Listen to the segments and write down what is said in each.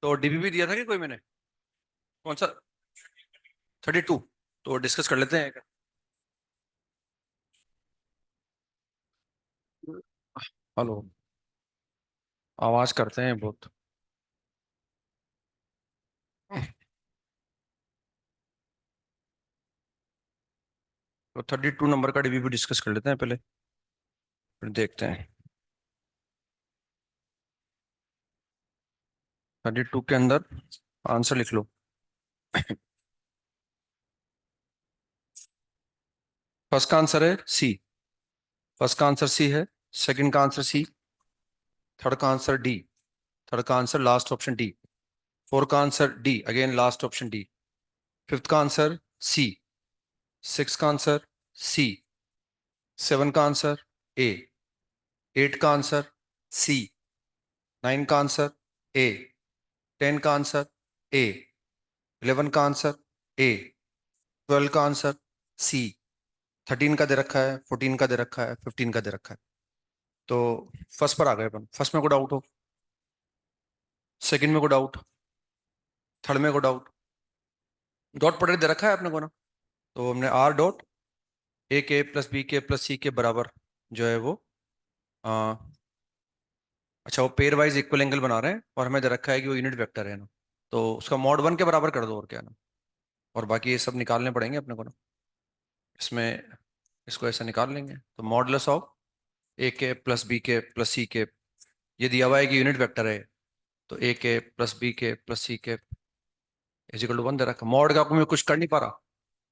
तो डीबीबी दिया था कि कोई मैंने, कौन सा? 32। तो डिस्कस कर लेते हैं। हेलो। आवाज करते हैं बहुत। तो 32 नंबर का डीबीबी डिस्कस कर लेते हैं पहले, फिर देखते हैं। 32 के अंदर आंसर लिख लो। फर्स्ट का आंसर है सी। फर्स्ट का आंसर सी है। सेकंड का आंसर सी। थर्ड का आंसर डी। थर्ड का answer last option D. Fourth का answer D again last option D. Fifth का आंसर सी। सिक्स का आंसर सी। सेवन का आंसर ए। एट का आंसर सी। नाइन का answer A. 10 का answer ए। 11 का आंसर ए। 12 का आंसर सी। 13 का दे रखा है, 14 का दे रखा है, 15 का दे रखा है। तो फर्स्ट पर आ गए अपन। फर्स्ट में को डाउट हो, सेकंड में को डाउट, थर्ड में को डाउट। डॉट पॉटेड दे रखा है अपने को ना, तो हमने आर डॉट ए के प्लस बी के प्लस सी के बराबर जो है वो आ, अच्छा वो पेयर वाइज इक्वल एंगल बना रहे हैं और हमें दे रखा है कि वो यूनिट वेक्टर है ना, तो उसका मॉड 1 के बराबर कर दो और क्या ना। और बाकी ये सब निकालने पड़ेंगे अपने को ना। इसमें इसको ऐसा निकाल लेंगे तो मॉडुलस ऑफ ए के प्लस बी के प्लस सी के, ये दिया हुआ है कि यूनिट वेक्टर है, तो ए के प्लस बी के प्लस सी के इजिकल टू 1 दे रखा। मॉड का आपको मैं कुछ कर नहीं पा रहा,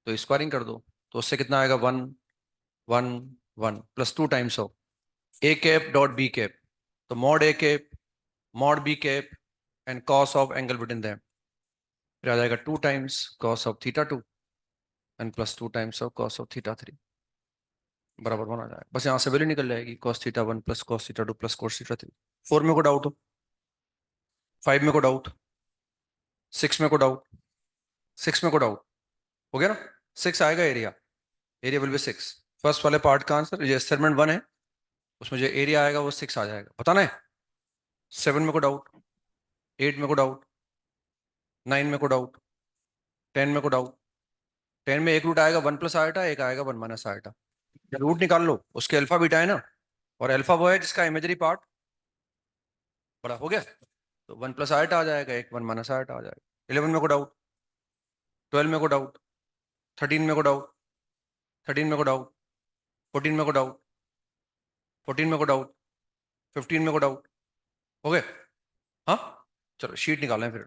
तो स्क्वायरिंग कर दो। तो उससे कितना आएगा? 1 1 1 plus 2 times of A cap dot B cap, तो mod A cap mod B cap and cos of angle between them, फिर आ जाएगा 2 times cos of theta 2 and plus 2 times of cos of theta 3 बराबर 1 आ जाएगा। बस यहाँ से वैल्यू निकल जाएगी, cos theta 1 plus cos theta 2 plus cos theta 3। 4 में को डाउट हो, 5 में को डाउट, 6 में को डाउट, 6 में को डाउट हो गया ना। 6 आएगा area, area will be 6। First वाले पार्ट का आंसर ये एक्सपेरिमेंट 1 है, उसमें जो एरिया आएगा वो 6 आ जाएगा, बताना है। 7 में को डाउट, 8 में को डाउट, 9 में को डाउट, 10 में को डाउट। 10 में एक रूट आएगा 1 प्लस आएटा, एक आएगा 1 माइनस आएटा। रूट निकाल लो, उसके अल्फा बीटा है ना, और अल्फा वो है जिसका इमेजरी पार्ट बड़ा हो गया, तो 1 प्लस आएटा आ जाएगा, एक 1 माइनस आएटा आ जाएगा। 11 में को डाउट, 12 में को डाउट, 13 में को डाउट, 13 में को डाउट, 14 में को डाउट, 14 में को डाउट, 15 में को डाउट हो गए। हाँ चलो शीट निकालें फिर,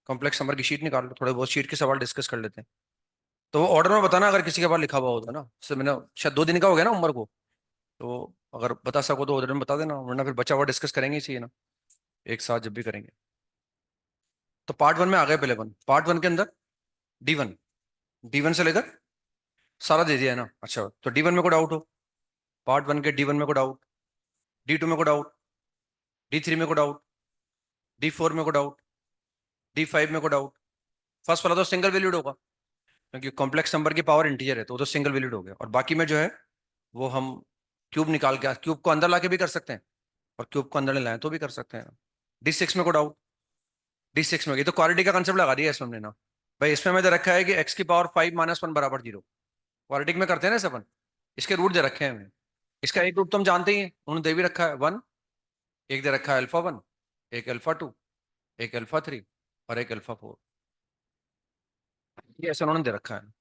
कॉम्प्लेक्स नंबर की शीट निकाल लो, थोड़े बहुत शीट के सवाल डिस्कस कर लेते हैं। तो वो ऑर्डर में बताना अगर किसी के पास लिखा हुआ होता ना, जैसे मैंने शायद 2 दिन का हो गया ना उम्र को, तो अगर बता सको तो ऑर्डर में बता देना, वरना फिर बचा हुआ डिस्कस करेंगे इसी ना एक साथ जब भी करेंगे। तो पार्ट 1 में आ गए पहले 1, पार्ट 1 के अंदर D1, D1 से लेकर सारा दे दिया है ना। अच्छा तो D1 में को डाउट हो, पार्ट 1 के D1 में को डाउट, D2 में को डाउट, D3 में को डाउट, D4 में को डाउट, D5 में को डाउट। फर्स्ट वाला तो सिंगल वैल्यूड होगा क्योंकि कॉम्प्लेक्स नंबर की पावर इंटीजर है, तो वो तो सिंगल वैल्यूड हो गया। और बाकी में जो है वो हम क्यूब निकाल के, क्यूब को अंदर लाके भी कर सकते हैं और क्यूब को अंदर ले लाए तो भी कर सकते हैं। D6 में को डाउट, D6 में, ये तो क्वालिटी का कंसेप्ट लगा दिया है इसमें हमने ना भाई। इसमें हमें दे रखा है कि x की पावर 5 माइनस 1 बराबर 0, क्वालिटी में करते हैं ना इसे अपन। इसके रूट दे रखे हैं हमें, इसका एक रूट तो हम जानते ही हैं, उन्होंने दे भी रखा है 1, एक दे रखा है अल्फा 1, एक अल्फा 2, एक अल्फा 3 और एक अल्फा 4, ये ऐसा उन्होंने दे रखा है।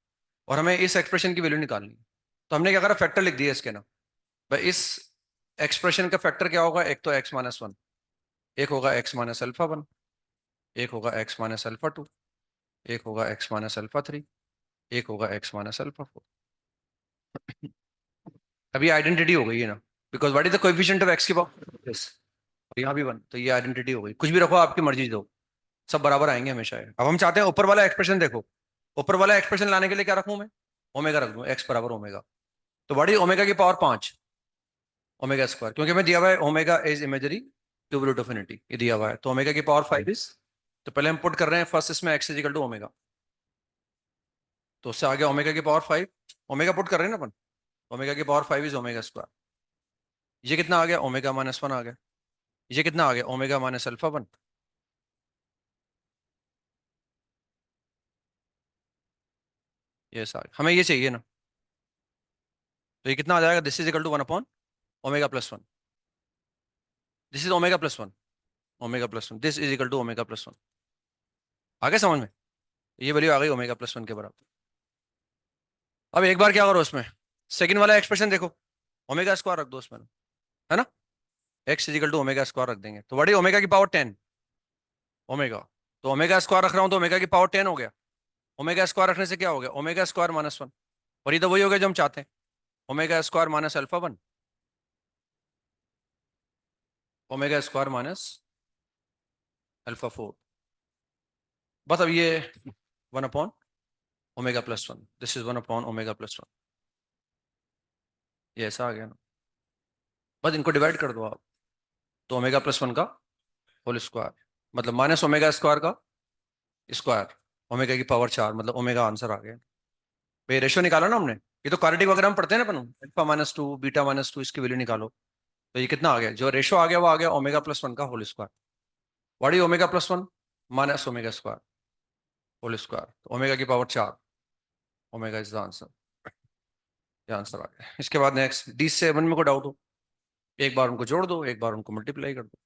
और हमें इस एक्सप्रेशन की वैल्यू निकालनी है, तो हमने क्या करा, फैक्टर लिख दिया इसके ना भाई। इस एक्सप्रेशन का फैक्टर क्या होगा, एक तो x-1, एक होगा x-अल्फा 1, एक होगा x-अल्फा 2, एक होगा x-अल्फा 3, एक होगा x-अल्फा 4। अभी आइडेंटिटी हो गई है ना, because what is the coefficient of x की पावर यस, यहाँ भी 1, तो ये आइडेंटिटी हो गई। कुछ भी रखो आपकी मर्जी दो, सब बराबर आएंगे हमेशा है। अब हम चाहते हैं ऊपर वाला एक्सप्रेशन देखो, ऊपर वाला एक्सप्रेशन लाने के लिए क्या रखूं मैं, ओमेगा रख दूं, x बराबर ओमेगा। तो व्हाट इज ओमेगा की पावर 5, ओमेगा स्क्वायर, क्योंकि हमें दिया हुआ है omega is imaginary cube root of infinity, ये दिया हुआ है, तो ओमेगा की पावर 5 इज, तो पहले हम पुट कर रहे हैं फर्स्ट इसमें x इजिकल टू ओमेगा, तो उससे आ गया ओमेगा की पावर 5, ओमेगा पुट कर रहे हैं ना अपन, ओमेगा की पावर 5 इज ओमेगा स्क्वायर। ये कितना आ गया, ओमेगा -1 आ गया। ये कितना आ गया, ओमेगा -अल्फा 1। ये सारे हमें ये चाहिए ना, तो ये कितना आ जाएगा, this is equal to 1 upon omega. This is omega, omega, this is equal to omega. आगे समझ में, ये वैल्यू आ गई ओमेगा+1 के बराबर। अब एक बार क्या करो उसमें, सेकंड वाला एक्सप्रेशन देखो, ओमेगा स्क्वायर रख दो उसमें, है ना, x is equal to omega square रख देंगे, तो बड़ी ओमेगा की पावर 10 ओमेगा, तो ओमेगा स्क्वायर रख रहा हूं तो ओमेगा की पावर 10 हो गया। ओमेगा स्क्वायर रखने से क्या हो गया, ओमेगा स्क्वायर -1, और ये तो वही हो गया जो हम चाहते हैं, ओमेगा स्क्वायर -α1, ओमेगा स्क्वायर -α4। बस अब ये 1/(ओमेगा+1), दिस इज 1/(ओमेगा+1), ये ऐसा आ गया ना, बस इनको डिवाइड कर दो आप, तो ओमेगा+1 का होल स्क्वायर, मतलब -ओमेगा स्क्वायर का स्क्वायर, ओमेगा की पावर 4, मतलब ओमेगा आंसर आ गया। भाई रेशो निकाला ना हमने, ये तो क्वाड्रेटिक वगैरह में पढ़ते हैं ना अपन, अल्फा-2 बीटा-2 इसकी वैल्यू निकालो, तो ये कितना आ गया, जो रेशो आ गया वो आ गया ओमेगा+1 का whole square. What is omega, -omega square whole square, तो ओमेगा की power 4, omega is the answer, ये आंसर आ गया। इसके बाद नेक्स्ट, D7 में कोई डाउट हो, एक बार उनको जोड़ दो, एक बार उनको मल्टीप्लाई कर दो।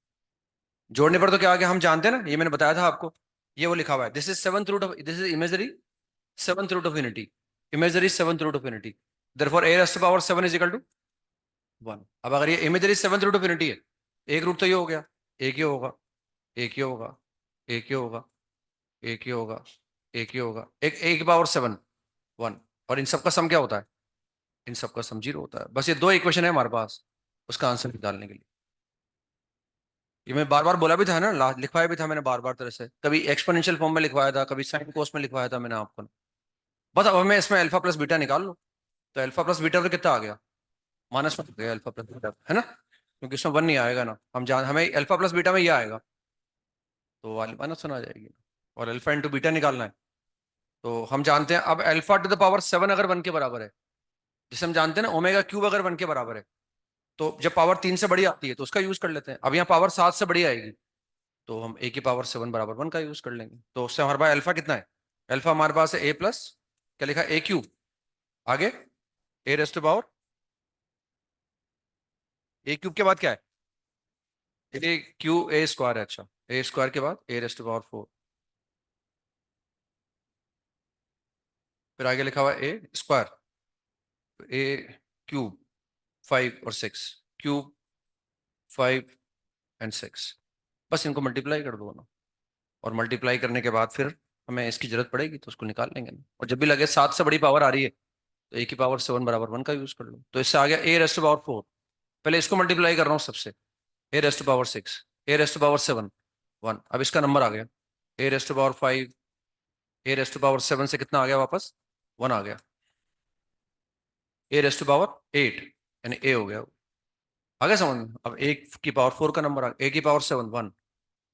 जोड़ने पर तो क्या आ गया, हम जानते हैं ना, ये मैंने बताया था आपको, ये वो लिखा हुआ है, this is seventh root of, this is imaginary seventh root of unity, imaginary seventh root of unity, therefore a⁻7 is equal to 1। अब अगर ये imaginary seventh root of unity है, एक रूट तो ये हो गया, एक ही होगा, एक ही होगा, एक ही होगा, एक ही होगा, एक ही होगा, एक 1, और इन सबका सम क्या होता है, इन सबका सम 0 होता है। बस ये दो इक्वेशन है हमारे पास उसका आंसर निकालने के लिए। ये मैं बार बार बोला भी था ना, लिखवाया भी था मैंने बार बार तरह से, कभी एक्सपोनेंशियल फॉर्म में लिखवाया था, कभी साइन कोस में लिखवाया था मैंने आपको। बस अब हमें इसमें अल्फा प्लस बीटा निकाल लो, तो अल्फा प्लस बीटा तो कितना आ गया, -1 हो गया अल्फा प्लस बीटा, है ना, क्योंकि इसमें 1 नहीं आएगा ना, हम जान हमें अल्फा प्लस बीटा में ये आएगा, तो वाली -1 आ जाएगी, और अल्फा इंटू बीटा निकालना है, तो हम जानते हैं अब अल्फा टू द पावर 7 अगर 1 के बराबर है, जिसे हम जानते हैं ना ओमेगा क्यूब अगर 1 के बराबर है, तो जब पावर 3 से बड़ी आती है तो उसका यूज कर लेते हैं। अब यहाँ पावर 7 से बड़ी आएगी, तो हम ए की पावर 7 बराबर 1 का यूज कर लेंगे, तो उससे हमारे पास अल्फा कितना है, अल्फा हमारे पास है A+, क्या लिखा, A³ आगे a⁻, A³ के बाद क्या है, A² है, अच्छा A² के बाद a⁻4, फिर आगे लिखा हुआ A², A³ 5 और 6, क्यूब 5 एंड 6, बस इनको मल्टीप्लाई कर दो ना, और मल्टीप्लाई करने के बाद फिर हमें इसकी जरूरत पड़ेगी तो उसको निकाल लेंगे ना, और जब भी लगे 7 से बड़ी पावर आ रही है तो A की पावर 7 बराबर 1 का यूज कर लो, तो इससे आ गया A⁻4, पहले इसको मल्टीप्लाई कर रहा हूँ सबसे, A⁻6, A⁻7 1, अब इसका नंबर आ गया A⁻5, A⁻7 से कितना आ गया वापस, 1 आ गया, A⁻8 यानी A हो गया, आगे समझ में, अब A की पावर 4 का नंबर आ गया, A की power 7 1,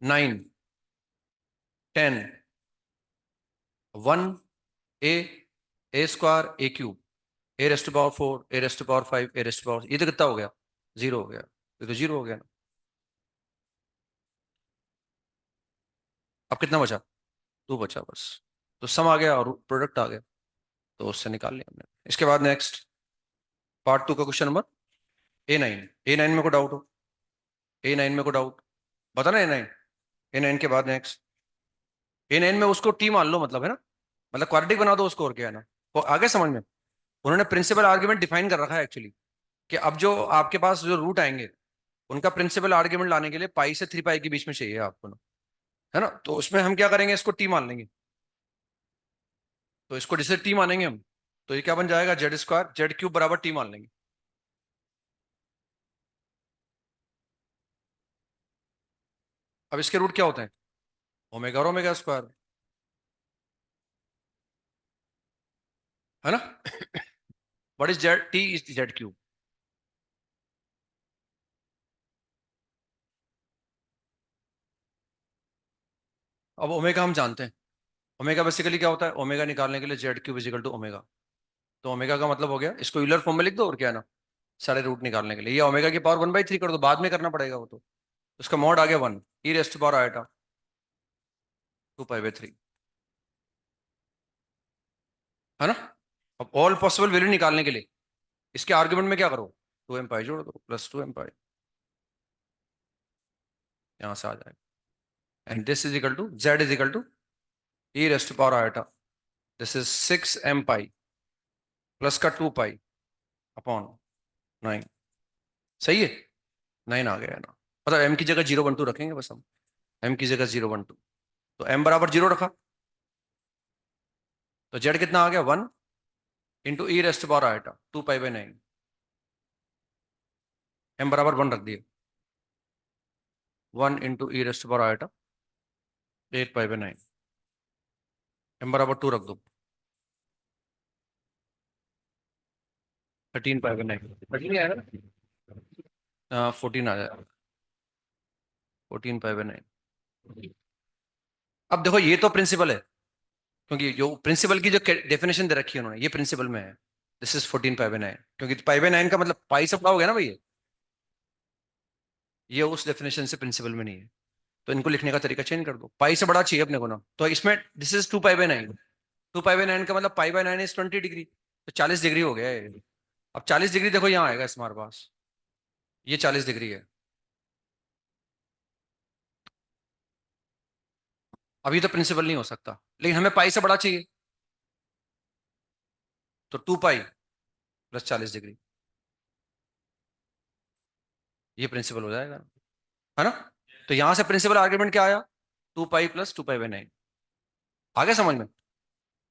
9, 10, 1, A, A² A³ A⁻4 A⁻5 A⁻, ये तो कितना हो गया, 0 हो गया, ये तो 0 हो गया ना। अब कितना बचा, 2 बचा बस, तो सम आ गया और प्रोडक्ट आ गया, तो उससे निकाल लिया हमने। इसके बाद नेक्स्ट पार्ट 2 का क्वेश्चन नंबर A9 में को डाउट हो, A9 में को डाउट बता ना, A9 के बाद नेक्स्ट A9 में उसको टी मान लो, मतलब है ना, मतलब क्वाड्रेटिक बना दो उसको, और क्या है ना, तो आगे समझ में, उन्होंने प्रिंसिपल आर्ग्यूमेंट डिफाइन कर रखा है एक्चुअली, कि अब जो आपके पास जो रूट आएंगे उनका प्रिंसिपल आर्ग्यूमेंट लाने के लिए पाई से 3 पाई के बीच में चाहिए आपको ना, है ना, तो उसमें हम क्या करेंगे, इसको टी मान लेंगे, तो इसको जिसे टी मानेंगे हम, तो ये क्या बन जाएगा, Z² बराबर टी मान लेंगे। अब इसके रूट क्या होते हैं, ओमेगा और ओमेगा स्क्वायर, है ना, what is Z, T is Z³। अब ओमेगा हम जानते हैं, ओमेगा बेसिकली क्या होता है, ओमेगा निकालने के लिए Z³ = ओमेगा, तो ओमेगा का मतलब हो गया, इसको यूलर फॉर्म में लिख दो, और क्या है ना, सारे रूट निकालने के लिए, ये ओमेगा की पावर 1/3 कर दो, बाद में करना पड़ेगा वो तो, उसका मॉड आ गया 1 e⁻⁰ 2π/3, है ना, अब ऑल पॉसिबल वैल्यू निकालने के लिए इसके आर्ग्यूमेंट में क्या करो, 2m पाई जोड़ दो प्लस 2m पाई, यहां से आ जाएगा। And this is equal to z is equal to e raised to power iota, this is 6m pi plus का 2 पाई अपॉन 9। सही है, 9 आ गया ना। मतलब m की जगह 0 1 2 रखेंगे बस हम, m की जगह 0 1 2, तो m बराबर 0 रखा, तो z कितना आ गया 1 into E raised power iota 2 पाई/9, m बराबर 1 रख दिया, 1 into E raised power iota 8 पाई/9, m बराबर 2 रख दो, 13 पाई/9, 13 आएगा ना, हाँ 14 आ जाएगा, 14 पाई/9। अब देखो ये तो प्रिंसिपल है, क्योंकि जो प्रिंसिपल की जो डेफिनेशन दे रखी है उन्होंने, ये प्रिंसिपल में है, दिस इज 14 पाई/9, क्योंकि पाई/9 का मतलब पाई से बड़ा हो गया ना भैया, ये उस डेफिनेशन से प्रिंसिपल में नहीं है, तो इनको लिखने का तरीका चेंज कर दो, पाई से बड़ा चाहिए अपने को ना, तो इसमें दिस इज 2 पाई/9, 2 पाई/9 का मतलब पाई/9 इज 20 डिग्री, तो 40 डिग्री हो गया है। अब 40 डिग्री देखो यहाँ आएगा इस हमारे पास, ये 40 डिग्री है। अभी तो प्रिंसिपल नहीं हो सकता, लेकिन हमें पाई से बड़ा चाहिए, तो 2 पाई प्लस 40 डिग्री, ये प्रिंसिपल हो जाएगा, है ना। तो यहां से प्रिंसिपल आर्ग्यूमेंट क्या आया, 2 पाई प्लस 2 पाई/9, आ गया समझ में।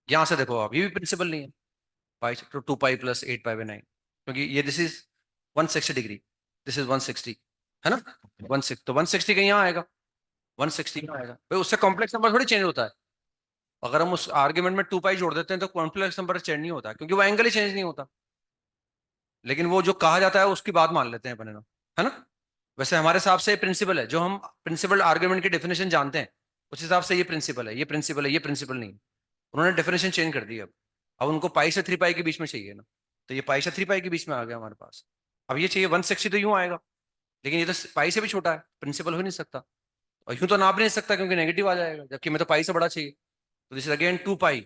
यहां से देखो अब ये भी प्रिंसिपल नहीं है, पाई तो 2 पाई प्लस 8 पाई/9, क्योंकि ये this is 160 degree, this is 160, है ना, 160, तो 160 कहीं यहाँ आएगा, 160 यहाँ आएगा भाई, उससे कॉम्प्लेक्स नंबर थोड़ी चेंज होता है। अगर हम उस आर्ग्यूमेंट में 2 पाई जोड़ देते हैं तो कॉम्प्लेक्स नंबर चेंज नहीं होता, क्योंकि वो एंगल ही चेंज नहीं होता, लेकिन वो जो कहा जाता है उसकी बात मान लेते हैं अपने ना, है ना। वैसे हमारे हिसाब से प्रिंसिपल है, जो हम प्रिंसिपल आर्ग्यूमेंट की डेफिनेशन जानते हैं उस हिसाब से ये प्रिंसिपल है, ये प्रिंसिपल है, ये प्रिंसिपल नहीं है। उन्होंने डेफिनेशन चेंज कर दी अब उनको पाई से 3 पाई के बीच में चाहिए ना, तो ये पाई से 3 पाई के बीच में आ गया हमारे पास। अब ये चाहिए 160, तो यूं आएगा, लेकिन ये तो पाई से भी छोटा है, प्रिंसिपल हो नहीं सकता, और यूं तो नाप नहीं सकता क्योंकि नेगेटिव आ जाएगा, जबकि मैं तो पाई से बड़ा चाहिए, तो this is again 2 pi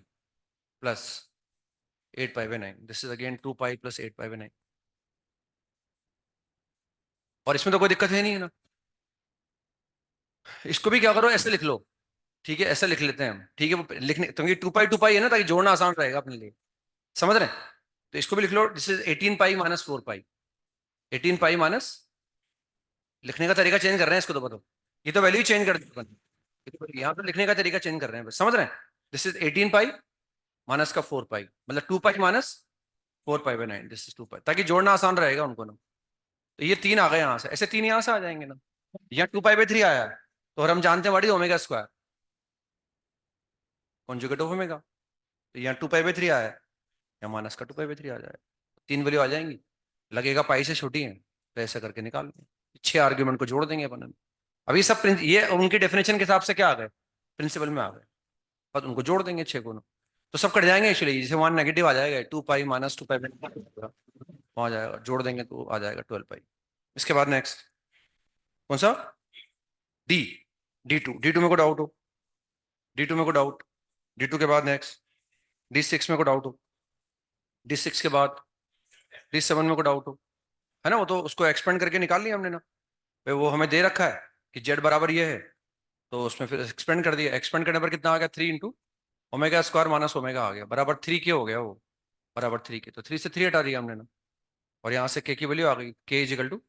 plus 8 pi, this is again 2 pi plus 8 pi, और इसमें तो कोई दिक्कत है नहीं है ना। इसको भी क्या करो, ऐसे लिख लो, ठीक है, ऐसा लिख लेते हैं हम, ठीक है, वो लिखने क्योंकि 2 पाई 2 पाई है ना, ताकि जोड़ना आसान रहेगा अपने लिए, समझ रहे हैं। तो इसको भी लिख लो, this is 18 pi - 4 pi, 18 pi minus, लिखने का तरीका चेंज कर रहे हैं इसको तो बताओ, ये तो वैल्यू चेंज कर दी अपन, यहाँ पे लिखने का तरीका चेंज कर रहे हैं बस, समझ रहे हैं। दिस इज 18 पाई माइनस का 4 पाई, मतलब 2 पाई माइनस 4 पाई/9, दिस इज 2 पाई, ताकि जोड़ना आसान रहेगा उनको ना। तो ये 3 आ गए यहाँ से, ऐसे 3 यहाँ से आ जाएंगे ना, यहाँ 2 पाई/3 आया है, तो और हम जानते हैं what is omega square, conjugate of omega, तो यहाँ 2 पाई/3 आया है, या माइनस का 2 पाई/3 आ जाएगा, 3 वैल्यू आ जाएंगी, लगेगा पाई से छोटी है, तो ऐसा करके निकाल लेंगे, 6 आर्ग्यूमेंट को जोड़ देंगे अपन। अभी सब ये उनकी डेफिनेशन के हिसाब से क्या आ गए, प्रिंसिपल में आ गए, बस उनको जोड़ देंगे 6 को ना, तो सब कट जाएंगे एक्चुअली, जैसे वहां नेगेटिव आ जाएगा, 2 पाई माइनस 2 पाई वहां जाएगा, जोड़ देंगे तो आ जाएगा 12 पाई। इसके बाद नेक्स्ट कौन सा, डी, डी टू मेरे को डाउट हो, डी टू मेरे को डाउट, डी टू के बाद नेक्स्ट डी6 मेरे को डाउट हो, डी6 के बाद डी7 मेरे को डाउट हो, है ना, वो तो उसको एक्सपेंड करके निकाल लिया हमने ना, भाई वो हमें दे रखा है कि जेड बराबर ये है, तो उसमें फिर एक्सपेंड कर दिया, एक्सपेंड करने पर कितना आ गया, 3 into omega square minus omega आ गया, बराबर 3 के हो गया वो, बराबर 3 के, तो 3 से 3 हटा दिया हमने ना, और यहाँ से के की वैल्यू आ गई, K is equal to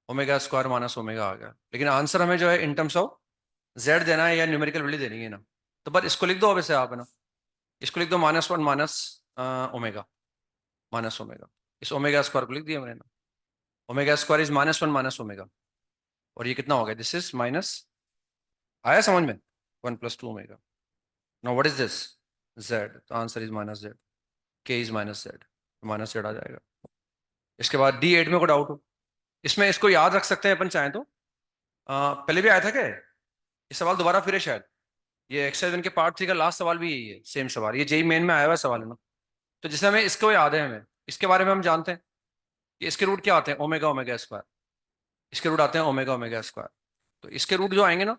omega square minus omega आ गया, लेकिन आंसर हमें जो है इन टर्म्स ऑफ जेड देना है या न्यूमेरिकल वैल्यू देनी है ना, तो बस इसको लिख दो अब इसे आप, है ना, इसको लिख दो -1 माइनस ओमेगा, माइनस ओमेगा, इस ओमेगा स्क्वायर को लिख दिया मैंने ना, omega square is -1 minus omega, और ये कितना हो गया, दिस इज माइनस, आया समझ में, 1 + 2 omega, now what is this, Z, तो आंसर इज -z, के इज -z, -z आ जाएगा। इसके बाद D8 में को डाउट हो, इसमें इसको याद रख सकते हैं अपन चाहें तो, पहले भी आया था क्या ये सवाल, दोबारा फिर है शायद, ये एक्सरसाइज 1 के पार्ट 3 का लास्ट सवाल भी यही है, सेम सवाल, ये जेई मेन में आया हुआ सवाल है ना, तो जैसे हमें इसको याद है, हमें इसके बारे में हम जानते हैं कि इसके रूट क्या आते हैं, ओमेगा ओमेगा स्क्वायर, इसके रूट आते हैं ओमेगा ओमेगा स्क्वायर, तो इसके रूट जो आएंगे ना,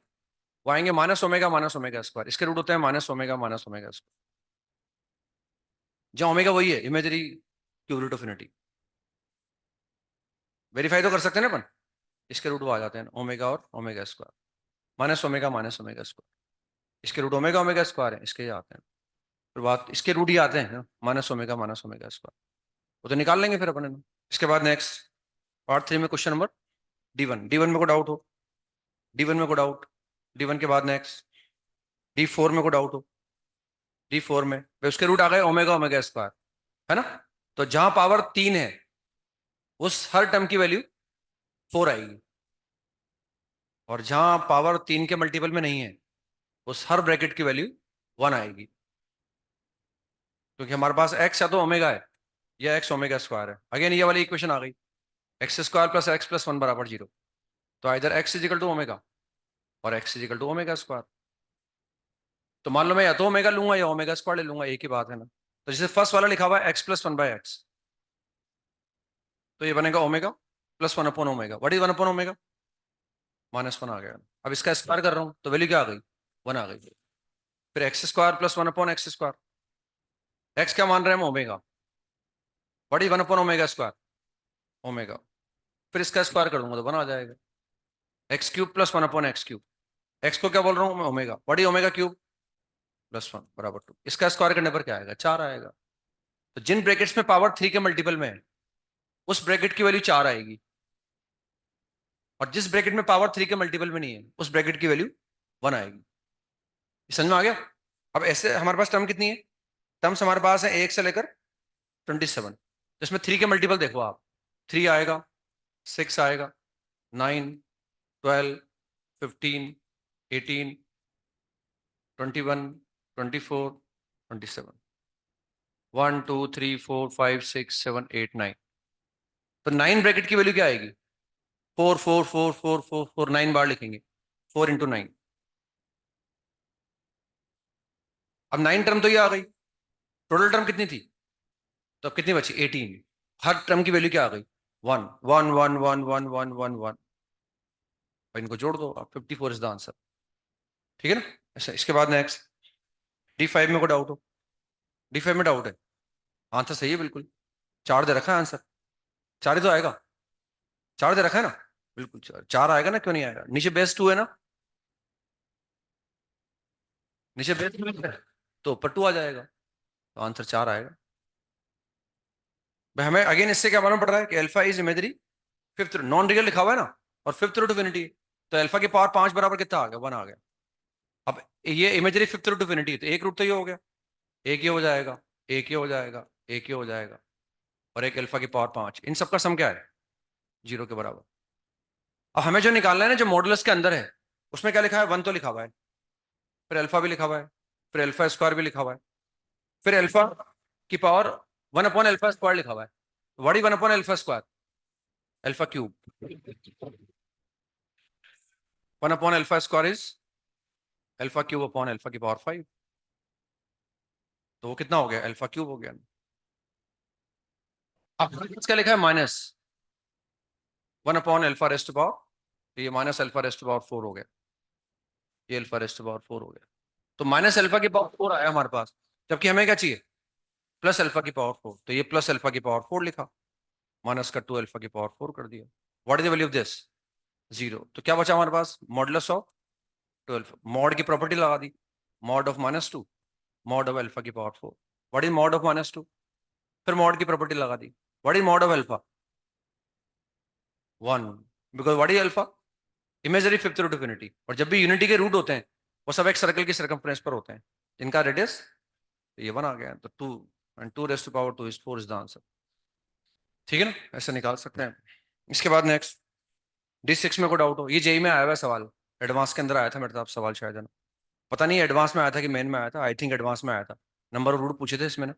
वो आएंगे -ओमेगा स्क्वायर, इसके रूट होते हैं -ओमेगा स्क्वायर, जहाँ ओमेगा वही है imaginary cube root of infinity. Verify तो कर सकते हैं ना अपन, इसके रूट वो आ जाते हैं ओमेगा और omega square, minus omega square, इसके रूट ओमेगा ओमेगा स्क्वायर है, इसके ये आते हैं। फिर बात इसके रूट ही आते हैं ना, माइनस ओमेगा स्क्वायर, वो तो निकाल लेंगे फिर अपन है ना। इसके बाद नेक्स्ट पार्ट 3 में क्वेश्चन नंबर D1 में को डाउट हो, D1 में को डाउट, D1 के बाद नेक्स्ट D4 में को डाउट हो, D4 में फिर उसके रूट आ गए ओमेगा ओमेगा स्क्वायर, है ना। तो जहां पावर 3 है उस हर टर्म की वैल्यू 4 आएगी, और जहां पावर 3 के मल्टीपल में नहीं है उस हर ब्रैकेट की वैल्यू 1 आएगी, क्योंकि हमारे पास x या तो ओमेगा है या x ओमेगा स्क्वायर है। अगेन ये वाली इक्वेशन आ गई, x square plus x plus one बराबर 0। तो इधर x इजिकल टू ओमेगा और x is equal to omega square. तो मान लो मैं या तो ओमेगा लूंगा या ओमेगा स्क्वायर ले लूंगा, एक ही बात है ना। तो जैसे फर्स्ट वाला लिखा हुआ है x plus one by x, तो ये बनेगा omega plus one upon omega. What is one upon omega? -1 आ गया। अब इसका स्क्वायर कर रहा हूं तो वैल्यू क्या आ गई? 1 आ गई। फिर x square plus one upon x square, x क्या मान रहे हैं हम? Omega. What is one upon omega square? Omega. फिर इसका स्क्वायर कर दूंगा तो 1 आ जाएगा। X cube plus one upon x cube, x को क्या बोल रहा हूं मैं? Omega. What is omega cube? +1 बराबर 2। इसका स्क्वायर करने पर क्या आएगा? 4 आएगा। तो जिन ब्रैकेट्स में पावर 3 के मल्टीपल में है उस ब्रैकेट की वैल्यू 4 आएगी, और जिस ब्रैकेट में पावर 3 के मल्टीपल में नहीं है उस ब्रैकेट की वैल्यू 1 आएगी। समझ में आ गया? अब ऐसे हमारे पास टर्म कितनी है? टर्म्स हमारे पास है 1 से लेकर 27। इसमें 3 के मल्टीपल देखो आप, 3 आएगा, 6 आएगा, 9, 12, 15, 18, 21, 24, 27, 1 2 3 4 5 6 7 8 9। तो 9 ब्रैकेट की वैल्यू क्या आएगी? 4 4 4 4 4 4 9 बार लिखेंगे, 4 इंटू 9। अब 9 टर्म तो ये आ गई, टोटल टर्म कितनी थी? तो अब कितनी बची? 18। हर टर्म की वैल्यू क्या आ गई? 1 1 1 1 1 1 1 1। इनको जोड़ दो आप, 54 इज द आंसर। ठीक है ना? ऐसा। इसके बाद नेक्स्ट D5 में कोई डाउट हो? D5 में डाउट है? आंसर सही है बिल्कुल, 4 दे रखा है आंसर, 4 ही तो आएगा, 4 दे रखा है ना, बिल्कुल 4 आएगा ना, क्यों नहीं आएगा? नीचे बेस 2 है ना, नीचे बेस 2 है तो ऊपर 2 आ जाएगा, तो आंसर 4 आएगा। भाई हमें अगेन इससे क्या मालूम पड़ रहा है कि alpha is imagery fifth, non real लिखा हुआ है ना, और फिफ्थ रूट ऑफ इन्फिनिटी, तो अल्फा की पावर 5 बराबर कितना आ गया? 1 आ गया। अब ये imaginary fifth root of infinity, तो एक रूट तो ये हो गया, एक ये हो जाएगा, एक ये हो जाएगा, एक ये हो जाएगा, और एक अल्फा की पावर 5, इन सबका सम क्या है? 0 के बराबर। अब हमें जो निकालना है ना, जो मॉडुलस के अंदर है, उसमें क्या लिखा है? 1 तो लिखा हुआ है, फिर अल्फा भी लिखा हुआ है, फिर अल्फा स्क्वायर भी लिखा हुआ है, फिर अल्फा की पावर 1 अपॉन अल्फा स्क्वायर लिखा हुआ है। What is 1 upon alpha square? Alpha cube. 1 upon alpha square is alpha cube upon alpha की पावर 5, तो वो कितना हो गया? अल्फा क्यूब हो गया। अब क्या लिखा है? -1 अपॉन अल्फा रेस्ट पावर, तो ये माइनस अल्फा रेस्ट पावर 4 हो गया, ये अल्फा रेस्ट पावर 4 हो गया। तो माइनस अल्फा की पावर 4 आया हमारे पास, जबकि हमें क्या चाहिए? प्लस अल्फा की पावर 4, तो ये प्लस अल्फा की पावर 4 लिखा, माइनस का 2 अल्फा की पावर 4 कर दिया। What is the value of this? 0। तो क्या बचा हमारे पास? मॉडुलस ऑफ 12, मॉड की प्रॉपर्टी लगा दी, mod of -2, mod of alpha की power 4। What is mod of -2? फिर मॉड की प्रॉपर्टी लगा दी। What is mod of alpha? 1, because what is alpha? Imaginary fifth root of unity, और जब भी यूनिटी के रूट होते हैं वो सब एक सर्कल की सर्कमफ्रेंस पर होते हैं, इनका रेडियस, ये 1 आ गया, तो 2 and 2 raised to power 2 is 4 is the answer. ठीक है ना? ऐसे निकाल सकते हैं। इसके बाद नेक्स्ट D6 में कोई डाउट हो? ये जेई में आया हुआ है सवाल, एडवांस के अंदर आया था मेरे साथ सवाल शायद, है ना? पता नहीं एडवांस में आया था कि मेन में आया था, आई थिंक एडवांस में आया था। नंबर ऑफ रूट पूछे थे इसमें ना,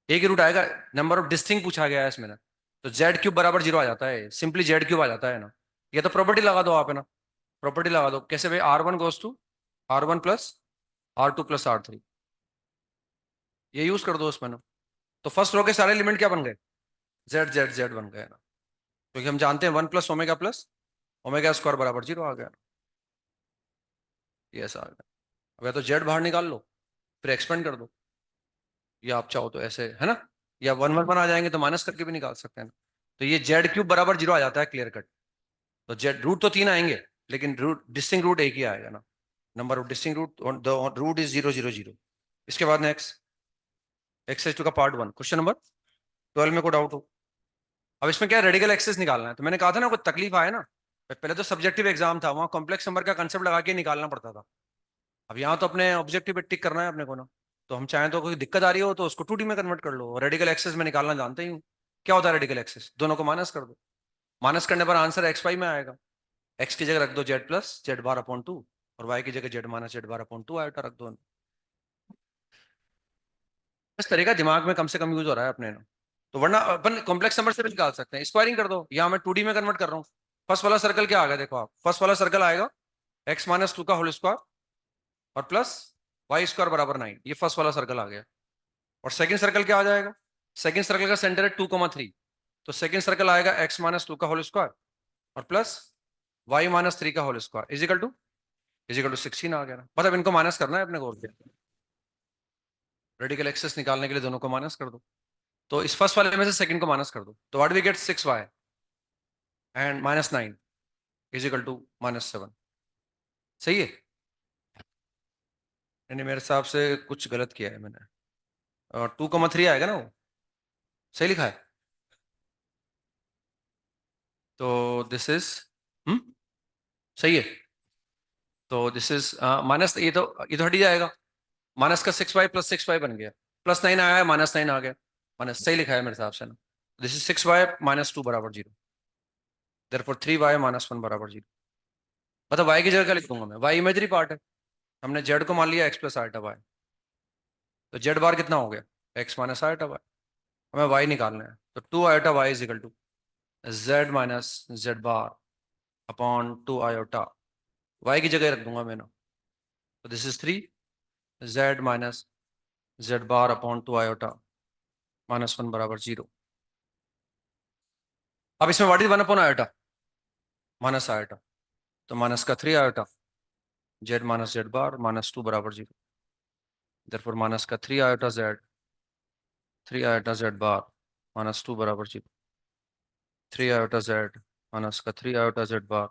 एक ही रूट आएगा, नंबर ऑफ डिस्टिंग पूछा गया है इसमें ना, तो जेड क्यूब बराबर 0 आ जाता है, सिंपली जेड क्यूब आ जाता है ना। ये तो प्रॉपर्टी लगा दो आप, है ना, प्रॉपर्टी लगा दो। कैसे भाई? R1 goes to R1 plus R2 plus R3, ये यूज कर दो उसमें ना। तो फर्स्ट रो के सारे एलिमेंट क्या बन गए? जेड जेड जेड बन गए ना, क्योंकि हम जानते हैं 1 प्लस ओमेगा स्क्वायर बराबर 0 आ गया। ये ऐसा आ गया। अब या तो जेड बाहर निकाल लो, फिर एक्सपेंड कर दो, या आप चाहो तो ऐसे, है ना, या 1 1 1 आ जाएंगे तो माइनस करके भी निकाल सकते हैं ना। तो ये जेड क्यूब बराबर 0 आ जाता है, क्लियर कट। तो जेड रूट तो 3 आएंगे, लेकिन रूट डिस्टिंक्ट रूट एक ही आएगा ना, number of distinct root, the root is 0 0 0। इसके बाद नेक्स्ट एक्सरसाइज 2 का पार्ट 1 क्वेश्चन नंबर 12 में को डाउट हो। अब इसमें क्या रेडिकल एक्सेस निकालना है, तो मैंने कहा था ना कोई तकलीफ आए ना, पहले तो सब्जेक्टिव एग्जाम था, वहां कॉम्प्लेक्स नंबर का कंसेप्ट लगा के निकालना पड़ता था। अब यहाँ तो अपने ऑब्जेक्टिव पे टिक करना है अपने को ना, तो हम चाहें तो कोई दिक्कत आ रही हो तो उसको 2D में कन्वर्ट कर लो, रेडिकल एक्सेस में निकालना जानते ही हूँ। क्या होता है रेडिकल एक्सेस, दोनों को माइनस कर दो, माइनस करने पर आंसर एक्स वाई में आएगा। एक्स की जगह रख दो Z plus Z bar upon 2, और वाई की जगह Z minus Z bar upon 2 iota रख दो। इस तरीका दिमाग में कम से कम यूज हो रहा है अपने ना। तो वरना अपन कॉम्प्लेक्स नंबर से भी निकाल सकते हैं, स्क्वायरिंग कर दो, यहाँ मैं 2D में कन्वर्ट कर रहा हूँ। फर्स्ट वाला सर्कल क्या आ गया देखो आप, फर्स्ट वाला सर्कल आएगा एक्स माइनस 2 का होल स्क्वायर और प्लस वाई स्क्वायर बराबर 9, ये फर्स्ट वाला सर्कल आ गया। और सेकंड सर्कल क्या आ जाएगा, सेकंड सर्कल का सेंटर है 2,3, तो सेकंड सर्कल आएगा एक्स माइनस 2 का होल स्क्वायर और प्लस वाई माइनस 3 का होल स्क्वायर इजिकल टू 16 आ गया ना। मतलब इनको माइनस करना है अपने को, रेडिकल एक्सेस निकालने के लिए दोनों को माइनस कर दो। तो इस फर्स्ट वाले में से सेकंड को माइनस कर दो, तो what we get 6y and -9 is equal to -7। सही है, यानी मेरे हिसाब से कुछ गलत किया है मैंने, और 2,3 आएगा ना वो, सही लिखा है। तो दिस इज सही है। तो दिस इज माइनस, ये तो हट ही जाएगा, माइनस का 6y प्लस 6y बन गया, +9 आया है -9 आ गया, माइनस सही लिखा है मेरे हिसाब से ना। दिस इज 6y -2 बराबर 0, देयरफॉर 3y -1 बराबर 0। मतलब y की जगह क्या लिख दूंगा मैं, y इमेजरी पार्ट है, हमने z को मान लिया x प्लस आइटा y, तो z बार कितना हो गया, x माइनस आइटा y, हमें y निकालना है, तो 2 iota y is equal to z minus Z bar upon 2 iota, y की जगह रख दूंगा मैं ना, तो this is 3 z minus Z bar upon 2 iota -1 बराबर 0। अब इसमें what is 1 upon iota, minus iota, तो माइनस का 3 आयोटा जेड माइनस जेड बार -2 बराबर 0, देयरफॉर माइनस का 3 आयोटा जेड, 3 आयोटा जेड बार -2 बराबर 0, 3 आयोटा जेड माइनस का 3 आयोटा जेड बार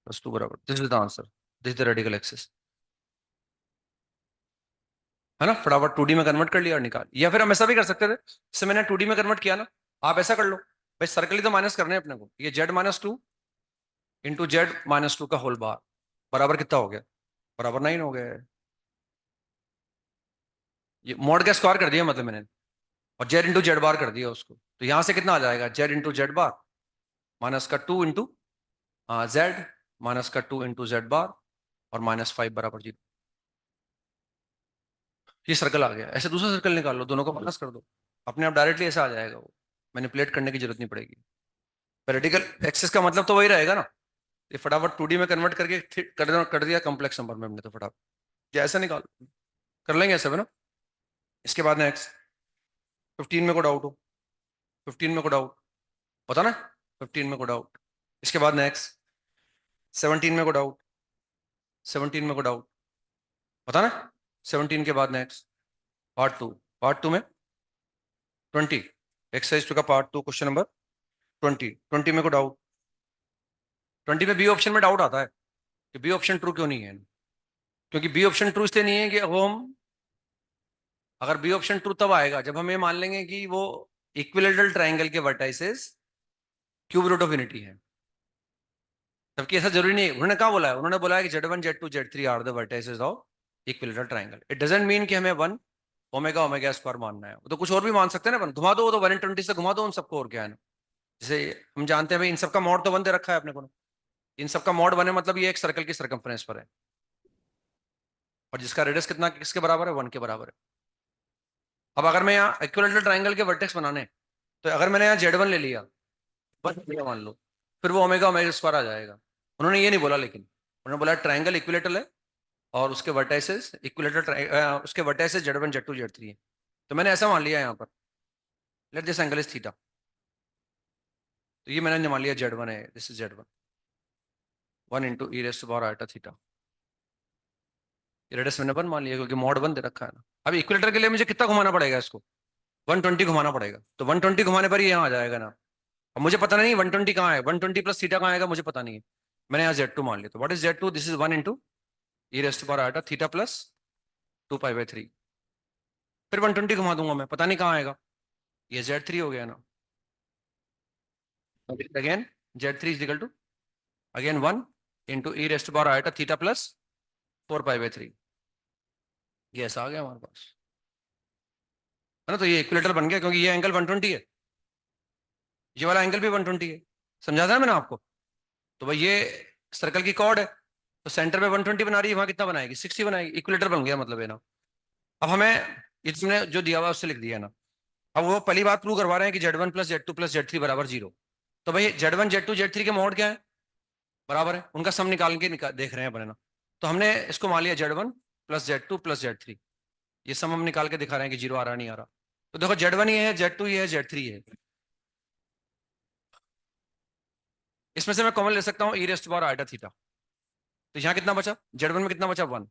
+2 बराबर, this is the answer, this is the radical axis, है ना। फटाफट 2D में कन्वर्ट कर लिया और निकाल, या फिर हम ऐसा भी कर सकते थे, जैसे मैंने 2D में कन्वर्ट किया ना, आप ऐसा कर लो भाई, सर्कल ही तो माइनस करने हैं अपने को, ये z-2 इंटू z-2 का होल बार बराबर कितना हो गया, बराबर 9 हो गया है। ये मॉड का स्क्वायर कर दिया मतलब मैंने, और z इंटू जेड बार कर दिया उसको, तो यहां से कितना आ जाएगा, z into z bar minus का 2 इंटू जेड माइनस का 2 इंटू जेड बार और -5 बराबर 0। ये सर्कल आ गया, ऐसे दूसरा सर्कल निकाल लो, दोनों को माइनस कर दो, अपने आप डायरेक्टली ऐसा आ जाएगा, वो मैनिपुलेट करने की जरूरत नहीं पड़ेगी। रेडिकल एक्सेस का मतलब तो वही रहेगा ना, ये फटाफट 2D में कन्वर्ट करके कर दिया कॉम्प्लेक्स नंबर में हमने, तो फटाफट जैसा निकाल कर लेंगे ऐसे, है ना। इसके बाद नेक्स्ट 15 में को डाउट हो, 15 में को डाउट होता ना, 15 में को डाउट। इसके बाद नेक्स्ट 17 में को डाउट, 17 में को डाउट होता ना, 17 के बाद नेक्स्ट पार्ट टू में 20, एक्सरसाइज 2 का पार्ट 2 क्वेश्चन नंबर 20 में को डाउट, 20 में बी ऑप्शन में डाउट आता है कि बी ऑप्शन ट्रू क्यों नहीं है, क्योंकि बी ऑप्शन ट्रू इसलिए नहीं है कि वो हम, अगर बी ऑप्शन ट्रू तब आएगा जब हम ये मान लेंगे कि वो इक्विलेटरल ट्रायंगल के vertices cube root of unity है, जबकि ऐसा जरूरी नहीं है। उन्होंने कहा बोला है, उन्होंने बोला है कि Z1 Z2 Z3 are the vertices of equilateral triangle, it doesn't mean कि हमें 1 ओमेगा ओमेगा स्क्वायर मानना है, तो कुछ और भी मान सकते हैं ना अपन, घुमा दो वो तो 120 से घुमा दो उन सबको, और क्या है ना। जैसे हम जानते हैं भाई इन सबका मॉड तो 1 दे रखा है अपने को, इन सबका मॉड 1 है, मतलब ये एक सर्कल की सर्कमफ्रेंस पर है, और जिसका रेडियस कितना किसके बराबर है, 1 के बराबर है। अब अगर मैं यहाँ इक्विलेटरल ट्रायंगल के वर्टेक्स बनाने, तो अगर मैंने यहाँ Z1 ले लिया, बस मान लो, फिर वो ओमेगा ओमेगा स्क्वायर आ जाएगा। उन्होंने ये नहीं बोला, लेकिन उन्होंने बोला ट्रायंगल इक्विलेटरल है और उसके वर्टाइसेस उसके वर्टाइसेस Z1 Z2 Z3 है, तो मैंने ऐसा मान लिया यहाँ पर, let this angle is theta, तो ये मैंने मान लिया Z1 है, this is Z1 1 into E raised to power iota theta. Radius मैंने 1 मान लिया क्योंकि मॉड 1 दे रखा है ना। अब इक्विलेटर के लिए मुझे कितना घुमाना पड़ेगा इसको? 120 घुमाना पड़ेगा, तो 120 घुमाने पर ही यहाँ आ जाएगा ना। अब मुझे पता नहीं 120 कहाँ है, 120 प्लस थीटा कहाँ आएगा मुझे पता नहीं है। मैंने यहाँ Z2 मान लिया, तो what is Z2? This is 1 into E raised power iota theta plus 2 pi by 3। फिर 120 घुमा दूंगा मैं, पता नहीं कहाँ आएगा। ये Z3 हो गया ना। Again Z3 is equal to again 1 into E raised power iota theta plus 4 pi by 3। ये ऐसा आ गया हमारे पास, है ना। तो ये इक्विलेटर बन गया क्योंकि ये एंगल 120 है, ये वाला एंगल भी 120 है। समझा था मैंने आपको? तो भाई ये सर्कल की कॉर्ड है, तो सेंटर में 120 बना रही है, वहां कितना बनाएगी? 60 बनाएगी। इक्विलेटर बन गया मतलब है ना। अब हमें ये तुमने जो दिया हुआ उससे लिख दिया ना। अब वो पहली बात प्रूव करवा रहे हैं कि Z1 plus Z2 plus Z3 बराबर 0। तो भाई Z1 Z2 Z3 के मोड क्या है? बराबर है, उनका सम निकाल के देख रहे हैं अपने ना। तो हमने इसको मान लिया Z1 plus Z2 plus Z3। ये सम हम निकाल के दिखा रहे हैं कि 0 आ रहा नहीं आ रहा। तो देखो Z1 ये है, Z2 ये है, Z3 है। इसमें से मैं कॉमन ले सकता हूँ ई रेस्ट पावर आइटा थीटा। तो यहाँ कितना बचा? Z1 में कितना बचा? 1।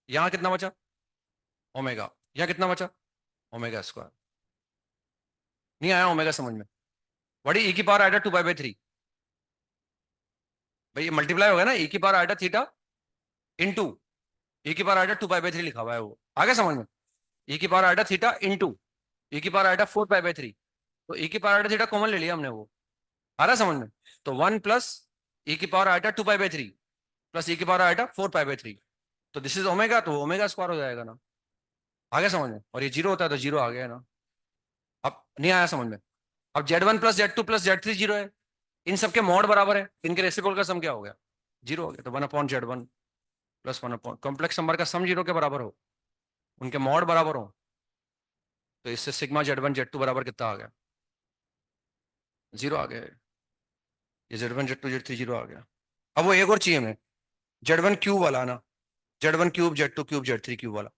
यहाँ कितना बचा? ओमेगा। यहाँ कितना बचा? Omega square. नहीं आया ओमेगा समझ में? बड़ी ई की पावर आइटा 2 पाई बाई 3। भाई ये मल्टीप्लाई होगा ना, ई की पावर आइटा थीटा इंटू ई की पावर आइटा 2 पाई बाई 3 लिखा हुआ है, वो आगे समझ में। ई की पावर आइटा थीटा इंटू ई की पावर आइटा 4 पाई बाई 3। तो ई की पावर आइटा थीटा कॉमन ले लिया हमने, वो आ रहा है समझ में। तो 1 प्लस ई की power iota 2 pi by 3 plus e की पावर आइटा 4 पाई बाई 3। तो दिस इज ओमेगा, तो ओमेगा स्क्वायर हो जाएगा ना। आगे समझ में? और ये 0 होता है तो 0 आ गया ना। अब नहीं आया समझ में? अब Z1 plus Z2 plus Z3 0 है, इन सबके मॉड बराबर है, इनके रेसिप्रोकल का सम क्या हो गया? 0 हो गया। तो 1/Z1 प्लस 1 कॉम्प्लेक्स नंबर का सम 0 के बराबर हो, उनके मॉड बराबर हो, तो इससे सिग्मा Z1 Z2 बराबर कितना आ गया? 0 आ गया। ये Z1 Z2 Z3 0 आ गया। अब वो एक और चाहिए हमें, Z1 क्यूब वाला ना। Z1 cube Z2 cube Z3 cube वाला।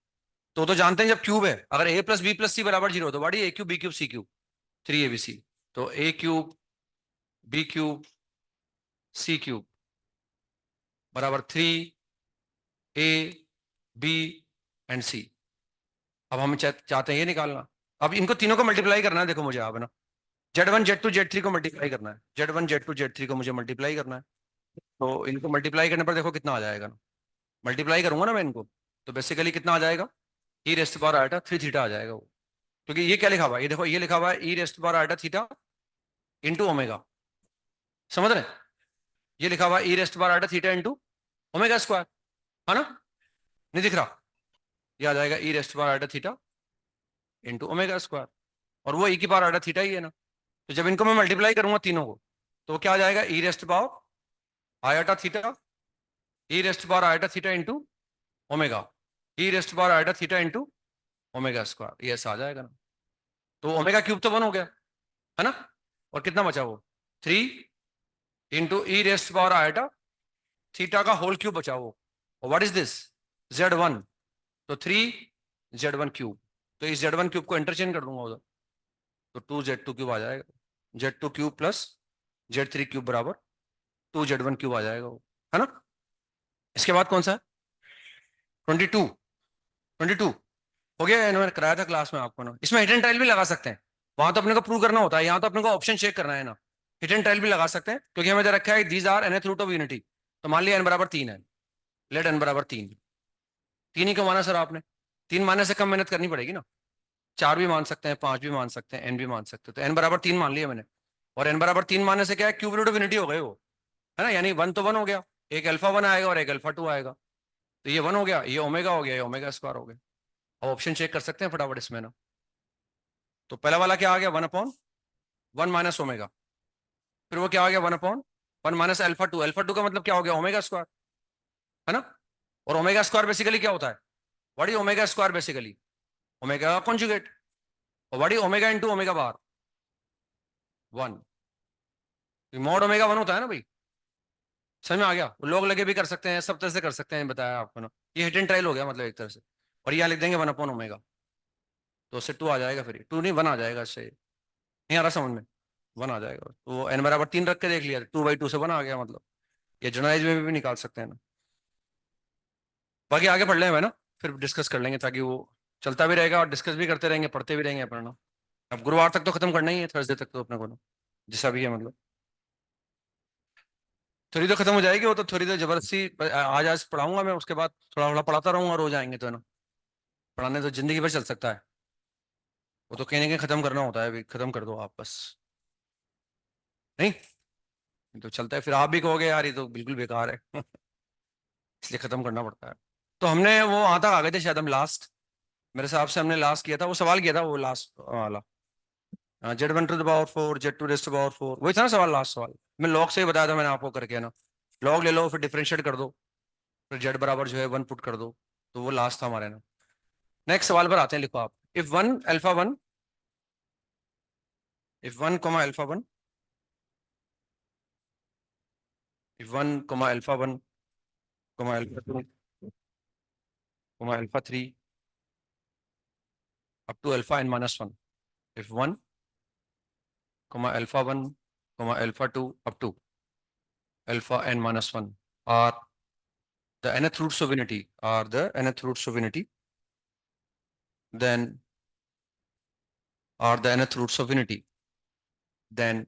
तो जानते हैं जब क्यूब है, अगर a plus B plus C बराबर 0 तो बड़ी a cube B cube C cube 3abc। तो a cube B cube C cube बराबर 3 a b एंड c। अब हम चाहते हैं ये निकालना। अब इनको तीनों को मल्टीप्लाई करना है, देखो मुझे आप ना। Z1 Z2 Z3 को मल्टीप्लाई करना है, Z1 Z2 Z3 को मुझे मल्टीप्लाई करना है। तो इनको मल्टीप्लाई करने पर देखो कितना आ जाएगा ना। मल्टीप्लाई करूंगा ना मैं इनको, तो बेसिकली कितना आ जाएगा? E raised power iota 3 theta आ जाएगा वो। क्योंकि ये क्या लिखा हुआ है, ये देखो ये लिखा हुआ है e raised power iota theta into omega. समझ रहे हैं? ये लिखा हुआ है e raised power iota theta into omega square, है ना। नहीं दिख रहा? ये आ जाएगा e raised power iota theta into omega square. और वो ई की पावर आइटा थीटा ही है ना। तो जब इनको मैं मल्टीप्लाई करूंगा तीनों को, तो वो क्या आ जाएगा? E raised power iota theta, e raised power iota theta into omega, e raised power iota theta into omega square. ये ऐसा आ जाएगा ना। तो ओमेगा क्यूब तो 1 हो गया, है ना। और कितना बचा? वो 3 into E raised power iota theta का होल क्यूब बचा वो। और व्हाट इज दिस? Z1। तो 3 Z1 क्यूब। तो इस Z1 क्यूब को इंटरचेंज कर दूंगा उधर, तो 2 Z2 क्यूब आ जाएगा। Z2 cube plus Z3 cube बराबर 2 Z1 क्यूब आ जाएगा वो, है ना। इसके बाद कौन सा है? 22। 22 हो गया। इन्होंने कराया था क्लास में आपको ना। इसमें हिट एंड ट्रायल भी लगा सकते हैं, वहां तो अपने को प्रूव करना होता है, यहाँ तो अपने को ऑप्शन चेक करना है ना। हिट एंड ट्रायल भी लगा सकते हैं क्योंकि हमें दे रखा है these are nth root of unity. तो मान लिया n बराबर 3 है, लेट n बराबर 3। 3 ही क्यों माना सर आपने? 3 मानने से कम मेहनत करनी पड़ेगी ना। 4 भी मान सकते हैं, 5 भी मान सकते हैं, n भी मान सकते हैं। तो n बराबर 3 मान लिया मैंने। और n बराबर 3 मानने से क्या है? क्यूब रूट ऑफ यूनिटी हो गए वो, है ना। यानी 1 तो 1 हो गया, एक अल्फा 1 आएगा और एक अल्फा 2 आएगा। तो ये 1 हो गया, ये ओमेगा हो गया, ये ओमेगा स्क्वायर हो गया। अब ऑप्शन चेक कर सकते हैं फटाफट इसमें ना। तो पहला वाला क्या आ गया? 1/1 माइनस ओमेगा। फिर वो क्या आ गया? 1/1 माइनस अल्फा 2। अल्फा 2 का मतलब क्या हो गया? ओमेगा स्क्वायर, है ना। और ओमेगा स्क्वायर बेसिकली क्या होता है? What is omega square? Basically omega का कॉन्जुगेट। और what is omega into omega bar? 1। Mod omega 1 होता है ना भाई। समझ में आ गया? लोग लगे भी कर सकते हैं, सब तरह से कर सकते हैं, बताया आपको ना। ये हिट एंड ट्रायल हो गया मतलब एक तरह से। और यहाँ लिख देंगे 1/ओमेगा, तो उससे 2 आ जाएगा। फिर 2 नहीं 1 आ जाएगा इससे। नहीं आ रहा समझ में? 1 आ जाएगा। तो n बराबर 3 रख के देख लिया, 2/2 से 1 आ गया मतलब। ये जनरलाइज में भी निकाल सकते हैं ना। बाकी आगे पढ़ लेंगे ना, फिर डिस्कस कर लेंगे, ताकि वो चलता भी रहेगा और डिस्कस भी करते रहेंगे, पढ़ते भी रहेंगे अपना ना। अब गुरुवार तक तो खत्म करना ही है, थर्सडे तक तो अपने को ना, जैसा भी है मतलब। थोड़ी तो खत्म हो जाएगी वो तो, थोड़ी तो जबरदस्ती आज आज पढ़ाऊंगा मैं, उसके बाद थोड़ा थोड़ा पढ़ाता रहूंगा, रोज आएंगे तो है ना। पढ़ाने तो जिंदगी भर चल सकता है, वो तो कहीं ना कहीं खत्म करना होता है, अभी खत्म कर दो आप बस। नहीं, ये तो चलता है, फिर आप भी कहोगे यार ये तो बिल्कुल बेकार है इसलिए खत्म करना पड़ता है। तो हमने वो वहां तक आ गए थे शायद हम लास्ट, मेरे हिसाब से हमने लास्ट किया था, वो सवाल किया था वो लास्ट वाला, Z1 to the power 4, Z2 raised to the power 4, वही था ना सवाल, लास्ट सवाल। मैं लॉग से ही बताया था मैंने आपको करके ना, लॉग ले लो फिर डिफरेंशिएट कर दो, फिर जेड बराबर जो है 1 पुट कर दो, तो वो लास्ट था हमारे ना। नेक्स्ट सवाल पर आते हैं, लिखो आप, if 1 if 1 alpha 1 up to alpha n minus 1, if 1 alpha 2 up to alpha n minus 1 are the nth roots of unity, then are the nth roots of unity, then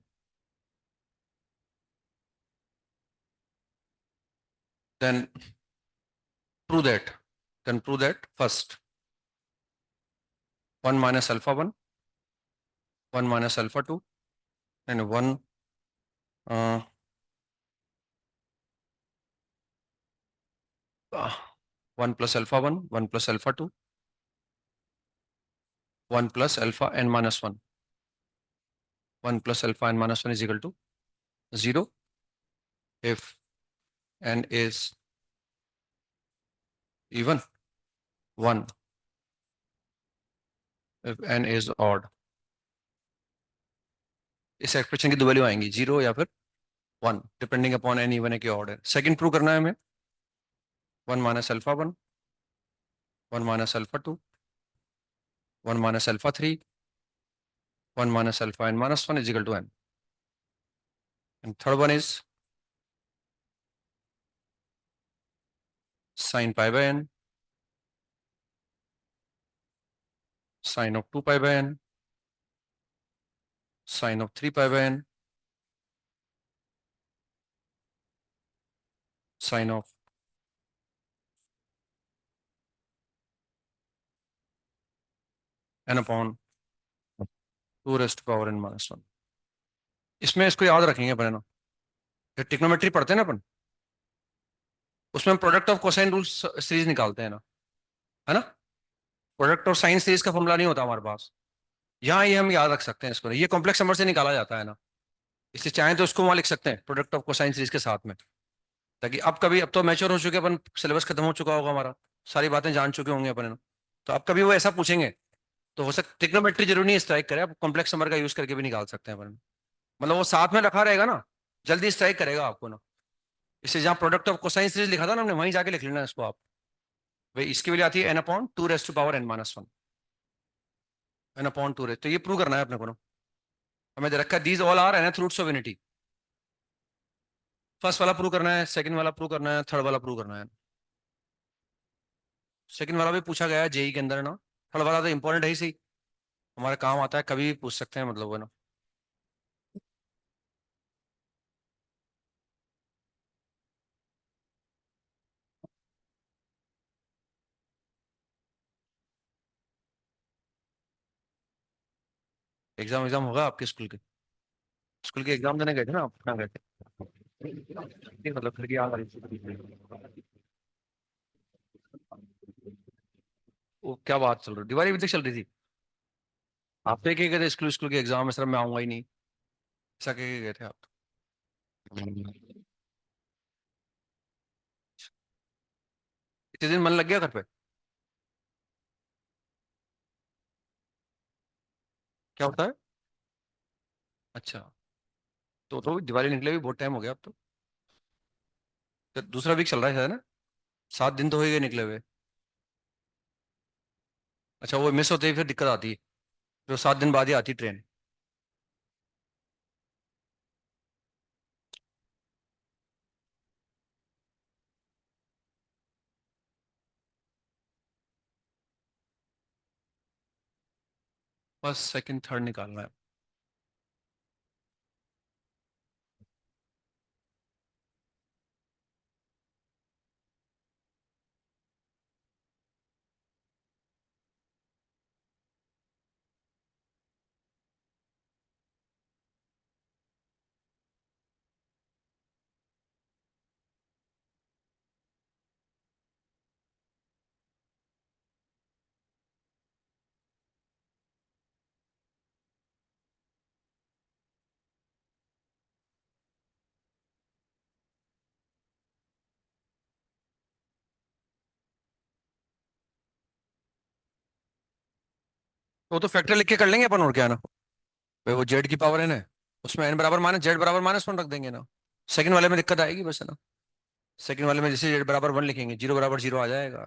then prove that, first 1 minus alpha 1, 1 minus alpha 2, and 1 uh, 1 plus alpha 1, 1 plus alpha 2, 1 plus alpha n minus 1, 1 plus alpha n minus 1 is equal to 0 if n is even, 1 if n is odd। इस expression की दो value आएंगी, 0 या फिर 1, depending upon N even है कि odd है। Second prove करना है हमें, 1 minus alpha 1, 1 minus alpha 2, 1 minus alpha 3, 1 minus alpha n minus 1 is equal to n, and third one is sin pi by n, sin of 2 pi by n, sin of 3 pi by n, sin of n upon 2 raised to power n minus 1। इसमें इसको याद रखेंगे अपन है ना, trigonometry पढ़ते हैं ना अपन, उसमें product of cosine rule series निकालते हैं ना, है ना। प्रोडक्ट ऑफ साइन सीरीज का फॉर्मूला नहीं होता हमारे पास, यहाँ ये हम याद रख सकते हैं इसको, ये कॉम्प्लेक्स नंबर से निकाला जाता है ना, इसलिए चाहें तो इसको वहां लिख सकते हैं प्रोडक्ट ऑफ कोसाइन सीरीज के साथ में, ताकि अब कभी, अब तो मैच्योर हो चुके अपन, सिलेबस खत्म हो चुका होगा हमारा, सारी बातें जान चुके होंगे अपन है ना, तो अब कभी वो ऐसा पूछेंगे तो हो सकता, ट्रिग्नोमेट्री जरूरी नहीं स्ट्राइक करे, आप कॉम्प्लेक्स नंबर का यूज करके भी निकाल सकते हैं अपन, मतलब वो साथ में रखा रहेगा ना, जल्दी स्ट्राइक करेगा आपको ना। इससे जहाँ प्रोडक्ट ऑफ कोसाइन सीरीज लिखा था ना हमने, वहीं जाके लिख लेना इसको आप। भाई इसकी वैल्यू आती है n upon 2 raised to power n minus 1, n upon 2 raised, तो ये प्रूव करना है अपने को ना, हमें दे रखा है these all are nth roots of unity. First वाला प्रूव करना है, सेकंड वाला प्रूव करना है, थर्ड वाला प्रूव करना है। सेकंड वाला भी पूछा गया है जेई के अंदर ना, थर्ड वाला तो इंपॉर्टेंट है ही सही, हमारे काम आता है, कभी भी पूछ सकते हैं मतलब वो ना। एग्जाम एग्जाम होगा आपके स्कूल के, स्कूल के एग्जाम देने गए थे ना आप, कहाँ गए थे? मतलब खिड़की आ रही थी। वो क्या बात चल रही, दिवाली अभी तक चल रही थी? आप तो कह गए थे स्कूल स्कूल के एग्जाम में सर मैं आऊंगा ही नहीं, ऐसा कह के गए थे आप तो। इतने दिन मन लग गया घर पे? क्या होता है? अच्छा, तो दिवाली निकले भी बहुत टाइम हो गया अब तो दूसरा वीक चल रहा है शायद ना, 7 दिन तो हो ही गए निकले हुए। अच्छा, वो मिस होते ही फिर दिक्कत आती है, जो 7 दिन बाद ही आती ट्रेन। फर्स्ट सेकंड थर्ड निकालना है। वो तो फैक्टर लिख के कर लेंगे अपन, और क्या है ना भाई, वो जेड की पावर एन है, उसमें एन बराबर माइनस जेड बराबर -1 रख देंगे ना। सेकंड वाले में दिक्कत आएगी बस, है ना। सेकंड वाले में जैसे जेड बराबर 1 लिखेंगे, जीरो बराबर जीरो आ जाएगा।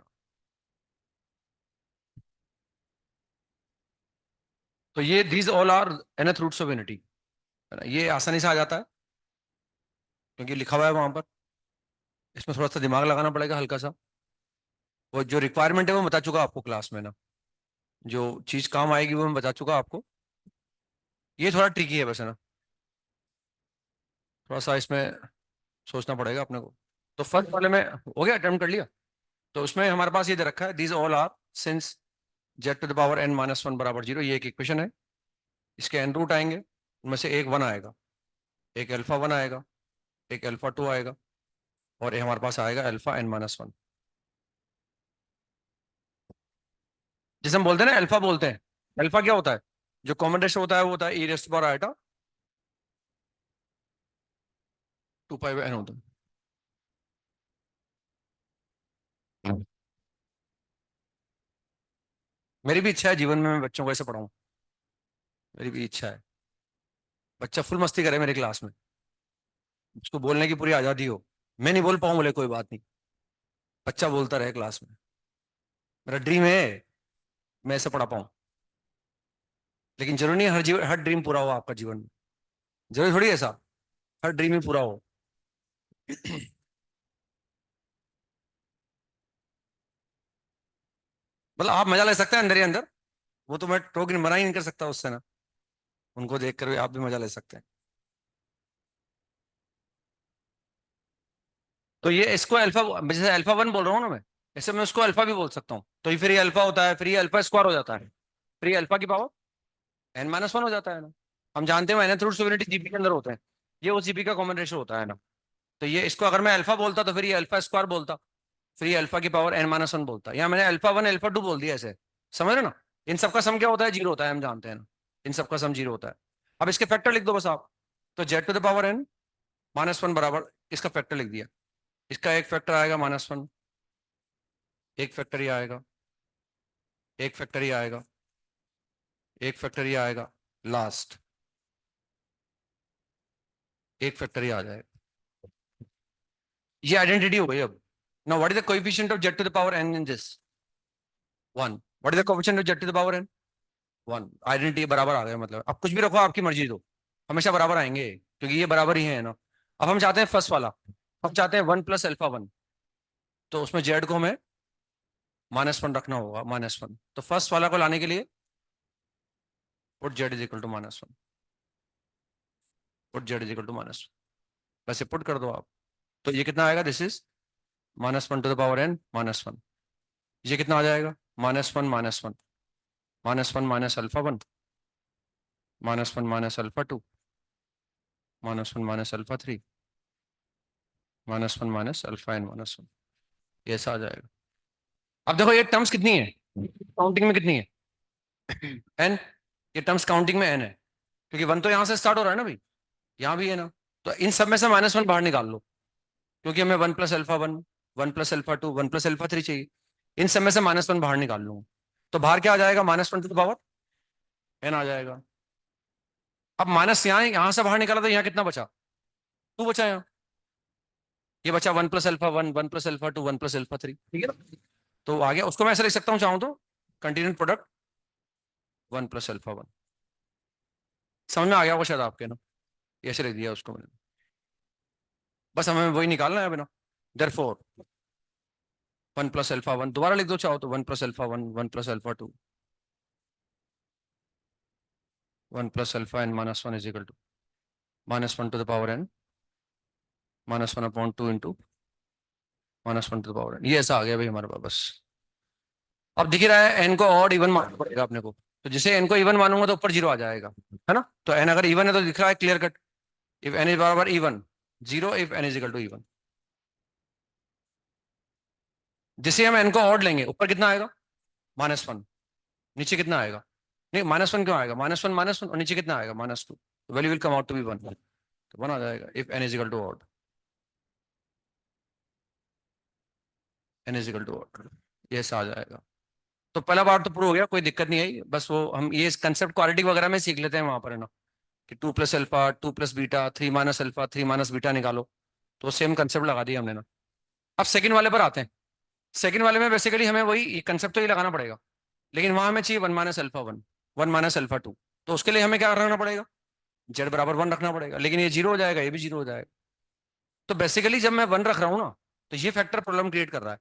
तो ये these all are nth roots of unity, है ना। ये आसानी से आ जाता है क्योंकि लिखा हुआ है वहां पर। इसमें थोड़ा सा दिमाग लगाना पड़ेगा हल्का सा। वो जो रिक्वायरमेंट है वो मैं बता चुका आपको क्लास में ना, जो चीज काम आएगी वो मैं बता चुका आपको। ये थोड़ा ट्रिकी है बस, है ना। थोड़ा सा इसमें सोचना पड़ेगा अपने को। तो फर्स्ट वाले में हो गया, अटेम्प्ट कर लिया। तो उसमें हमारे पास ये दे रखा है, these all are since z to the power n-1 बराबर जीरो, ये एक इक्वेशन है। इसके एन रूट आएंगे, उनमें से एक वन आएगा, एक अल्फा वन आएगा, एक अल्फा टू आएगा, और ये हमारे पास आएगा अल्फा n-1। जिसे हम बोलते हैं ना अल्फा बोलते हैं। अल्फा क्या होता है? जो कॉमन रेशो होता है वो होता है ई रेस्ट पावर आइटा 2 पाई n होता है। मेरी भी इच्छा है जीवन में मैं बच्चों को ऐसे पढ़ाऊं। मेरी भी इच्छा है बच्चा फुल मस्ती करे मेरी क्लास में, उसको बोलने की पूरी आजादी हो। मैं नहीं बोल पाऊं बोले कोई बात नहीं, बच्चा बोलता रहे क्लास में। मेरा ड्रीम है मैं ऐसे पढ़ा पाऊं। लेकिन जरूरी नहीं है हर ड्रीम पूरा हो आपका जीवन में। जरूरी थोड़ी ऐसा हर ड्रीम ही पूरा हो। मतलब आप मजा ले सकते हैं अंदर ही अंदर, वो तो मैं टोकन मना ही नहीं कर सकता उससे ना। उनको देख कर भी आप भी मजा ले सकते हैं। तो ये इसको अल्फा, जैसे अल्फा वन बोल रहा हूँ ना मैं, ऐसे मैं उसको अल्फा भी बोल सकता हूँ। तो ये फिर ये अल्फा होता है, फिर ये अल्फा स्क्वायर हो जाता है, फिर ये अल्फा की पावर n-1 हो जाता है ना। हम जानते हैं nth रूट सोवेनिटी जीपी के अंदर होते हैं। ये उस जीपी का कॉमन रेशो होता है ना। तो ये इसको अगर मैं अल्फा बोलता तो फिर ये अल्फा स्क्वायर बोलता, फिर ये अल्फा की पावर n-1 बोलता। या मैंने अल्फा वन अल्फा टू बोल दिया ऐसे, समझ रहे ना। इन सबका सम क्या होता है? जीरो होता है, हम जानते हैं ना। इन सबका सम जीरो होता है। अब इसके फैक्टर लिख दो बस आप। तो Z to the power n-1 बराबर, इसका फैक्टर लिख दिया। इसका एक फैक्टर आएगा -1, एक फैक्टर ही आएगा, एक फैक्टर ही आएगा, एक फैक्टर ही आएगा, लास्ट एक फैक्टर ही आ जाएगा। ये आइडेंटिटी हो गई अब। Now what is the coefficient of z to the power n in this? 1। What is the coefficient of z to the power n? 1। Identity बराबर आ गया, मतलब अब कुछ भी रखो आपकी मर्जी दो, हमेशा बराबर आएंगे क्योंकि ये बराबर ही है ना। अब हम चाहते हैं फर्स्ट वाला, हम चाहते हैं 1 + अल्फा 1। तो उसमें जेड को हमें -1 रखना होगा, -1। तो फर्स्ट वाला को लाने के लिए put z is equal to -1, put z is equal to -1, वैसे पुट कर दो आप। तो ये कितना आएगा? This is -1 to the power n-1। ये कितना आ जाएगा? -1 -1, -1 -alpha 1, -1 -alpha 2, -1 -alpha 3, -1 -alpha n-1। ये ऐसा आ जाएगा। अब देखो ये टर्म्स कितनी है, काउंटिंग में कितनी है? n। ये टर्म्स काउंटिंग में n है, क्योंकि 1 तो यहां से स्टार्ट हो रहा है ना भाई, यहाँ भी है ना। तो इन सब में से -1 बाहर निकाल लो, क्योंकि हमें 1 + अल्फा 1, 1 + अल्फा 2, 1 + अल्फा 3 चाहिए। इन सब में से -1 बाहर निकाल लूंगा। तो बाहर क्या आ जाएगा? -1 टू द पावर n आ जाएगा। अब माइनस यहां से बाहर निकाला तो यहाँ कितना बचा? 2 बचा यहाँ। ये बचा 1 + अल्फा 1, 1 + अल्फा 2, 1 + अल्फा 3, ठीक है ना। तो आ गया, उसको मैं ऐसे लिख सकता हूँ चाहूँ तो, कंटिन्यूट प्रोडक्ट 1 + अल्फा 1। समझ में आ गया होगा शायद आपके ना, ये ऐसे लिख दिया उसको मैंने। बस हमें वही निकालना है अभी ना। देयरफॉर 1 + अल्फा 1 दोबारा लिख दो चाहो तो, 1 + alpha 1, 1 + alpha 2। 1 plus alpha n minus 1 is equal to -1 to the power n -1/2 into -1 to the power n। ये ऐसा आ गया भाई हमारे पास बस। अब दिख ही रहा है n को ऑड इवन मानना पड़ेगा अपने को, तो जिसे n को इवन मानूंगा तो ऊपर जीरो आ जाएगा, है ना। तो n अगर इवन है तो दिख रहा है clear cut, if n is बराबर even zero, if n is equal to even. जिसे हम n को ऑड लेंगे ऊपर कितना आएगा -1, नीचे कितना आएगा, नहीं -1 क्यों आएगा, -1 और नीचे कितना आएगा -2, value will come out to be 1, तो 1 आ जाएगा if n is equal to odd, n is equal to odd, ये ऐसा आ जाएगा। तो पहला बार तो प्रूव हो गया, कोई दिक्कत नहीं आई, बस वो हम ये कंसेप्ट क्वालिटी वगैरह में सीख लेते हैं वहां पर, है ना, कि 2 plus alpha 2 plus beta 3 minus alpha 3 minus beta निकालो, तो सेम कंसेप्ट लगा दिया हमने ना। अब सेकंड वाले पर आते हैं। सेकंड वाले में बेसिकली हमें वही कंसेप्ट तो ही लगाना पड़ेगा, लेकिन वहां हमें चाहिए 1 माइनस अल्फा 1 1 माइनस अल्फा 2, तो उसके लिए हमें क्या रखना पड़ेगा, जेड बराबर 1 रखना पड़ेगा, लेकिन ये जीरो हो जाएगा, ये भी जीरो हो जाएगा। तो बेसिकली जब मैं 1 रख रहा हूँ ना, तो ये फैक्टर प्रॉब्लम क्रिएट कर रहा है,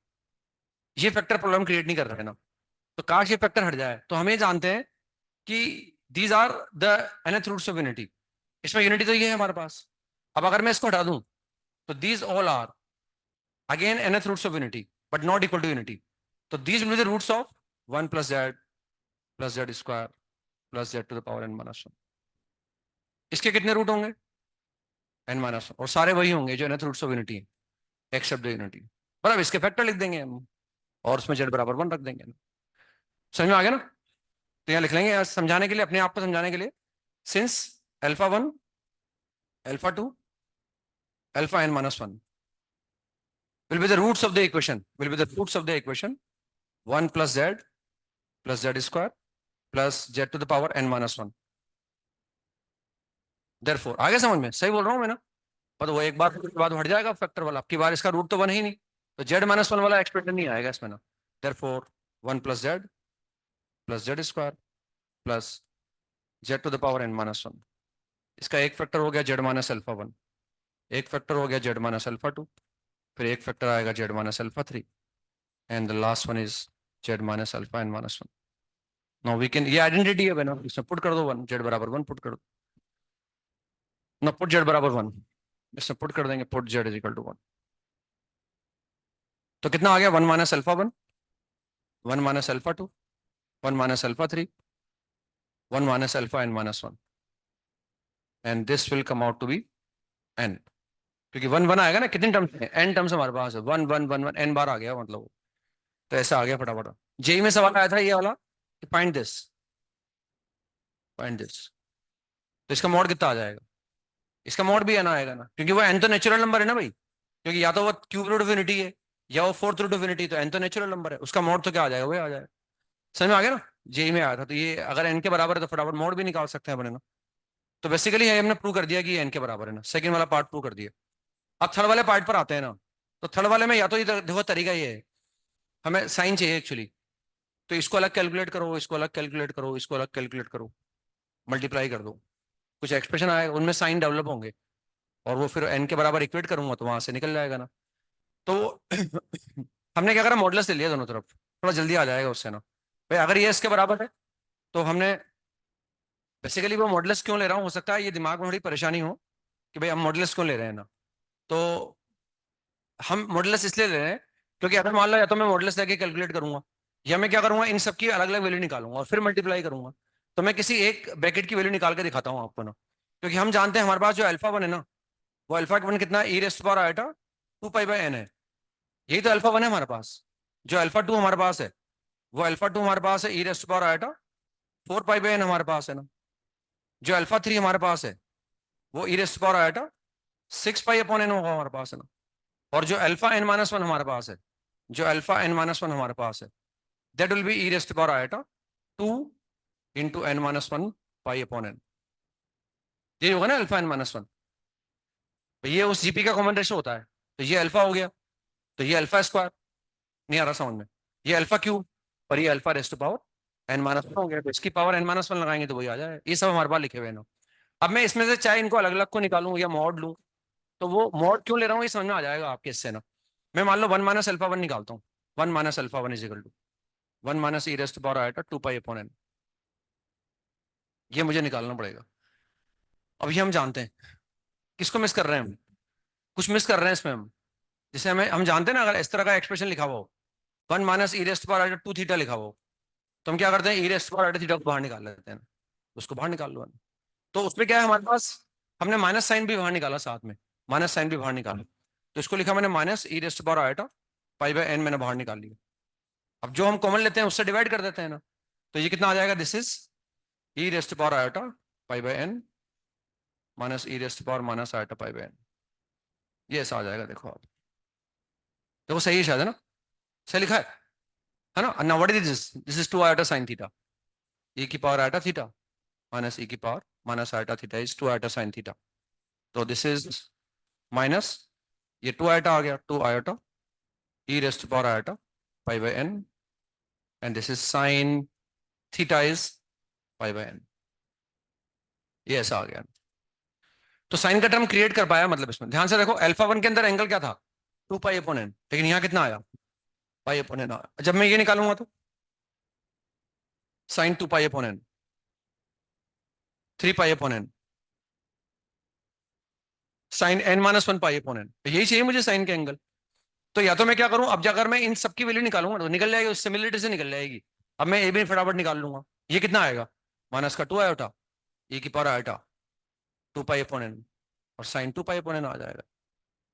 ये फैक्टर प्रॉब्लम क्रिएट नहीं कर रहा है ना। तो काश ये फैक्टर हट जाए। तो हम ये जानते हैं कि these are the nth roots of unity, इसमें यूनिटी तो ये है हमारे पास। अब अगर मैं इसको हटा दूं तो these all are again nth roots of unity but not equal to unity, तो these will be the roots of 1 plus Z square plus Z to the power n minus 1। इसके कितने रूट होंगे n-1, और सारे वही होंगे जो nth roots of unity है एक्सेप्ट द यूनिटी। बराबर इसके फैक्टर लिख देंगे हम, और उसमें जेड बराबर 1 रख देंगे। समझ में आ गया ना। तो यहाँ लिख लेंगे यार समझाने के लिए, अपने आप को समझाने के लिए, since alpha 1 alpha 2 alpha n-1 will be the roots of the equation, will be the roots of the equation 1 plus z square plus z to the power n-1। therefore आगे समझ में सही बोल रहा हूँ मैं ना। पर वो एक बार के बाद हट जाएगा फैक्टर वाला, आपकी बार इसका रूट तो 1 ही नहीं, तो z-1 वाला एक्सप्रेशन नहीं आएगा इसमें ना। therefore 1 plus z square plus z to the power n-1। इसका एक फैक्टर हो गया z माइनस अल्फा 1, एक फैक्टर हो गया z माइनस अल्फा 2, फिर एक फैक्टर आएगा z minus alpha 3, and the last one is z minus alpha n-1। Now we can, ये आइडेंटिटी है ना, इसमें पुट कर दो 1, z बराबर 1 पुट कर दो ना, पुट z बराबर 1, इसमें पुट कर देंगे, put z is equal to 1। तो कितना आ गया 1 minus alpha 1 1 minus alpha 2 1 minus alpha 3 1 minus alpha n-1, and this will come out to be n, क्योंकि 1 1 आएगा ना, कितने टर्म्स है, n टर्म्स हमारे पास है, 1 1 1 1 n बार आ गया मतलब। तो ऐसा आ गया फटाफट। जेई में सवाल आया था ये वाला कि फाइंड दिस, तो इसका मॉड कितना आ जाएगा, इसका मॉड भी n आएगा ना, क्योंकि वो n तो नेचुरल नंबर है ना भाई, क्योंकि या तो वो क्यूब रूट ऑफ यूनिटी है या वो फोर्थ रूट ऑफ यूनिटी, तो n तो नेचुरल नंबर है, उसका मॉड तो क्या आ जाएगा, वो आ जाएगा। समझ में आ गया ना। जेई में आया था, तो ये अगर n के बराबर है तो फटाफट मॉड भी निकाल सकते हैं अपने ना। तो बेसिकली हमने प्रूव कर दिया कि ये n के बराबर है ना, सेकंड वाला पार्ट प्रूव कर दिया। अब थर्ड वाले पार्ट पर आते हैं ना। तो थर्ड वाले में या तो ये देखो तरीका ये है, हमें साइन चाहिए एक्चुअली, तो इसको अलग कैलकुलेट करो, इसको अलग कैलकुलेट करो, इसको अलग कैलकुलेट करो, मल्टीप्लाई कर दो, कुछ एक्सप्रेशन आएगा उनमें साइन डेवलप होंगे, और वो फिर n के बराबर इक्वेट करूंगा तो वहां से निकल जाएगा ना। तो हमने क्या करा, मॉडुलस ले लिया दोनों तरफ, थोड़ा जल्दी आ जाएगा उससे ना। भाई अगर ये इसके बराबर है तो हमने बेसिकली वो मॉडुलस क्यों ले रहा हूँ, हो सकता है ये दिमाग में थोड़ी परेशानी हो कि भाई हम मॉडुलस क्यों ले रहे हैं ना। तो हम मॉडुलस इसलिए ले रहे हैं क्योंकि अगर मान लो या तो मैं मॉडुलस लेके कैलकुलेट करूंगा, या मैं क्या करूंगा, इन सबकी अलग अलग वैल्यू निकालूंगा और फिर मल्टीप्लाई करूंगा। तो मैं किसी एक ब्रैकेट की वैल्यू निकाल के दिखाता हूँ आपको ना, क्योंकि हम जानते हैं हमारे पास जो अल्फा 1 है ना, वो अल्फा 1 कितना e raised power iota 2 pi by n है, यही तो अल्फा 1 है हमारे पास। जो अल्फा 2 हमारे पास है, वो अल्फा 2 हमारे पास है e raised power iota 4 pi by n हमारे पास है ना। जो अल्फा 3 हमारे पास है वो e raised power iota 6 pi upon n होगा हमारे पास है ना। और जो अल्फा n-1 हमारे पास है, जो अल्फा n-1 हमारे पास है, that will be e raised power iota 2 × n-1 pi upon n, ये होगा ना अल्फा n-1। ये उस जीपी का कॉमन रेशो होता है, तो ये अल्फा हो गया, तो ये अल्फा स्क्वायर, नहीं आ रहा समझ में, ये अल्फा क्यूब, और ये अल्फा रेस्ट पावर n-1 हो गया, तो इसकी पावर n-1 लगाएंगे तो वही आ जाए। ये सब हमारे पास लिखे हुए हैं ना। अब मैं इसमें से चाहे इनको अलग अलग को निकालूं या मॉड लूं, तो वो मॉड क्यों ले रहा हूँ ये समझ में आ जाएगा आपके इससे ना। मैं मान लो 1 माइनस अल्फा 1 निकालता हूँ, 1 minus alpha 1 is equal to 1 minus e raised power आएगा 2 पाई अपॉन n। ये मुझे निकालना पड़ेगा। अब ये हम जानते हैं। किसको मिस कर रहे हैं हम? कुछ मिस कर रहे हैं इसमें हम। जिसे हम जानते हैं ना, अगर इस तरह का एक्सप्रेशन लिखा हुआ हो, 1 - e⁻² थीटा लिखा हुआ हो, तो हम क्या करते हैं, e⁻² थीटा को बाहर निकाल लेते हैं। उसको बाहर निकाल लो। तो उसमें क्या है हमारे पास, हमने माइनस साइन भी बाहर निकाला साथ में, माइनस साइन भी बाहर निकाला। तो इसको लिखा मैंने -e⁻² मैंने बाहर निकाल लिया। अब जो हम कॉमन लेते हैं उससे डिवाइड कर देते हैं ना। तो ये कितना आ जाएगा, दिस इज e⁻π/n -e⁻−i⁻π/n। ये ऐसा आ जाएगा, देखो आप। देखो सही है शायद, है ना? सही लिखा है ना? Now what is this? This is 2 i sin θ, e⁻i⁻θ -e⁻−i⁻θ is 2 i sin θ। तो दिस इज माइनस, ये 2 i आ गया, 2 i e⁻π/n, and this is sine theta is π/n। ये ऐसा आ गया। तो साइन का टर्म क्रिएट कर पाया, मतलब इसमें ध्यान से देखो, α1 के अंदर एंगल क्या था, 2 π/n, लेकिन यहाँ कितना आया, π/n आया। जब मैं ये निकालूंगा तो sign 2 π/n, 3 π/n, sign n-1 π/n, यही चाहिए मुझे साइन के एंगल। तो या तो मैं क्या करूं, अब जाकर मैं इन सबकी वैल्यू निकालूंगा तो निकल जाएगी, उस सिमिलरिटी से निकल जाएगी। अब मैं ए भी फटाफट निकाल लूंगा। ये कितना आएगा, माइनस का 2 i e⁻i⁻2 π/n, और साइन 2 π/n आ जाएगा,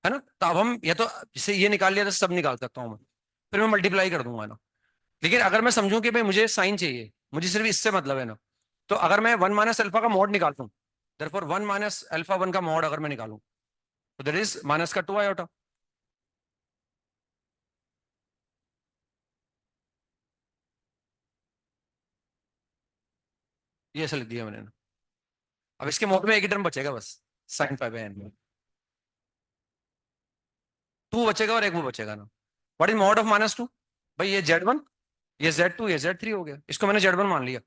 है ना? तो अब हम, या तो जिसे ये निकाल लिया तो सब निकाल सकता हूं मैं, फिर मैं मल्टीप्लाई कर दूंगा ना। लेकिन अगर मैं समझूं कि भाई मुझे साइन चाहिए, मुझे सिर्फ इससे मतलब है ना, तो अगर मैं 1 - अल्फा का मॉड निकालूं, देयरफॉर 1 - α1 का मॉड अगर मैं निकालूं, तो दैट इज माइनस का 2 i। ये ऐसा लिख दिया मैंने ना। अब इसके मॉड में एक ही टर्म बचेगा बस, साइन π/n। 2 बचेगा और एक वो बचेगा ना। What is mod of -2? भाई ये Z1, ये Z2, ये Z3 हो गया, इसको मैंने Z1 मान लिया।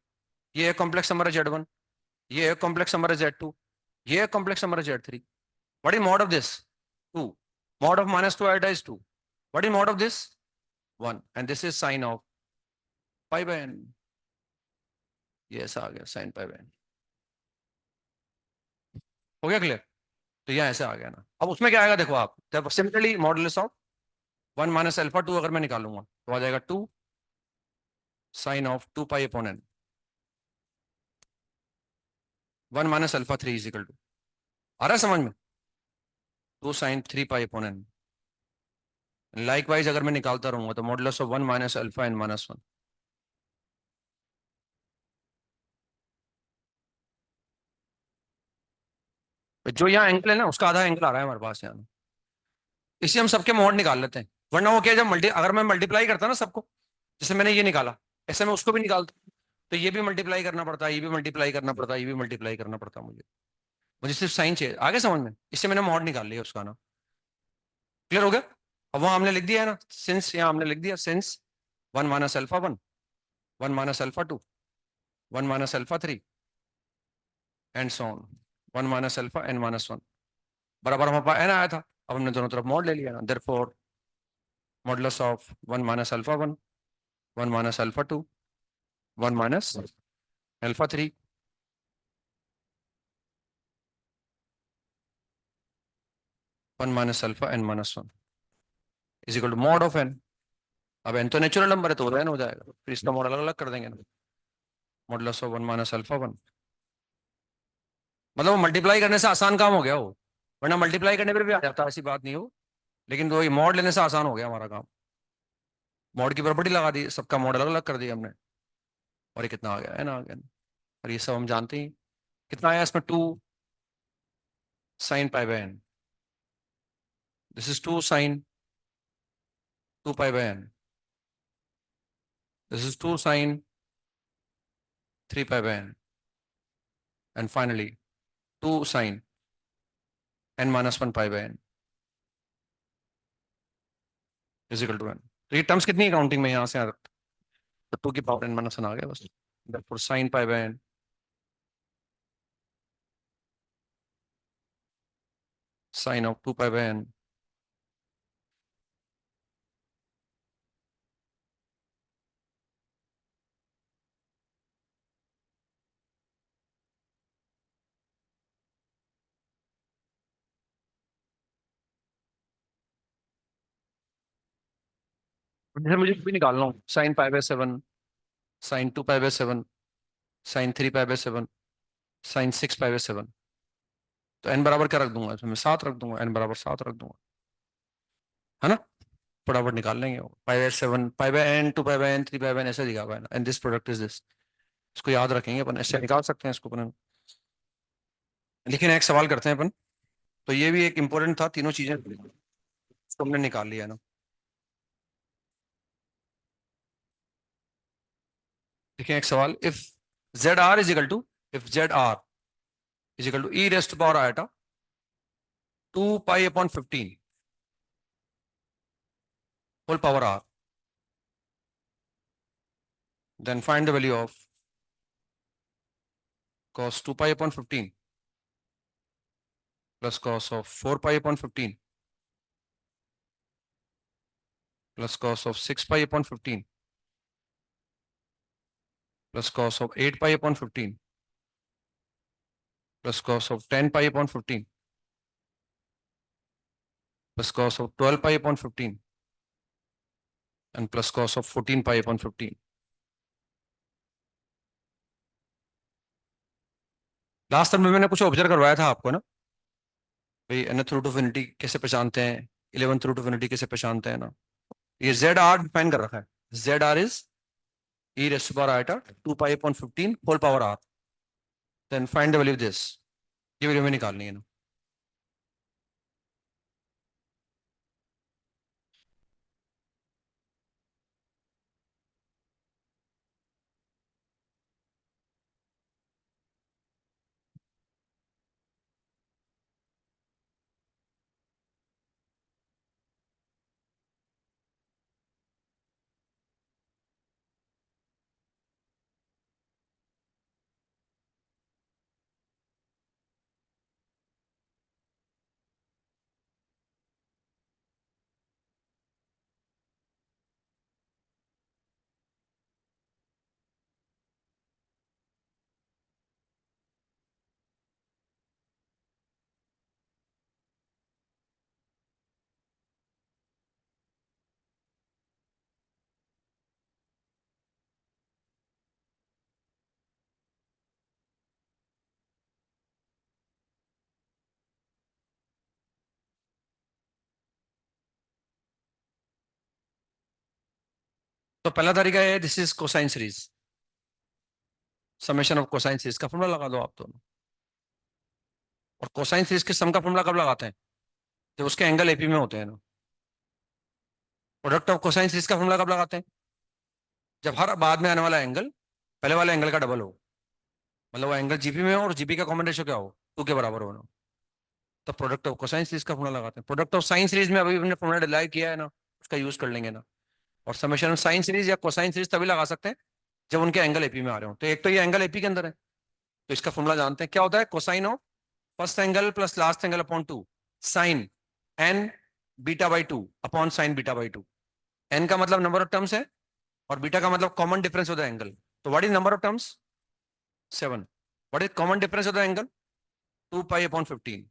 ये एक कॉम्प्लेक्स नंबर है Z1, ये एक कॉम्प्लेक्स नंबर है Z2, ये एक कॉम्प्लेक्स नंबर है Z3। What is mod of this? 2। Mod of -2i is 2। What is mod of this? 1, and this is sine of π/n। ये ऐसा आ गया, साइन π/n। हो गया क्लियर? तो यह ऐसे आ गया ना। अब उसमें क्या आएगा देखो आप, जब सिमिलरली मॉडुलस ऑफ 1 - α2 अगर मैं निकालूंगा तो आ जाएगा 2 sine of 2 π/n। 1 - α3 is equal to, आ रहा है समझ में, 2 साइन 3 π/n। लाइकवाइज अगर मैं निकालता रहूंगा तो मॉडुलस ऑफ 1 - α n-1। जो यहाँ एंगल है ना, उसका आधा एंगल आ रहा है हमारे पास यहाँ। इसे हम सबके मॉड निकाल लेते हैं, वरना वो क्या है, जब अगर मैं मल्टीप्लाई करता ना सबको, जैसे मैंने ये निकाला, ऐसे मैं उसको भी निकालता, तो ये भी मल्टीप्लाई करना पड़ता है, ये भी मल्टीप्लाई करना पड़ता है, ये भी मल्टीप्लाई करना पड़ता है मुझे। मुझे सिर्फ साइन चाहिए, आगे समझ में? इससे मैंने मॉड निकाल लिया उसका ना। क्लियर हो गया? अब वहां हमने लिख दिया है ना, सिंस, यहाँ हमने लिख दिया since 1 - α1, 1 - α2, 1 - α3, and so on, 1 - α n-1 बराबर हमारे पास n आया था। अब हमने दोनों तरफ मॉड ले लिया ना, therefore modulus of 1 - α1, 1 - α2, 1 - α3, 1 - α n-1 is equal to mod of n। अब n तो नेचुरल नंबर है तो n हो जाएगा, फिर इसका मॉड अलग अलग कर देंगे ना। मॉडुलस ऑफ 1 - α1, मतलब वो मल्टीप्लाई करने से आसान काम हो गया वो, वरना मल्टीप्लाई करने पर भी आ जाता, ऐसी बात नहीं हो। लेकिन वो मॉड लेने से आसान हो गया हमारा काम। मॉड की प्रॉपर्टी लगा दी, सबका मॉड अलग अलग कर दिया हमने, और ये कितना आ गया, n आ गया। और ये सब हम जानते ही, कितना आया इसमें, 2 sine π/n। This is 2 sine 2 π/n। This is 2 sine 3 π/n। And finally 2 sine n-1 π/n is equal to n। तो ये टर्म्स कितनी काउंटिंग में यहाँ से आ, तो 2 की पावर n-1 आ गया बस। therefore sin π/n sign of 2 π/n जैसे मुझे भी निकालना हो sine pi by 7, sine 2 pi by 7, sine 3 pi by 7, sine 6 pi by 7, तो एन बराबर क्या रख दूंगा इसमें? मैं 7 रख दूंगा, एन बराबर 7 रख दूंगा, है ना? फटाफट निकाल लेंगे वो। Pi by 7, pi by n, 2 pi by n, 3 pi by n, ऐसे दिखा हुआ है ना, and this product is this. इसको याद रखेंगे अपन, ऐसे निकाल सकते हैं इसको अपन। लेकिन एक सवाल करते हैं अपन, तो ये भी एक इंपॉर्टेंट था, तीनों चीजें इसको हमने निकाल लिया ना। देखिए एक सवाल, if z r is equal to, if z r is equal to e raised power iota 2 pi upon 15 whole power r, then find the value of cos 2 pi upon 15 plus cos of 4 pi upon 15 plus cos of 6 pi upon 15 plus cos of 8 pi upon 15 plus cos of 10 pi upon 15 plus cos of 12 pi upon 15 and plus cos of 14 pi upon 15। Last time में मैंने कुछ observe करवाया था आपको ना, भाई nth root of infinity कैसे पहचानते हैं, 11th रूट ऑफ इन्फिनिटी कैसे पहचानते हैं ना। ये जेड आर डिफाइन कर रखा है, z r is e raised to power iota 2 pi upon 15 whole power r, then find the value of this। ये वैल्यू में निकालनी है ना। तो पहला तरीका है, this is cosine series, summation of cosine series का फॉर्मूला लगा दो आप दोनों। और कोसाइन सीरीज के सम का फॉर्मूला कब लगाते हैं? जब उसके एंगल एपी में होते हैं ना। प्रोडक्ट ऑफ कोसाइन सीरीज का फॉर्मूला कब लगाते हैं? जब हर बाद में आने वाला एंगल पहले वाले एंगल का डबल हो, मतलब वो एंगल जीपी में हो और जीपी का कॉमन रेशियो क्या हो, 2 के बराबर हो ना, तब प्रोडक्ट ऑफ कोसाइन सीरीज का फॉर्मूला लगाते हैं। प्रोडक्ट ऑफ साइन सीरीज में अभी हमने फॉर्मूला डिराइव किया है ना, उसका यूज कर लेंगे ना। और समेशन ऑफ साइन सीरीज या कोसाइन सीरीज तभी लगा सकते हैं जब उनके एंगल एपी में आ रहे हो। तो एक तो ये एंगल एपी के अंदर है, तो इसका फॉर्मूला जानते हैं क्या होता है, cosine of first angle plus last angle upon 2 sine n beta by 2 upon sine beta by 2। N का मतलब नंबर ऑफ टर्म्स है और बीटा का मतलब common difference of the angle. तो what is number of terms? 7। What is common difference of the angle? 2 pi upon 15।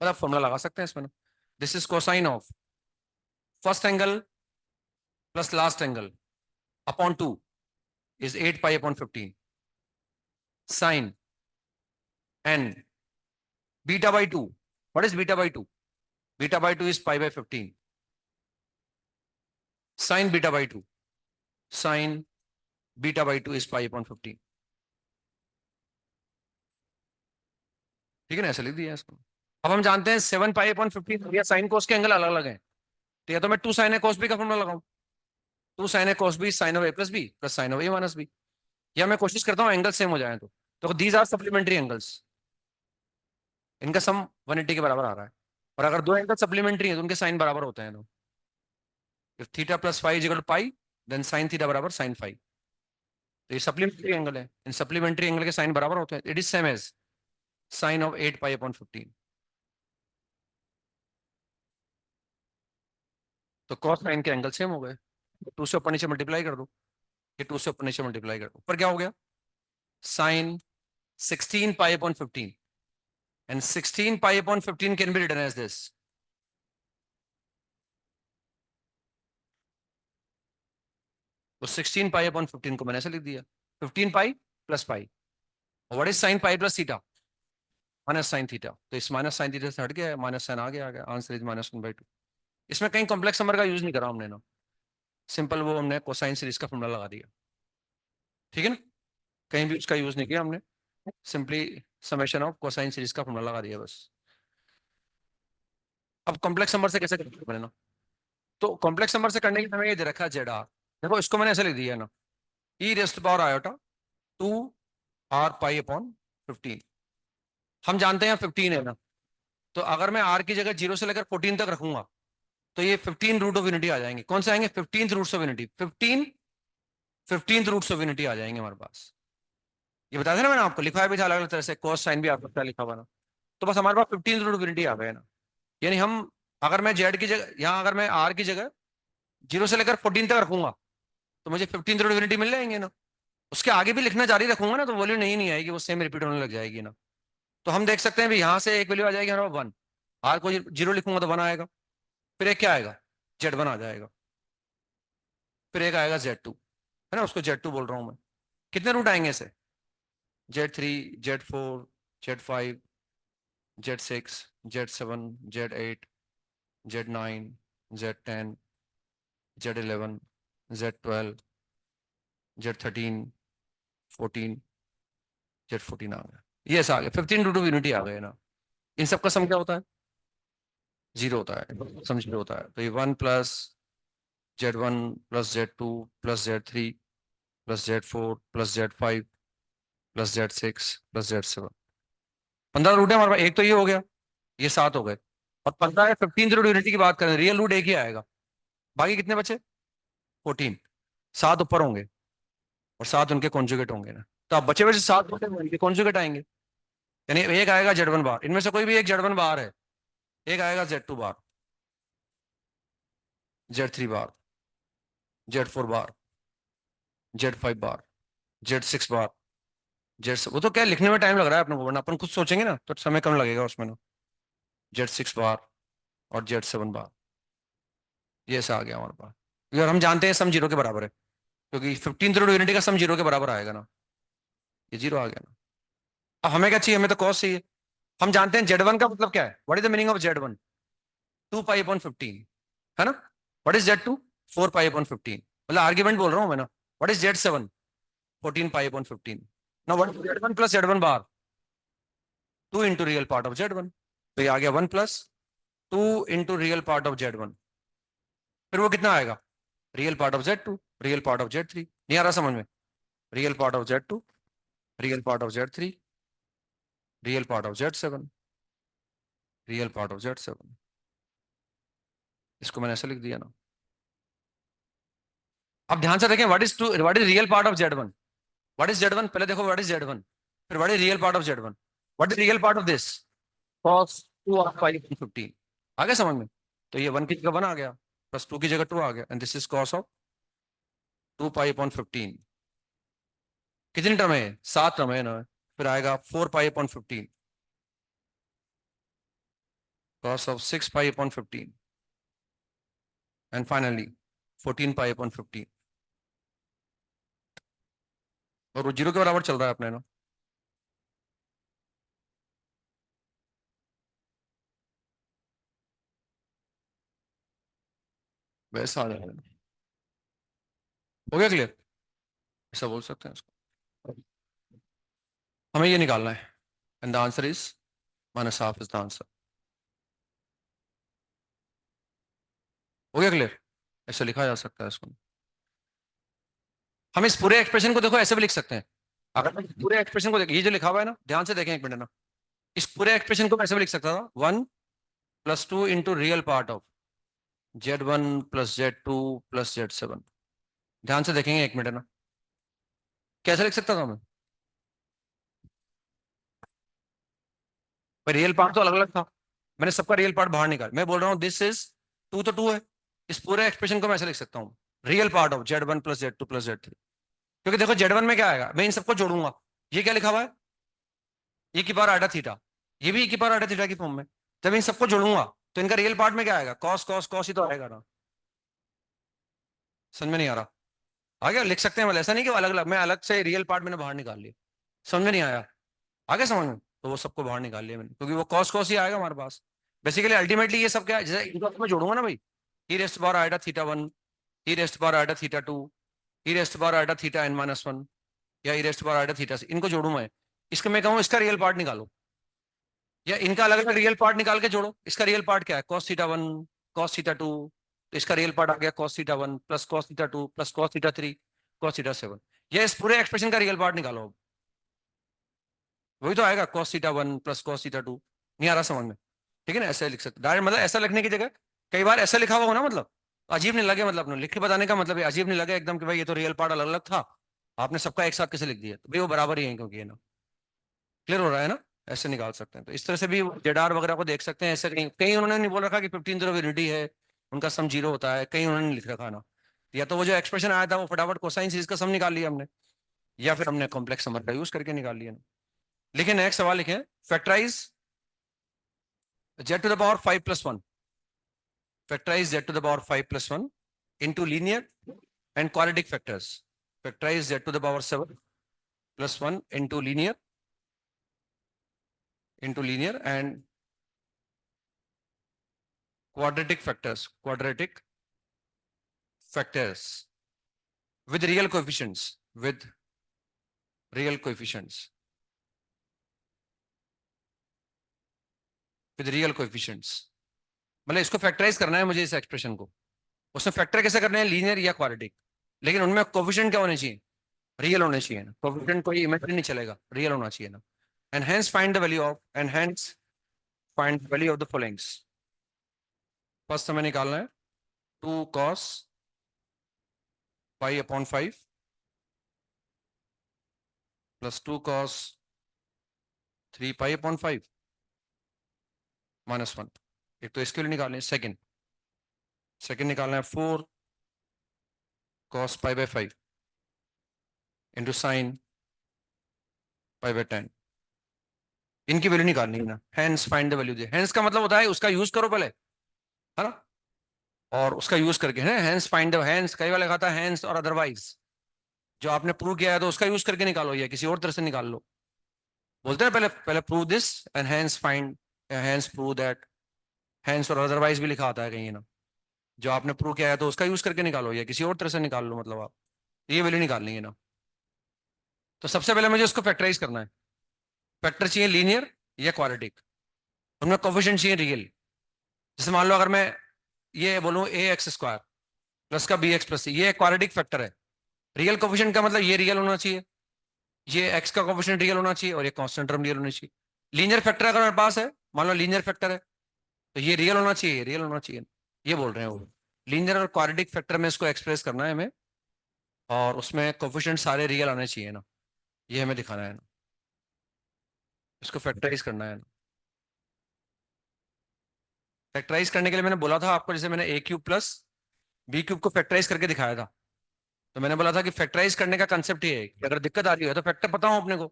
मतलब formula लगा सकते हैं इसमें। This is cosine of first angle plus last angle upon 2 is 8 pi upon 15 sine n beta by 2। What is beta by 2? Beta by 2 is pi by 15 sine beta by 2, sign beta by 2 is pi upon 15। ठीक है ना, ऐसे लिख दिया इसको। अब हम जानते हैं 7 पाई अपॉन 15 या साइन कोस के एंगल अलग अलग हैं, तो या तो मैं 2 साइन ए कोस बी का फॉर्मूला लगाऊं, 2 sine a cos b sine of a plus B plus sine of a minus b, या मैं कोशिश करता हूँ एंगल सेम हो जाए। तो दीज आर सप्लीमेंट्री एंगल्स, इनका सम 180 के बराबर आ रहा है। और अगर दो एंगल सप्लीमेंट्री है तो उनके साइन बराबर होते हैं। If theta plus five is equal to pi, then sine theta बराबर साइन फाइव। तो ये सप्लीमेंट्री एंगल है, इन सप्लीमेंट्री एंगल के साइन बराबर होते हैं। It is same as sine of 8 pi upon 15। तो कॉस साइन के एंगल सेम हो गए। 2 से ऊपर नीचे मल्टीप्लाई कर दो, ये 2 से ऊपर नीचे मल्टीप्लाई कर दो, ऊपर क्या हो गया, sine 16 pi upon 15 and 16 pi upon 15 can be written as this तो 16 पाई अपॉन 15 को मैंने ऐसे लिख दिया, 15 pi plus pi. What is sine pi plus theta? Minus sine theta. तो इस माइनस साइन थीटा से हट गया, माइनस साइन आ गया, आंसर इज -1/2। इसमें कहीं कॉम्प्लेक्स नंबर का यूज नहीं करा हमने ना, सिंपल वो हमने कोसाइन सीरीज का फॉर्मूला लगा दिया, ठीक है ना, कहीं भी उसका यूज नहीं किया हमने, simply summation of cosine series का फॉर्मूला लगा दिया बस। अब कॉम्प्लेक्स नंबर से कैसे करते हैं ना, तो कॉम्प्लेक्स नंबर से करने के लिए हमें ये दे रखा है जेड आर। देखो इसको मैंने ऐसे लिख दिया है ना, e raised to power iota 2 r pi upon 15। हम जानते हैं 15 है ना, तो अगर मैं आर की जगह 0 से लेकर 14 तक रखूंगा तो ये 15 रूट ऑफ यूनिटी आ जाएंगे। कौन से आएंगे? 15 roots of unity, 15 roots of unity आ जाएंगे हमारे पास। ये बता देना, मैंने आपको लिखवाया भी था अलग अलग तरह से, कॉस साइन भी आपको लिखा हुआ ना, तो बस हमारे पास 15 रूट ऑफ यूनिटी आ गए ना। यानी हम, अगर मैं जेड की जगह यहाँ, अगर मैं आर की जगह 0 से लेकर 14 तक रखूंगा तो मुझे 15 रूट ऑफ यूनिटी मिल जाएंगे ना। उसके आगे भी लिखना जारी रखूंगा ना तो वैल्यू नहीं आएगी, वो सेम रिपीट होने लग जाएगी ना। तो हम देख सकते हैं भी यहाँ से एक वैल्यू आ जाएगी हमारा 1, आर को 0 लिखूंगा तो 1 आएगा, फिर एक क्या आएगा? Z1 आ जाएगा, फिर एक आएगा Z2, है ना, उसको Z2 बोल रहा हूं मैं। कितने रूट आएंगे इसे? Z3, Z4, Z5, Z6, Z7, Z8, Z9, Z10, Z11, Z12, Z13, 14, Z14 आ गया, ये ऐसा आ गया, 15 रूट ऑफ यूनिटी आ गए ना। इन सबका सम क्या होता है? 0 होता है, सम 0 होता है। तो ये 1 plus Z1 plus Z2 plus Z3 plus Z4 plus Z5 plus Z6 plus Z7, 15 root है हमारे पास। एक तो ये हो गया, ये 7 हो गए, और 15 है, 15 रूट यूनिटी की बात करें, रियल रूट एक ही आएगा, बाकी कितने बचे? 14। 7 ऊपर होंगे और 7 उनके कॉन्जुगेट होंगे ना, तो अब बचे बचे 7 होंगे, उनके कॉन्जुगेट आएंगे। यानी एक आएगा Z1 बार, इनमें से कोई भी एक Z1 बार है, एक आएगा Z2 बार, Z3 बार, Z4 बार, Z5 बार, Z6 बार, वो तो क्या लिखने में टाइम लग रहा है अपने को, वरना अपन खुद सोचेंगे ना तो समय कम लगेगा उसमें ना। Z6 बार और Z7 बार, ये ऐसा आ गया हमारे पास। यार हम जानते हैं सम 0 के बराबर है, क्योंकि 15 थ्रू यूनिटी का सम 0 के बराबर आएगा ना, ये 0 आ गया ना। अब हमें क्या चाहिए? हमें तो कॉस चाहिए। हम जानते हैं Z1 का मतलब क्या है, what is the meaning of Z1? 2 pi upon 15, है ना। What is Z2? 4 pi upon 15, मतलब आर्ग्यूमेंट बोल रहा हूं मैं ना। What is Z7? 14 pi upon 15। ना what is Z1 plus Z1 bar? 2 into real part of Z1। तो ये आ गया 1 plus 2 into real part of Z1, फिर वो कितना आएगा? Real part of Z2, real part of Z3। नहीं आ रहा समझ में? Real part of Z2, real part of Z3, real part of Z7, real part of Z7। इसको मैंने ऐसे लिख दिया ना। अब ध्यान से देखें, what is real part of Z1? What is Z1? पहले देखो व्हाट इज Z1, फिर what is real part of Z1। What is real part of this? cos 2 of pi 15। आ गया समझ में? तो ये 1 की जगह 1 आ गया, प्लस 2 की जगह 2 आ गया, and this is cos of 2 pi upon 15। कितनी टर्म है? 7 टर्म है ना। फिर आएगा 4 पाई upon 15, cos of 6 pi upon 15, and finally 14 pi upon 15। और वो 0 के बराबर चल रहा है अपने ना। वैसा आ जाएगा। हो गया क्लियर? ऐसा बोल सकते हैं इसको। हमें ये निकालना है, and the answer is -1/2 is the answer. हो गया क्लियर? ऐसे लिखा जा सकता है इसको। हम इस पूरे एक्सप्रेशन को देखो ऐसे भी लिख सकते हैं। अगर मैं पूरे एक्सप्रेशन को देख, ये जो लिखा हुआ है ना, ध्यान से देखें एक मिनट ना, इस पूरे एक्सप्रेशन को ऐसे भी लिख सकता था, 1 plus 2 into real part of Z1 plus Z2 plus Z7। ध्यान से देखेंगे एक मिनट ना, कैसे लिख सकता था मैं? रियल पार्ट तो अलग अलग था, मैंने सबका रियल पार्ट बाहर निकाल, मैं बोल रहा हूँ दिस इज 2 तो 2 है। इस पूरे एक्सप्रेशन को मैं ऐसे लिख सकता हूँ, real part of Z1 plus Z2 plus Z3। क्योंकि देखो Z1 में क्या आएगा, मैं इन सबको जोड़ूंगा, ये क्या लिखा हुआ है? e की पावर आधा थीटा, ये भी e की पावर आधा थीटा की फॉर्म में। जब इन सबको जोड़ूंगा तो इनका रियल पार्ट में क्या आएगा? कॉस कॉस कॉस ही तो आएगा ना। समझ में नहीं आ रहा? आ गया, लिख सकते हैं, मतलब ऐसा नहीं कि अलग अलग, मैं अलग से रियल पार्ट मैंने बाहर निकाल लिया, समझ में नहीं आया, आगे समझ में, तो वो सबको बाहर निकाल लिया मैंने, क्योंकि वो कॉस कॉस ही आएगा हमारे पास। बेसिकली अल्टीमेटली ये सब क्या है, जैसे इनको मैं जोड़ूंगा ना भाई, e raised bar iota theta one, e raised bar iota theta two, e raised bar iota theta n minus one, या e raised bar iota theta से, इनको जोड़ू मैं, इसका मैं कहूँ इसका रियल पार्ट निकालो, या इनका अलग अलग रियल पार्ट निकाल के जोड़ो। इसका रियल पार्ट क्या है, cos theta one, cos theta two, तो इसका रियल पार्ट आ गया cos theta one plus cos theta two plus cos theta three cos theta seven, या इस पूरे एक्सप्रेशन का रियल पार्ट निकालो अब। वही तो आएगा cos theta one plus cos theta two, नहीं आ रहा समझ में, ठीक है ना, ऐसे लिख सकते डायरेक्ट, मतलब ऐसा लिखने की जगह कई बार ऐसा लिखा हुआ हो ना, मतलब अजीब नहीं लगे, मतलब अपने लिख के बताने का मतलब है अजीब नहीं लगे एकदम कि भाई ये तो रियल पार्ट अलग अलग था, आपने सबका एक साथ कैसे लिख दिया, तो भाई वो बराबर ही है, क्योंकि है ना, क्लियर हो रहा है ना, ऐसे निकाल सकते हैं। तो इस तरह से भी जेडार वगैरह को देख सकते हैं, ऐसे कहीं कहीं उन्होंने नहीं बोल रखा कि 15 जीरो यूनिटी है, उनका सम जीरो होता है, कहीं उन्होंने नहीं लिख रखा ना, या तो वो जो एक्सप्रेशन आया था वो फटाफट कोसाइन सीरीज का सम निकाल लिया हमने, या फिर हमने कॉम्प्लेक्स नंबर का यूज करके निकाल लिया ना। लिखे नेक्स्ट सवाल लिखे, factorise z to the power 5 plus 1, factorize z to the power 5 plus 1 into linear and quadratic factors, factorize z to the power 7 plus 1 into linear and quadratic factors with real coefficients, with real coefficients, with real coefficients, मतलब इसको factorise करना है मुझे इस expression को, उसमें factor कैसे करने हैं, लीनियर या क्वाड्रेटिक, लेकिन उनमें कोफिशिएंट क्या होने चाहिए, रियल होने चाहिए ना, कोफिशिएंट कोई इमेजिनरी नहीं चलेगा, रियल होना चाहिए ना। And hence find the value of, and hence find the value of the followings. First हमें निकालना है 2 cos pi upon 5 plus 2 cos 3 pi upon 5 -1, एक तो इसके लिए निकालना है। सेकंड सेकंड निकालना है 4 cos पाई/5 इंटू sin पाई/10, इनकी वैल्यू निकालनी है ना, hence find the value they, hence का मतलब होता है उसका यूज करो पहले, है ना, और उसका यूज करके है, हेंस फाइंड द, हेंस कई बार लिखा था हेंस और अदरवाइज, जो आपने प्रूव किया है तो उसका यूज करके निकालो, या किसी और तरह से निकाल लो, बोलते हैं पहले पहले prove this and hence find, hence prove that, hence और अदरवाइज भी लिखा आता है कहीं ना, जो आपने प्रूव किया है तो उसका यूज करके निकालो, या किसी और तरह से निकाल लो, मतलब आप ये वैल्यू निकालनी है ना। तो सबसे पहले मुझे उसको फैक्टराइज करना है, फैक्टर चाहिए लीनियर या क्वाड्रेटिक, उनमें कोफिशिएंट चाहिए रियल। जैसे मान लो अगर मैं ये बोलूं ax² प्लस का bx+c, ये क्वाड्रेटिक फैक्टर है, रियल कोफिशिएंट का मतलब ये रियल होना चाहिए, ये x का कोफिशिएंट रियल होना चाहिए, और ये कांस्टेंट टर्म रियल होनी चाहिए। लीनियर फैक्टर अगर मेरे पास है, मान लो लीनियर फैक्टर है, तो ये रियल होना चाहिए, रियल होना चाहिए, ये बोल रहे हैं वो। लीनियर और क्वाड्रेटिक फैक्टर में इसको एक्सप्रेस करना है हमें, और उसमें कोफिशिएंट सारे रियल आने चाहिए ना, ये हमें दिखाना है ना, इसको फैक्टराइज करना है ना। फैक्टराइज करने के लिए मैंने बोला था आपको, जैसे मैंने a³ + b³ को फैक्टराइज करके दिखाया था, तो मैंने बोला था कि फैक्टराइज करने का कंसेप्ट ये है कि अगर दिक्कत आ रही है तो फैक्टर पता हो अपने को,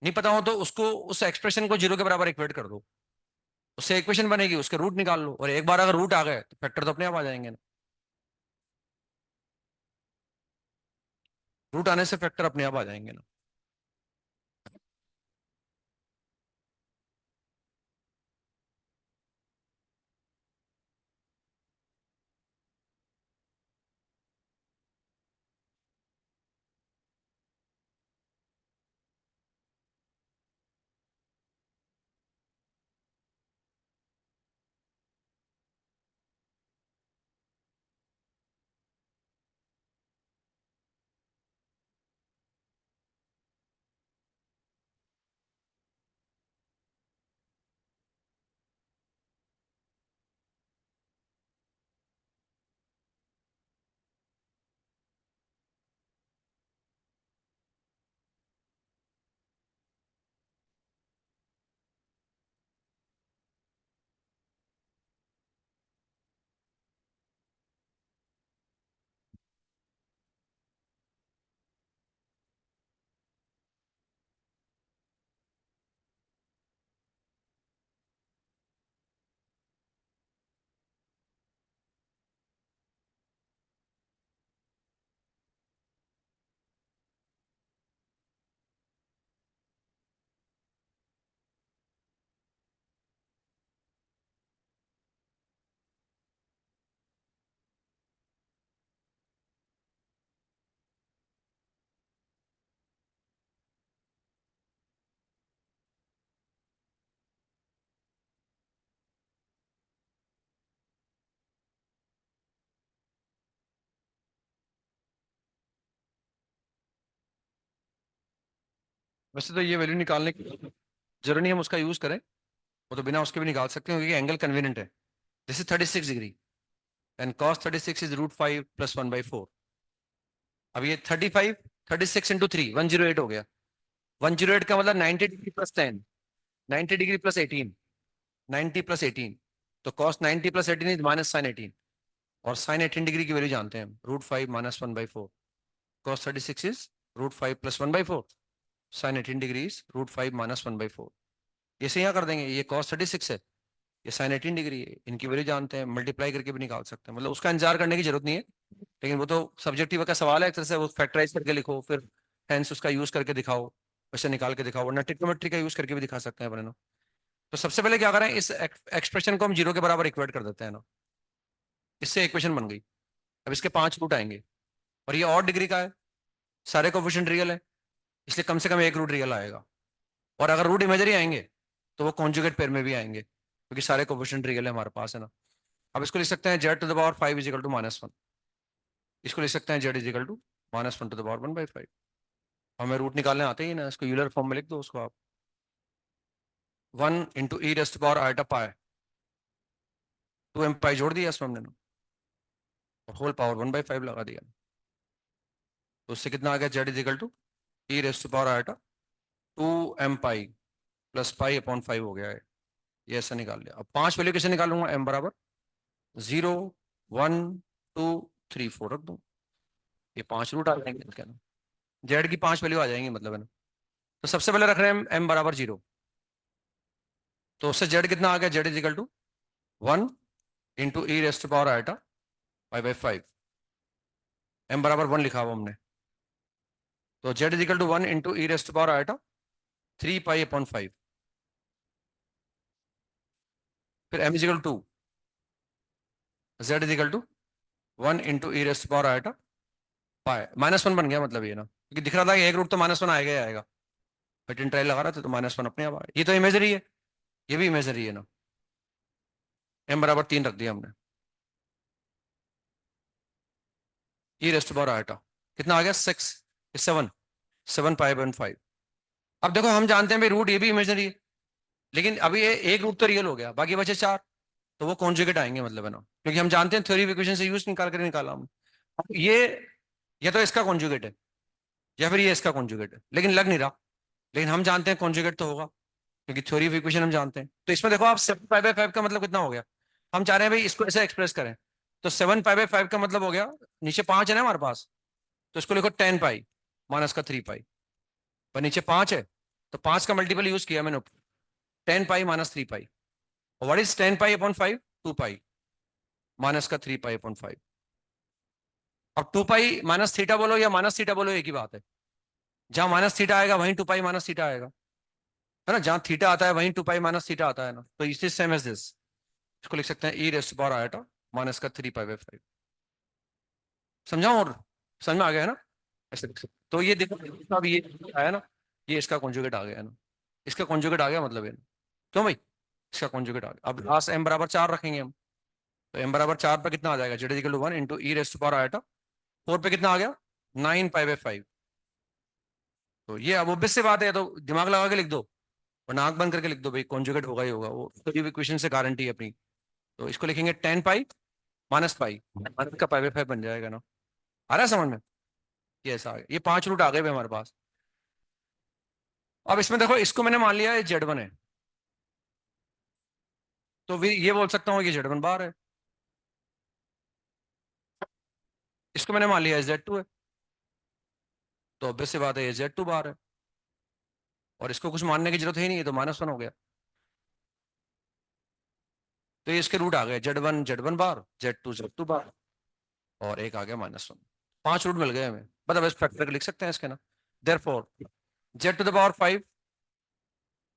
नहीं पता हो तो उसको, उस एक्सप्रेशन को जीरो के बराबर इक्वेट कर दो, उससे इक्वेशन बनेगी, उसके रूट निकाल लो, और एक बार अगर रूट आ गए तो फैक्टर तो अपने आप आ जाएंगे ना, रूट आने से फैक्टर अपने आप आ जाएंगे ना। वैसे तो ये वैल्यू निकालने की जरूरत नहीं हम उसका यूज करें, वो तो बिना उसके भी निकाल सकते हैं क्योंकि एंगल कन्वीनियंट है। This is 36 degree and cos 36 is √5 + 1/4। अब ये 35 36 इंटू 3 108 हो गया। 108 का मतलब 90 डिग्री प्लस 10, 90 डिग्री प्लस 18, 90 + 18। तो कॉस 90 + 18 इज -sin 18, और sin 18 डिग्री की वैल्यू जानते हैं हम, √5 - 1/4। Cos 36 is √5 + 1/4, sin 18 degree is √5 - 1/4। इसे यहाँ कर देंगे, ये कॉस 36 है, ये sin 18 डिग्री है, इनकी वैल्यू जानते हैं, मल्टीप्लाई करके भी निकाल सकते हैं, मतलब उसका इंतजार करने की जरूरत नहीं है। लेकिन वो तो सब्जेक्टिव का सवाल है, एक तरह से वो फैक्टराइज करके लिखो, फिर हेंस उसका यूज करके दिखाओ, वैसे निकाल के दिखाओ, वरना ट्रिग्नोमेट्री का यूज करके भी दिखा सकते हैं अपने ना। तो सबसे पहले क्या करें, इस एक्सप्रेशन को हम 0 के बराबर इक्वेट कर देते हैं ना, इससे इक्वेशन बन गई। अब इसके 5 रूट आएंगे, और ये और डिग्री का है, सारे कोफिशिएंट रियल है, इसलिए कम से कम एक रूट रियल आएगा। और अगर रूट इमेजरी आएंगे तो वो कॉन्जुगेट पेयर में भी आएंगे, क्योंकि सारे कोफिशिएंट रियल है हमारे पास, है ना। अब इसको लिख सकते हैं z⁵ इज इक्वल टू -1। इसको लिख सकते हैं z इज इक्वल टू -1⁵ हमें रूट निकालने आते ही ना, इसको यूलर फॉर्म में लिख दो उसको आप। 1 × e⁻⁴ 2m π जोड़ दिया इसमें हमने ना, और होल पावर 1/5 लगा दिया। तो उससे कितना आ गया, z is equal to e⁻⁴ 2m π + π/5 हो गया है। ये ऐसा निकाल लिया। अब 5 वैल्यू कैसे निकालूंगा, m बराबर 0 1 2 3 4 रख दूं, ये 5 रूट आ जाएंगे इसके ना, जेड की 5 वैल्यू आ जाएंगी मतलब, है ना। तो सबसे पहले रख रहे हैं m बराबर 0, तो उससे जेड कितना आ गया, z is equal to 1 × e⁻⁴ m बराबर 1 लिखा हुआ हमने, तो Z is equal to 1 × e⁻⁴ 3π/5। फिर m is equal to z is equal to 1 × e⁻⁴ -1 बन गया मतलब, ये ना, क्योंकि दिख रहा था कि एक रूट तो -1 आएगा ही आएगा, बट इन ट्रायल लगा रहा था तो -1 अपने आप आया। ये तो इमेजरी है, ये भी इमेजरी है ना। m बराबर 3 रख दिया हमने, e⁻⁴ कितना आ गया, 6 7 7π/5। अब देखो हम जानते हैं भाई रूट ये भी इमेजरी है, लेकिन अभी ये एक रूट तो रियल हो गया, बाकी बचे 4, तो वो कॉन्जुगेट आएंगे मतलब, है ना, क्योंकि हम जानते हैं थ्योरी ऑफ इक्वेशन से यूज निकाल कर निकाला हम। ये या तो इसका कॉन्जुगेट है, या फिर ये इसका कॉन्जुगेट है, लेकिन लग नहीं रहा। लेकिन हम जानते हैं कॉन्जुगेट तो होगा, क्योंकि थ्योरी ऑफ इक्वेशन हम जानते हैं। तो इसमें देखो आप 7π/5 का मतलब कितना हो गया, हम चाह रहे हैं भाई इसको ऐसे एक्सप्रेस करें, तो 7π/5 का मतलब हो गया, नीचे 5 है ना हमारे पास, तो इसको लिखो 10π - 3π, पर नीचे 5 है, तो 5 का मल्टीपल यूज किया मैंने, 10π - 3π। What is 10π/5, 2π -3π/5। अब 2π -θ बोलो या -θ बोलो, एक ही बात है। जहां -θ आएगा वहीं 2π -θ आएगा, है ना, जहां थीटा आता है वहीं 2π -θ आता है ना, तो इसी सेम एज दिस, इसको लिख सकते हैं e⁻⁴ समझाओ, और समझ में आ गया है ना, ऐसे लिख सकते हैं। तो ये देखो, अब ये आया ना, ये इसका कॉन्जुगेट आ गया ना, इसका कॉन्जुगेट आ गया मतलब है ना। क्यों भाई, इसका कॉन्जुगेट आ गया। अब लास्ट m बराबर 4 रखेंगे हम, तो m बराबर 4 पे कितना आ जाएगा, z इक्वल टू 1 × e⁻⁴ पे कितना आ गया, 9π/5। तो ये अब ऑब्वियस सी बात है, तो दिमाग लगा के लिख दो, और नाक बंद करके लिख दो भाई, कॉन्जुगेट होगा ही होगा, वो तो इक्वेशन से गारंटी है अपनी। तो इसको लिखेंगे 10π -π, का π/5 बन जाएगा ना। आ रहा है समझ में, ये ऐसा आ गया, ये 5 रूट आ गए हमारे पास। अब इसमें देखो, इसको मैंने मान लिया है z1 है, तो ये बोल सकता हूँ कि z1 बार है। इसको मैंने मान लिया है z2 है, तो ऑब्वियस सी बात है ये z2 बार है, और इसको कुछ मानने की जरूरत ही नहीं है, तो -1 हो गया। तो ये इसके रूट आ गए, z1 बार, z2 बार, और एक आ गया -1। 5 रूट मिल गए हमें, मतलब इस फैक्टर लिख सकते हैं इसके ना। देयरफॉर z⁵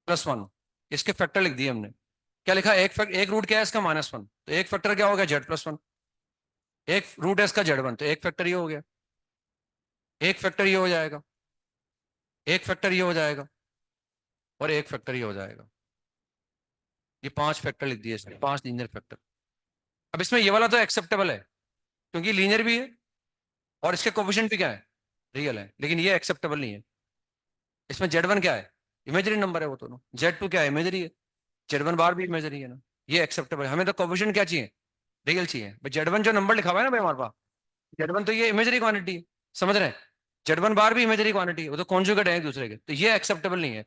+1, इसके फैक्टर लिख दिए हमने। क्या लिखा, एक रूट क्या है इसका, -1, तो एक फैक्टर क्या हो गया, z+1। एक रूट है इसका z1, तो एक फैक्टर ये हो गया, एक फैक्टर ये हो जाएगा, एक फैक्टर ये हो जाएगा, और एक फैक्टर ये हो जाएगा। ये 5 फैक्टर लिख दिए इसने, 5 लीनियर फैक्टर। अब इसमें ये वाला तो एक्सेप्टेबल है, क्योंकि लीनियर भी है, और इसके कोफिशिएंट भी क्या है, रियल है, लेकिन ये एक्सेप्टेबल नहीं है। इसमें Z1 क्या है, इमेजरी नंबर है वो दोनों, Z2 क्या है, इमेजरी है, Z1 बार भी इमेजरी है ना, ये एक्सेप्टेबल है। हमें तो कोफिशिएंट क्या चाहिए, रियल चाहिए भाई। Z1 जो नंबर लिखा हुआ है ना भाई हमारे पास, Z1 तो ये इमेजरी क्वांटिटी है, समझ रहे हैं, Z1 बार भी इमेजरी क्वांटिटी है, वो तो कॉन्जुगेट है एक दूसरे के, तो ये एक्सेप्टेबल नहीं है।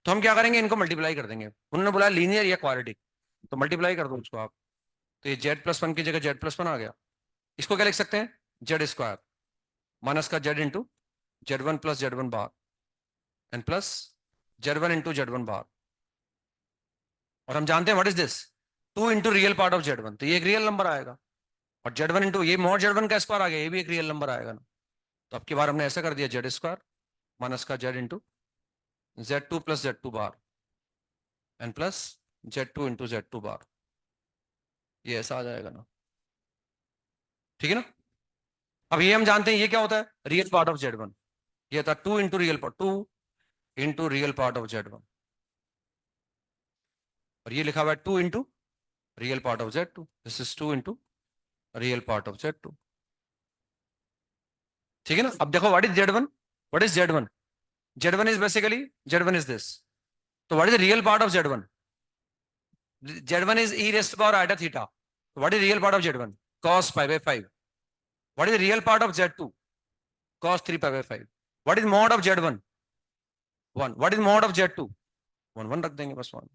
तो हम क्या करेंगे, इनको मल्टीप्लाई कर देंगे, उन्होंने बोला लीनियर या क्वाड्रेटिक, तो मल्टीप्लाई कर दो उसको आप। तो ये Z+1 की जगह Z+1 आ गया। इसको क्या लिख सकते हैं, Z² माइनस का Z into Z1 plus Z1 bar and plus Z1 into Z1 बार। और हम जानते हैं what is this, 2 into real part of Z1, तो ये एक रियल नंबर आएगा। और Z1 इंटू ये मॉड Z1 का स्क्वायर आ गया, ये भी एक रियल नंबर आएगा ना। तो अब की बार हमने ऐसा कर दिया, Z² माइनस का Z into Z2 plus Z2 bar and plus Z2 into Z2 बार, ये ऐसा आ जाएगा ना, ठीक है ना। अब ये हम जानते हैं ये क्या होता है, रियल पार्ट ऑफ Z1, ये था 2 into real part, 2 into real part of Z1, और ये लिखा हुआ है 2 into real part of Z2, this is 2 into real part of Z2, ठीक है ना। अब देखो what is Z1, what is Z1, Z1 is basically, Z1 is this, तो what is the real part of Z1, Z1 is e raised to power iota theta, what is real part of Z1, cos pi by 5, what is the real part of Z2, cos 3 pi by 5, what is mod of Z1, 1, what is mod of Z2, 1 1 रख देंगे बस 1।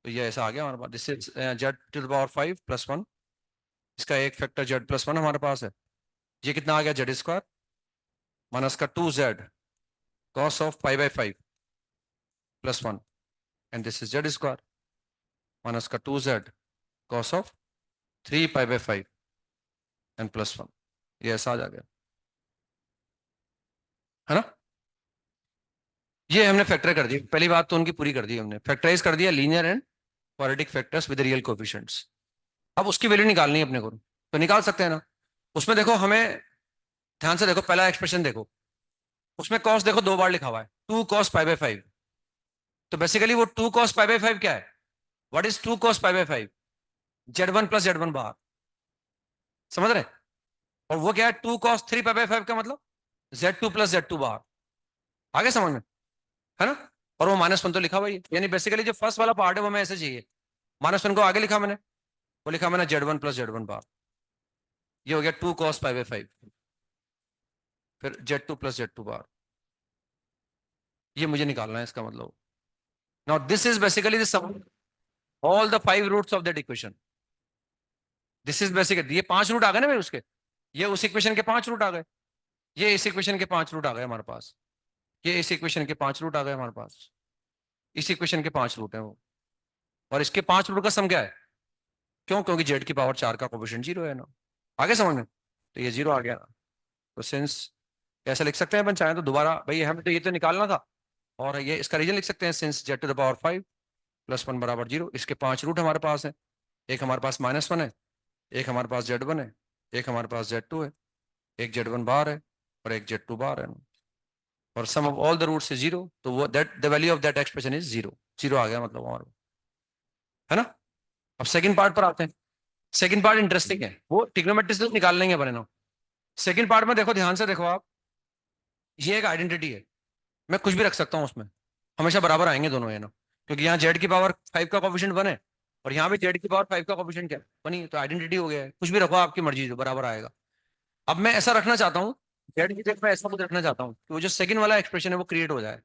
तो ये ऐसा आ गया हमारे पास, this is Z⁵ plus 1, इसका एक फैक्टर Z+1 हमारे पास है, ये कितना आ गया Z² माइनस का 2Z cos of pi by 5 plus 1 and this is Z² minus का 2Z cos of 3 pi by 5 and plus 1, ये ऐसा आ गया, है ना। ये हमने फैक्टर कर दिया, पहली बात तो उनकी पूरी कर दी हमने, फैक्टराइज कर दिया linear and quadratic factors with real coefficients. अब उसकी वैल्यू निकालनी है अपने को, तो निकाल सकते हैं ना। उसमें देखो हमें ध्यान से देखो, पहला एक्सप्रेशन देखो, उसमें कॉस देखो 2 बार लिखा हुआ है, 2 cos पाई बाई 5, तो बेसिकली वो 2 cos पाई बाई 5 क्या है, what is 2 cos pi by 5, Z1 plus Z1 बार, समझ रहे। और वो क्या है 2 cos 3 पाई बाई 5 का मतलब Z2 प्लस Z2 बार, आगे समझ में, है ना। और वो -1 तो लिखा हुआ है, यानी बेसिकली जो फर्स्ट वाला पार्ट है वो हमें ऐसे चाहिए, -1 को आगे लिखा मैंने, वो लिखा मैंने Z1 प्लस Z1 बार, ये हो गया 2 cos पाई बाई 5, फिर Z2 प्लस Z2 बार, ये मुझे निकालना है इसका मतलब। Now this is basically the sum all the 5 roots of that equation, this is basically, ये 5 रूट आ गए ना भाई उसके, ये उस इक्वेशन के 5 रूट आ गए, ये इस इक्वेशन के 5 रूट आ गए हमारे पास, ये इस इक्वेशन के 5 रूट आ गए हमारे पास, इस इक्वेशन के 5 रूट है वो, और इसके 5 रूट का सम क्या है, क्यों, क्योंकि Z⁴ का कोफिशिएंट 0 है ना, आगे समझ में, तो ये 0 आ गया ना। तो सिंस कैसे लिख सकते हैं अपन चाहें तो दोबारा, भाई हमें तो ये तो निकालना था, और ये इसका रीजन लिख सकते हैं, सिंस Z⁵ प्लस 1 बराबर 0, इसके 5 रूट हमारे पास है, एक हमारे पास -1 है, एक हमारे पास Z1 है, एक हमारे पास Z2 है, एक Z1 बार है और एक Z2 बार है, और sum of all the roots is 0, तो वो that the value of that expression is 0, 0 आ गया मतलब हमारे, है ना। अब सेकंड पार्ट पर आते हैं, सेकंड पार्ट इंटरेस्टिंग है, वो ट्रिग्नोमेट्री से निकाल लेंगे अपने ना। सेकंड पार्ट में देखो, ध्यान से देखो आप, ये एक आइडेंटिटी है, मैं कुछ भी रख सकता हूँ उसमें, हमेशा बराबर आएंगे दोनों, है ना, क्योंकि यहाँ Z⁵ का कोफिशिएंट 1 है और यहाँ भी Z⁵ का कोफिशिएंट क्या है, 1 ही, तो आइडेंटिटी हो गया है, कुछ भी रखो आपकी मर्जी, जो बराबर आएगा। अब मैं ऐसा रखना चाहता हूँ, जेड की जगह मैं ऐसा कुछ रखना चाहता हूँ कि वो जो सेकंड वाला एक्सप्रेशन है वो क्रिएट हो जाए।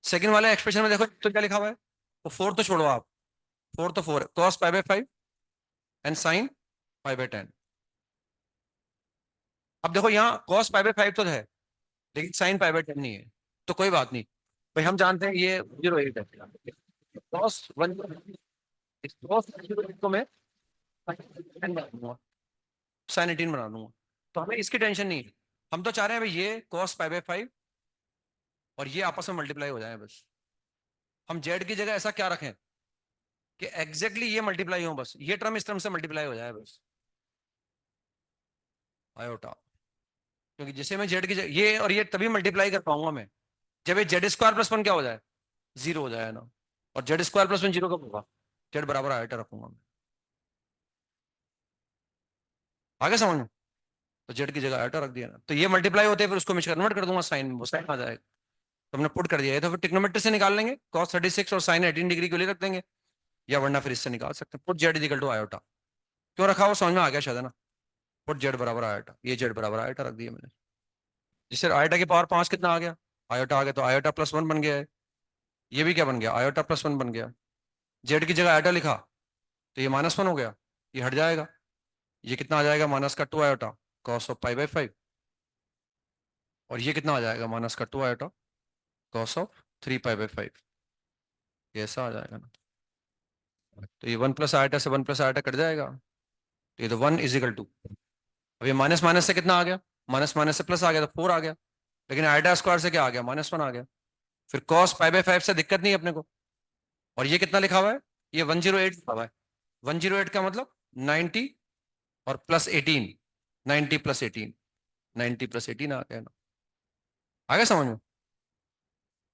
सेकंड वाला एक्सप्रेशन में देखो तो क्या लिखा हुआ है, वो 4 तो छोड़ो आप, 4 तो 4 है, cos pi by 5 and sin pi by 10। अब देखो यहाँ cos पाई बाई 5 तो है, लेकिन sin पाई बाई 10 नहीं है, तो कोई बात नहीं भाई, हम जानते हैं ये 0 8 है, cos 1 इस cos 1 को मैं sin 18 बना दूंगा, तो हमें इसकी टेंशन नहीं है। हम तो चाह रहे हैं भाई ये cos पाई बाई 5 और ये आपस में मल्टीप्लाई हो जाए बस। हम जेड की जगह ऐसा क्या रखें कि एग्जैक्टली ये मल्टीप्लाई हो, बस ये टर्म इस टर्म से मल्टीप्लाई हो जाए बस, आयोटा, क्योंकि जिसे मैं जेड की जगह ये और ये तभी मल्टीप्लाई कर पाऊंगा मैं जब ये Z² + 1 क्या हो जाए, 0 हो जाए ना। और Z² + 1 0 कब होगा, जेड बराबर आयोटा रखूंगा मैं, आगे समझ में। तो जेड की जगह आयोटा रख दिया ना, तो ये मल्टीप्लाई होते हैं, फिर उसको मैं कन्वर्ट कर दूंगा साइन में, वो साइन आ जाएगा। तो हमने पुट कर दिया है, तो फिर ट्रिग्नोमेट्री से निकाल लेंगे cos 36 और sin 18 डिग्री के लिए रख देंगे, या वरना फिर इससे निकाल सकते हैं। Put z is equal to iota, क्यों रखा हुआ समझ में आ गया शायद है ना। पुट जेड बराबर आयोटा, ये जेड बराबर आयोटा रख दिया मैंने। जिससे आयोटा की पावर 5 कितना आ गया, आयोटा आ गया, तो आयोटा +1 बन गया है। ये भी क्या बन गया, आयोटा +1 बन गया। जेड की जगह आयोटा लिखा तो ये -1 हो गया, ये हट जाएगा। ये कितना आ जाएगा, -2 आयोटा कॉस ऑफ π/5। और ये कितना आ जाएगा, -2 आयोटा कॉस ऑफ 3π/5। ये ऐसा आ जाएगा ना। तो ये 1 + आयोटा से 1 + आयोटा कट जाएगा, तो ये तो 1 इजिकल टू, अब ये माइनस माइनस से कितना आ गया, माइनस माइनस से प्लस आ गया तो 4 आ गया। लेकिन आयोटा स्क्वायर से क्या आ गया, -1 आ गया। फिर कॉस π/5 से दिक्कत नहीं है अपने को। और ये कितना लिखा हुआ है, ये 108 लिखा हुआ है। 108 का मतलब 90 और +18, 90 + 18, 90 + 18 आ गया ना। आ गया समझ में।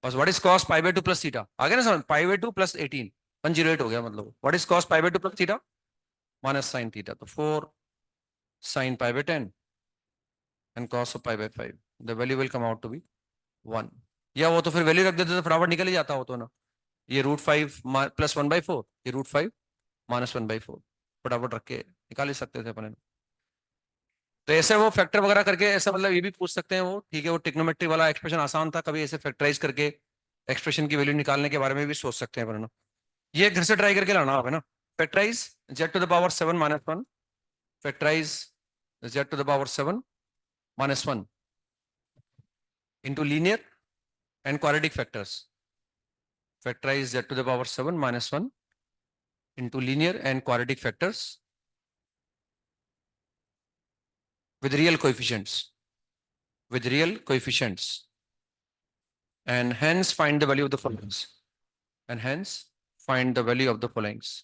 बस व्हाट इज कॉस π/2 + थीटा, आ गया ना समझ, π/2 + 18, 108 हो गया। मतलब what is cos π/2 + theta, -sin theta, तो 4 sin π/10 and cos of π/5, the value will come out to be 1। या वो तो फिर वैल्यू रख देते तो फटाफट निकल ही जाता हो तो ना। ये √5 +1/4, ये √5 -1/4, फटाफट रख के निकाल ही सकते थे अपने। तो ऐसे वो फैक्टर वगैरह करके ऐसा, मतलब ये भी पूछ सकते हैं वो, ठीक है। वो ट्रिग्नोमेट्री वाला एक्सप्रेशन आसान था, कभी ऐसे फैक्टराइज करके एक्सप्रेशन की वैल्यू निकालने के बारे में भी सोच सकते हैं वरना। ये घर से ट्राई करके लाना आप है ना। Factorise z⁻7 - 1, factorise z⁻7 - 1 into linear and quadratic factors. Factorize z⁻7 - 1 into linear and quadratic factors with real coefficients, with real coefficients, and hence find the value of the followings. And hence find the value of the followings: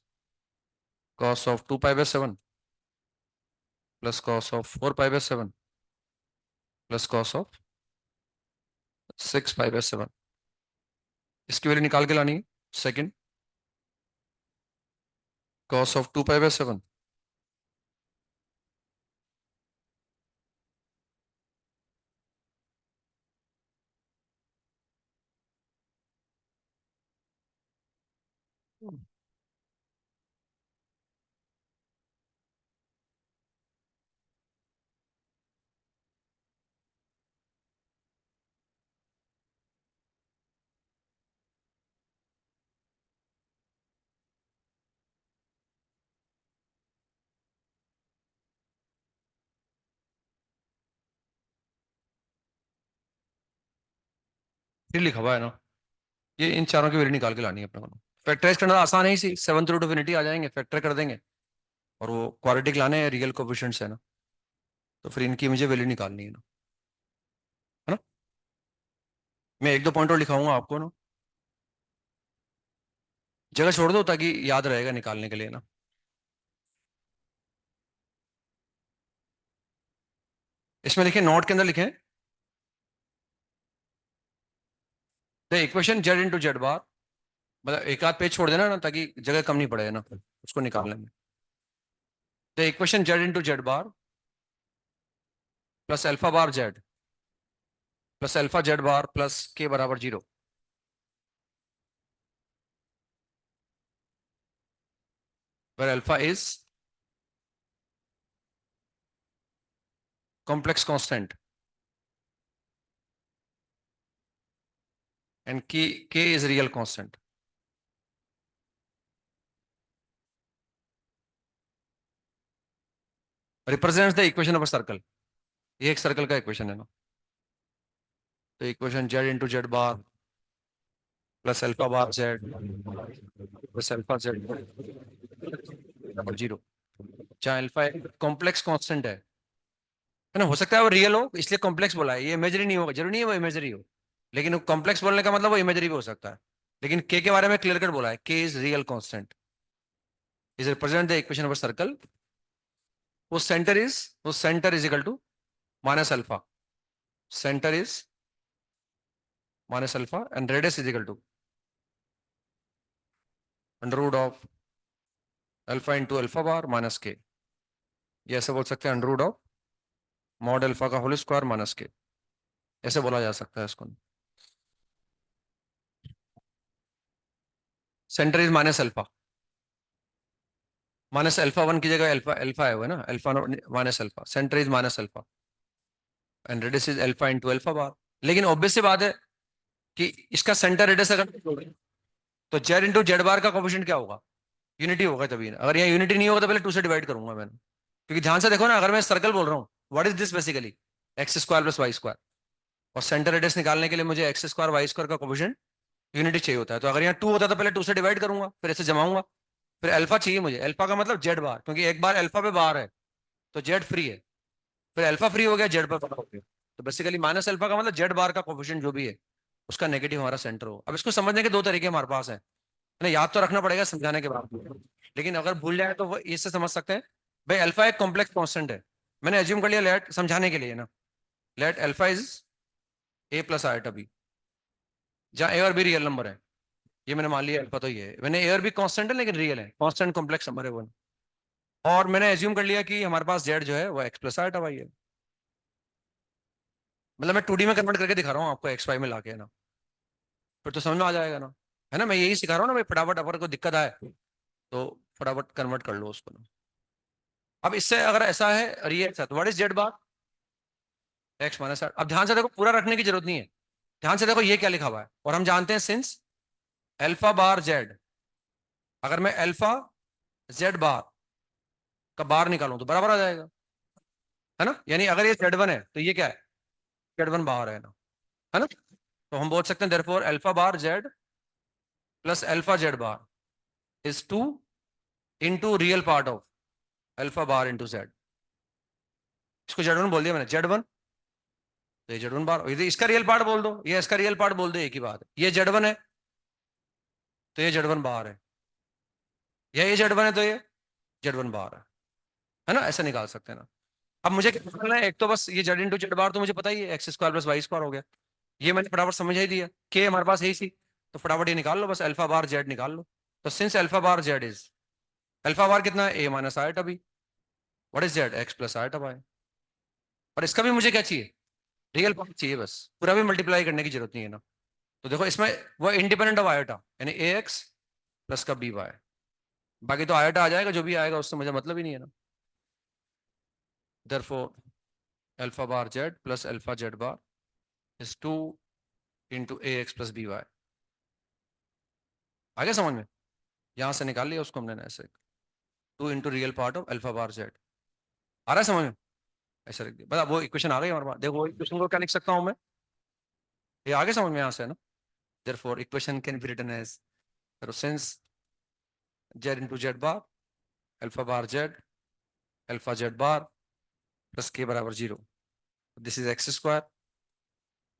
cos of 2π/7 plus cos of 4π/7 plus cos of 6π/7। इसकी value निकाल के लानी है। Second, cos of 2π/7 फिर लिखा हुआ है ना। ये इन चारों की वैल्यू निकाल के लानी है अपने को। फैक्टराइज करना आसान है, इसी 7 √∞ आ जाएंगे, फैक्टर कर देंगे। और वो क्वाड्रेटिक लाने हैं, रियल कोफिशिएंट्स है ना, तो फिर इनकी मुझे वैल्यू निकालनी है ना, है ना। मैं एक दो पॉइंट और लिखाऊंगा आपको ना, जगह छोड़ दो ताकि याद रहेगा निकालने के लिए ना। इसमें लिखे, नोट के अंदर लिखे द इक्वेशन z × z बार, मतलब एक आध पेज छोड़ देना ना ताकि जगह कम नहीं पड़े ना, उसको निकालने में। The equation z × z bar plus alpha bar z plus alpha z bar plus k = 0, where alpha is complex constant and k is real constant. Represents the equation of a circle. ये एक circle का equation है ना। तो equation z × z bar plus alpha bar z plus alpha z = 0, जहाँ alpha एक complex constant है ना। हो सकता है वो रियल हो इसलिए कॉम्प्लेक्स बोला है, ये इमेजरी नहीं होगा, जरूरी नहीं है वो इमेजरी हो। लेकिन कॉम्प्लेक्स बोलने का मतलब वो इमेजरी भी हो सकता है। लेकिन के बारे में क्लियर कट बोला है, k is real constant, is represent the equation of a circle. वो centre is equal to minus alpha, centre is -alpha and radius is equal to √of alpha into alpha bar minus k. ये ऐसे बोल सकते हैं √of mod alpha का whole square minus k, ऐसे बोला जा सकता है इसको। Centre is minus alpha, minus alpha one की जगह अल्फा अल्फा है वो ना, alpha minus alpha, centre is minus alpha and radius is alpha into alpha बार। लेकिन ऑब्वियस सी बात है कि इसका सेंटर रेडियस अगर तो जेड इंटू जेड बार का कोफिशिएंट क्या होगा, यूनिटी होगा तभी ना। अगर यहाँ यूनिटी नहीं होगा तो पहले टू से डिवाइड करूंगा मैंने, क्योंकि ध्यान से देखो ना, अगर मैं सर्कल बोल रहा हूँ, what is this basically, x square plus y square, और सेंटर रेडियस निकालने के लिए मुझे एक्स स्क्वायर वाई स्क्वायर का कोफिशिएंट यूनिटी चाहिए होता है। तो अगर यहाँ टू होता है तो पहले टू से डिवाइड करूंगा, फिर ऐसे जमाऊंगा, फिर अल्फा चाहिए मुझे, अल्फा का मतलब जेड बार, क्योंकि एक बार अल्फा पे बार है तो जेड फ्री है, फिर अल्फा फ्री हो गया, जेड पर बार हो गया। तो बेसिकली माइनस अल्फा का मतलब जेड बार का कोफिशिएंट जो भी है उसका नेगेटिव हमारा सेंटर हो। अब इसको समझने के दो तरीके हमारे पास है ना, याद तो रखना पड़ेगा समझाने के बाद, लेकिन अगर भूल जाए तो वो इससे समझ सकते हैं। भाई अल्फा एक कॉम्प्लेक्स कांस्टेंट है, मैंने एज्यूम कर लिया लेट समझाने के लिए ना, let alpha is a plus iota b, जहाँ ए और बी रियल नंबर है, ये मैंने मान लिया अल्फा तो ये है, मैंने ए और बी कांस्टेंट है लेकिन रियल है, कांस्टेंट कॉम्प्लेक्स नंबर है वो। और मैंने एज्यूम कर लिया कि हमारे पास जेड जो है वो एक्स प्लस आयोटा वाई है, मतलब मैं 2D में कन्वर्ट करके दिखा रहा हूँ आपको एक्स वाई में लाके ना, फिर तो समझ में आ जाएगा ना, है ना, मैं यही सिखा रहा हूँ ना भाई, फटाफट अगर कोई दिक्कत आए तो फटाफट कन्वर्ट कर लो उसको ना। अब इससे अगर ऐसा है रियल साथ what is Z bar, x minus. अब ध्यान से देखो, पूरा रखने की जरूरत नहीं है, ध्यान से देखो ये क्या लिखा हुआ है, और हम जानते हैं सिंस अल्फा बार जेड, अगर मैं अल्फा जेड बार का बार निकालूं तो बराबर आ जाएगा, है ना, यानी अगर ये जेड वन है तो ये क्या है, जेड वन बार है ना, तो हम बोल सकते हैं therefore alpha bar z plus alpha z bar is two into real part of alpha bar into Z. इसको जेड वन बोल दिया मैंने, जेड वन, तो ये जेड वन बार, ये इसका रियल पार्ट बोल दो, ये इसका रियल पार्ट बोल दो, एक ही बात है, ये जेड वन है तो ये जेड वन बार है, या ये जेड वन है तो ये जेड वन बार है ना, ऐसा निकाल सकते हैं ना। अब मुझे क्या निकालना है, एक तो बस ये जेड इंटू जेड बार तो मुझे पता ही है, x square plus y square हो गया, ये मैंने फटाफट समझ ही दिया कि हमारे पास यही सी, तो फटाफट ये निकाल लो, बस अल्फा बार जेड निकाल लो। तो since alpha bar z is, alpha bar कितना है, a minus iota b, what is z, x plus iota y, और इसका भी मुझे क्या चाहिए, रियल पार्ट चाहिए, बस पूरा भी मल्टीप्लाई करने की जरूरत नहीं है ना। तो देखो इसमें वो इंडिपेंडेंट ऑफ आयोटा, यानी ए एक्स प्लस का बी वाई, बाकी तो आयोटा आ जाएगा, जो भी आएगा उससे मुझे मतलब ही नहीं है ना। Therefore alpha bar z plus alpha z bar is two into a x plus b y, आ गया समझ में, यहां से निकाल लिया उसको हमने ऐसे, two into real part of alpha bar z, आ रहा है समझ में, ऐसे लिख दिया, बता वो इक्वेशन आ गई हमारे पास, देखो वो इक्वेशन को क्या लिख सकता हूँ मैं, ये आगे समझ में यहाँ से है ना। Therefore equation can be written as, since z into z bar alpha bar z alpha z bar plus k बराबर zero, this is x square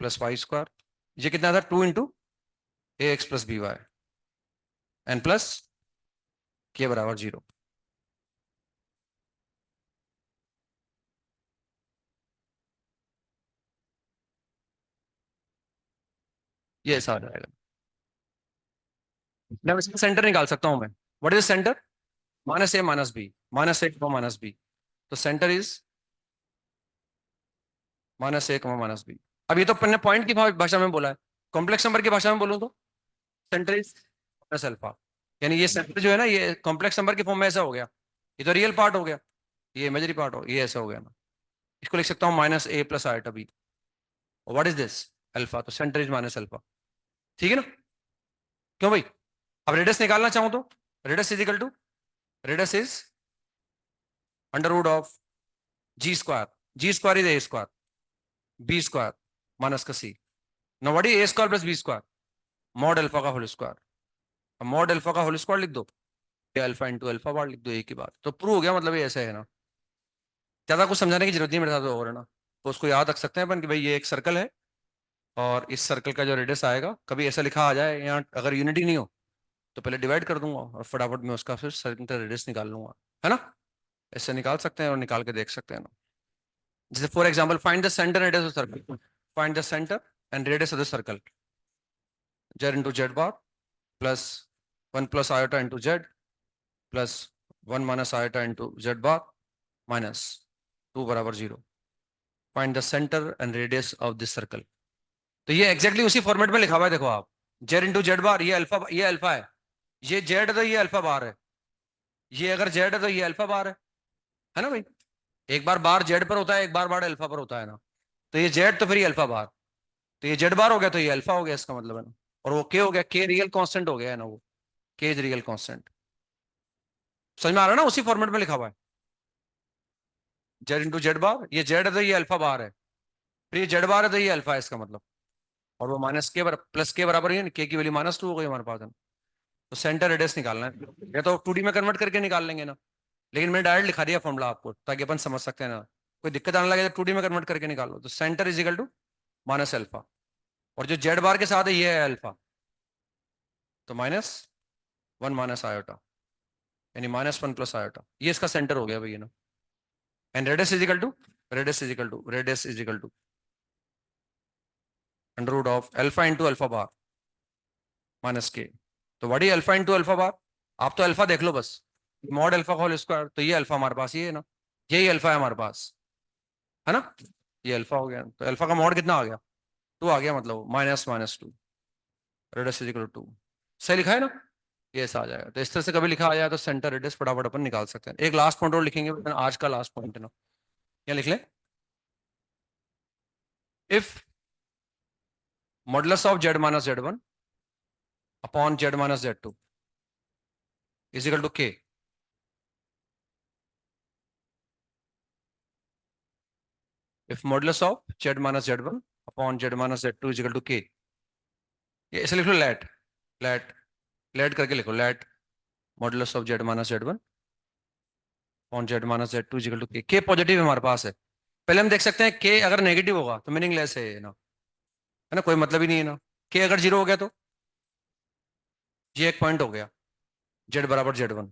plus y square, ये कितना था, two into a x plus b y n plus k बराबर zero. ये ऐसा आ जाएगा, मैं इसका सेंटर निकाल सकता हूं मैं, what is centre, minus a minus b, minus a minus b, तो centre is minus a minus b. अब ये तो अपने पॉइंट की भाषा में बोला है, कॉम्प्लेक्स नंबर की भाषा में बोलूं तो सेंटर इज माइनस अल्फा, यानी ये सेंटर जो है ना, ये कॉम्प्लेक्स नंबर के फॉर्म में ऐसा हो गया, ये तो रियल पार्ट हो गया, ये इमेजरी पार्ट हो, ये ऐसा हो गया ना, इसको लिख सकता हूँ minus a plus iota b, what is this, alpha, तो सेंटर इज माइनस अल्फा, ठीक है ना, क्यों भाई। अब रेडियस निकालना चाहूं तो radius is equal to, radius is under root of g square, g square is a square b square minus का c, now what is a square plus b square, mod alpha का whole square, अब mod alpha का whole square लिख दो, ये alpha into alpha बार लिख दो, एक ही बात, तो प्रूव हो गया, मतलब ये ऐसा है ना, ज्यादा कुछ समझाने की जरूरत नहीं मेरे साथ और है ना, तो उसको याद रख सकते हैं अपन कि भाई ये एक सर्कल है, और इस सर्कल का जो रेडियस आएगा, कभी ऐसा लिखा आ जाए यहाँ अगर यूनिटी नहीं हो तो पहले डिवाइड कर दूंगा और फटाफट में उसका फिर सर्कल का रेडियस निकाल लूंगा, है ना, ऐसे निकाल सकते हैं और निकाल के देख सकते हैं ना। जैसे for example find the centre radius of circle, find the centre and radius of the circle, z into z bar plus one plus iota into z plus one minus iota into z bar minus two बराबर zero, find the centre and radius of this circle. तो ये exactly उसी format में लिखा हुआ है, देखो आप, जेड इंटू जेड बार, ये अल्फा है, ये जेड है तो ये अल्फा बार है, ये अगर जेड है तो ये अल्फा बार है ना भाई। एक बार बार जेड पर होता है, एक बार बार अल्फा पर होता है ना। तो ये जेड तो फिर ये अल्फा बार, तो ये जेड बार हो गया तो ये अल्फा हो गया, इसका मतलब है ना। और वो के हो गया, के रियल कांस्टेंट हो गया है ना वो, के इज रियल कांस्टेंट। समझ में आ रहा है ना, उसी फॉर्मेट में लिखा हुआ है। जेड इंटू जेड बार, ये जेड है तो ये अल्फा बार है, फिर ये जेड बार है तो ये अल्फा है इसका मतलब। और वो माइनस के प्लस के बराबर ही है, के की वैल्यू -2 हो गई हमारे पास है ना। तो सेंटर रेडियस निकालना है, या तो 2D में कन्वर्ट करके निकाल लेंगे ना, लेकिन मैंने डायरेक्ट लिखा दिया फॉर्मूला आपको ताकि अपन समझ सकते हैं ना। कोई दिक्कत आने लगे तो 2D में कन्वर्ट करके निकाल लो। तो centre is equal to minus alpha, और जो जेड बार के साथ है ये है अल्फा, तो -1 माइनस आयोटा, यानी -1 प्लस आयोटा, ये इसका सेंटर हो गया भैया ना। And radius is equal to, radius is equal to under root of alpha into alpha bar minus k. तो वही अल्फा इंटू अल्फा बार, आप तो अल्फा देख लो बस, मॉड अल्फा होल स्क्वायर, तो ये अल्फा हमारे पास ये है ना, यही अल्फा है हमारे पास, है ना। ये अल्फा हो गया, तो अल्फा का मॉड कितना आ गया, 2 आ गया, मतलब -2, रेडियस इज इक्वल टू 2। सही लिखा है ना, ये ऐसा आ जाएगा। तो इस तरह से कभी लिखा आ जाए तो सेंटर रेडियस फटाफट अपन निकाल सकते हैं। एक लास्ट पॉइंट और लिखेंगे, आज का लास्ट पॉइंट है ना, क्या लिख ले, if modulus of z minus z one upon z minus z two is equal to k. If modulus of z minus z one upon z minus z two is equal to k, ये ऐसे लिख लो, late late let करके लिखो, let modulus of z minus z one upon z minus z two is equal to k positive हमारे पास है। पहले हम देख सकते हैं के अगर नेगेटिव होगा तो मीनिंगलेस है ना, है ना, कोई मतलब ही नहीं है ना। के अगर जीरो हो गया तो ये एक पॉइंट हो गया, जेड बराबर जेड वन,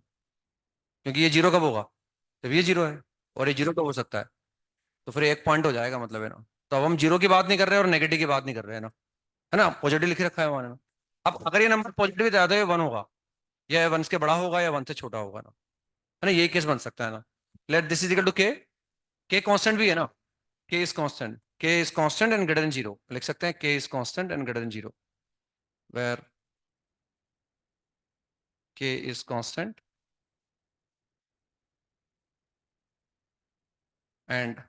क्योंकि ये जीरो कब होगा जब ये जीरो है, और ये जीरो कब हो सकता है, तो फिर एक पॉइंट हो जाएगा, मतलब है ना। तो अब हम जीरो की बात नहीं कर रहे और नेगेटिव की बात नहीं कर रहे हैं ना, है ना, पॉजिटिव लिख रखा है हमारे में। अब अगर ये नंबर पॉजिटिव है तो ये वन होगा, या वन के बड़ा होगा या वन से छोटा होगा ना, है ना, यही केस बन सकता है ना। Let this is equal to k constant भी है ना, k is constant and greater than zero, लिख सकते हैं k is constant and greater than zero, where k is constant and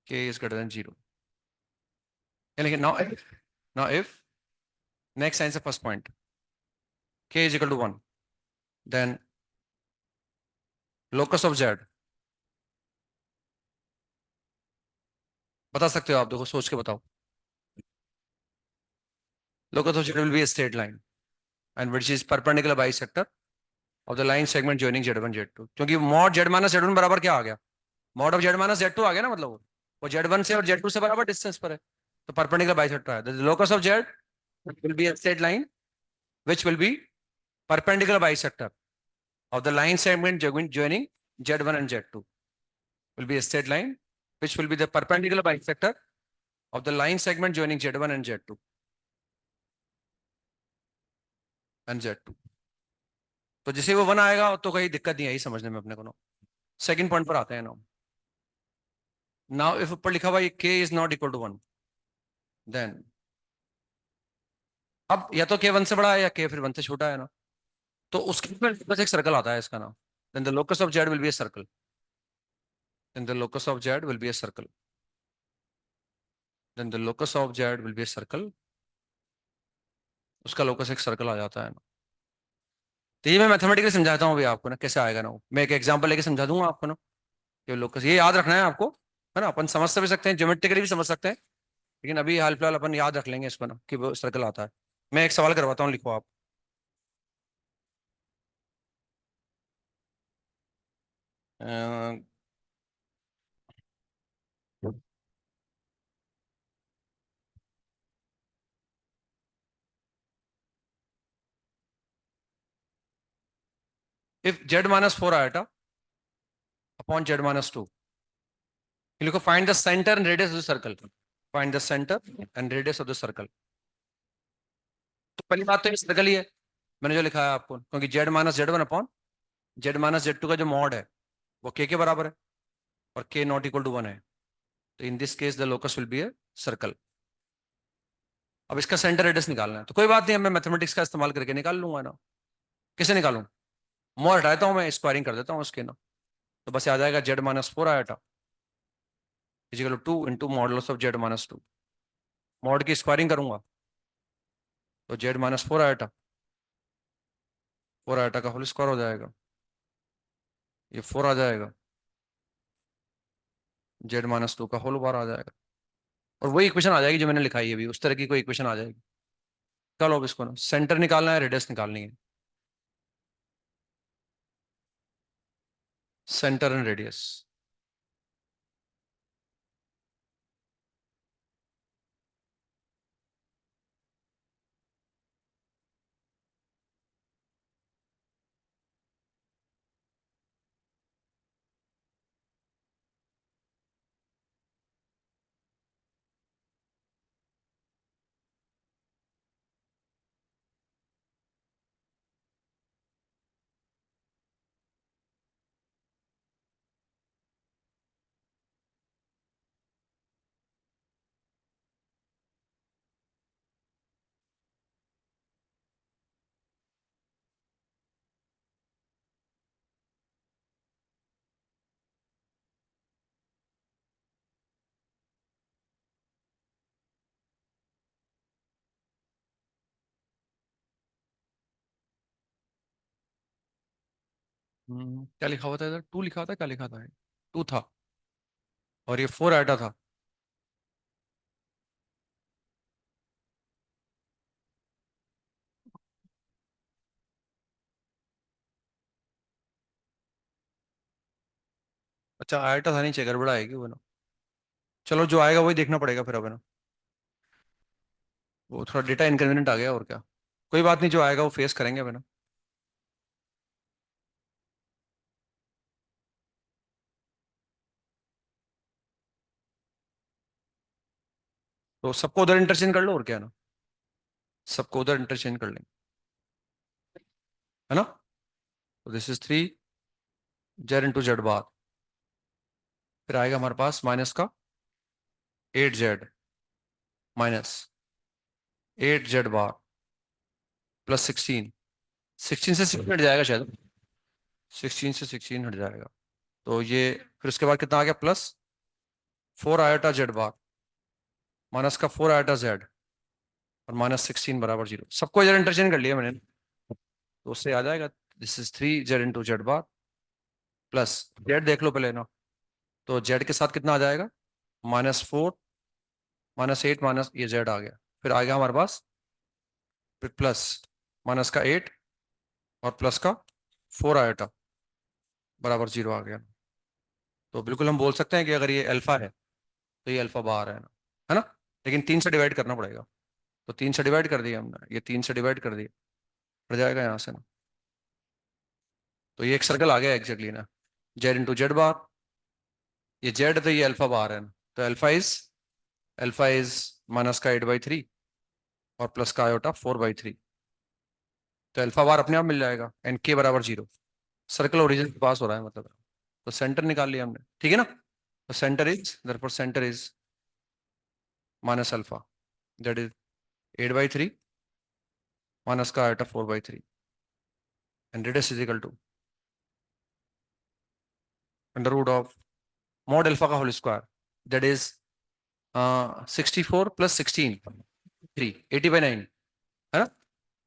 k is greater than zero. लेकिन now if next answer first point, k is equal to one, then locus of z, बता सकते हो आप, देखो सोच के बताओ। Locus of z will B a straight line and which is perpendicular bisector of the line segment joining z1 z2, क्योंकि mod z minus z1 बराबर क्या आ गया, mod of z minus z2 आ गया ना, मतलब वो z1 से और z2 से बराबर डिस्टेंस पर है, तो परपेंडिकुलर बाइसेक्टर है। the locus of z will be a straight line which will be perpendicular bisector of the line segment joining z1 and z2, will be a straight line which will be the perpendicular bisector of the line segment joining z1 and z2 and z2। तो जैसे वो one आएगा तो कोई दिक्कत नहीं आई समझने में अपने को ना। सेकंड पॉइंट पर आते हैं ना। नाउ इफ ऊपर लिखा हुआ k is not equal to one, then अब या तो के वन से बड़ा है या के फिर वन से छोटा है ना, तो उसके ऊपर बस एक सर्कल आता है इसका नाम, then the locus of z will be a circle, then the locus of z will be a circle, then the locus of z will be a circle, उसका लोकस एक सर्कल आ जाता है ना। तो ये मैं मैथमेटिकली समझाता हूँ अभी आपको ना, कैसे आएगा ना, मैं एक एग्जांपल लेके समझा दूंगा आपको ना, कि लोकस ये याद रखना है आपको, है ना, अपन समझ भी सकते हैं, ज्योमेट्रिकली भी समझ सकते हैं, लेकिन अभी हाल फिलहाल अपन याद रख लेंगे इसको ना कि वो सर्कल आता है। मैं एक सवाल करवाता हूँ, लिखो आप। If z minus four iota upon z minus two, लिखो find the centre and radius of the circle, find the centre and radius of the circle. तो पहली बात तो ये सर्कल ही है, मैंने जो लिखा है आपको, क्योंकि z minus z one upon z minus z two का जो मॉड है वो के बराबर है, और के नॉट इक्वल टू वन है, तो in this case the locus will be a circle. अब इसका सेंटर रेडियस निकालना है, तो कोई बात नहीं, मैं मैथमेटिक्स का इस्तेमाल करके निकाल लूंगा ना। किसे निकालूं? मोर हटाता हूँ मैं, स्क्वायरिंग कर देता हूँ उसके ना। तो बस आ जाएगा z minus four iota is equal to into modulus of z minus two. Mod की स्क्वायरिंग करूंगा तो जेड माइनस फोर आयोटा का होल स्क्वायर हो जाएगा, ये फोर आ जाएगा, जेड माइनस टू का होल बार आ जाएगा। और वही इक्वेशन आ जाएगी जो मैंने लिखाई है अभी, उस तरह की कोई इक्वेशन आ जाएगी। चलो अब इसको ना सेंटर निकालना है, रेडियस निकालनी है। Centre and radius. क्या लिखा हुआ था इधर? टू लिखा था, क्या लिखा था? टू था और ये फोर आयोटा था। अच्छा आयोटा था नीचे, गड़बड़ा आएगी वो ना। चलो जो आएगा वही देखना पड़ेगा फिर अब है ना। वो थोड़ा डेटा इनकन्वीनियंट आ गया और क्या। कोई बात नहीं, जो आएगा वो फेस करेंगे अब है ना। तो सबको उधर इंटरचेंज कर लो और क्या है ना। सबको उधर इंटरचेंज कर लेंगे, है ना। तो this is three z into z bar, फिर आएगा हमारे पास माइनस का eight z minus eight z bar plus sixteen. Sixteen से सिक्सटीन हट जाएगा शायद, सिक्सटीन से सिक्सटीन हट जाएगा। तो ये फिर उसके बाद कितना आ गया, plus four iota Z bar minus का फोर आयोटा जेड और माइनस सिक्सटीन बराबर जीरो। सबको इधर इंटरचेंज कर लिया मैंने, तो उससे आ जाएगा this is three z into z bar plus Z देख लो पहले ना। तो जेड के साथ कितना आ जाएगा, minus four minus eight minus ये जेड आ गया। फिर आ गया हमारे पास फिर प्लस माइनस का एट और प्लस का फोर आयोटा बराबर जीरो आ गया। तो बिल्कुल हम बोल सकते हैं कि अगर ये अल्फा है तो ये अल्फा बार है ना। लेकिन तीन से डिवाइड करना पड़ेगा, तो तीन से डिवाइड कर दिया हमने, ये तीन से डिवाइड कर दिया, पड़ जाएगा यहाँ से ना। तो ये एक सर्कल आ गया एग्जैक्टली ना, जेड इंटू जेड बार, ये जेड तो ये अल्फा बार है ना। तो अल्फा इज माइनस का एट बाई थ्री और प्लस का आयोटा फोर बाई थ्री। तो अल्फा बार अपने आप मिल जाएगा एन के बराबर जीरो। सर्कल ओरिजिन के पास हो रहा है मतलब। तो सेंटर निकाल लिया हमने, ठीक है ना। तो centre is minus alpha, that is eight by three minus का iota four by three and radius is equal to under root of mod alpha का whole square, that is sixty four plus sixteen three eighty by nine, है ना।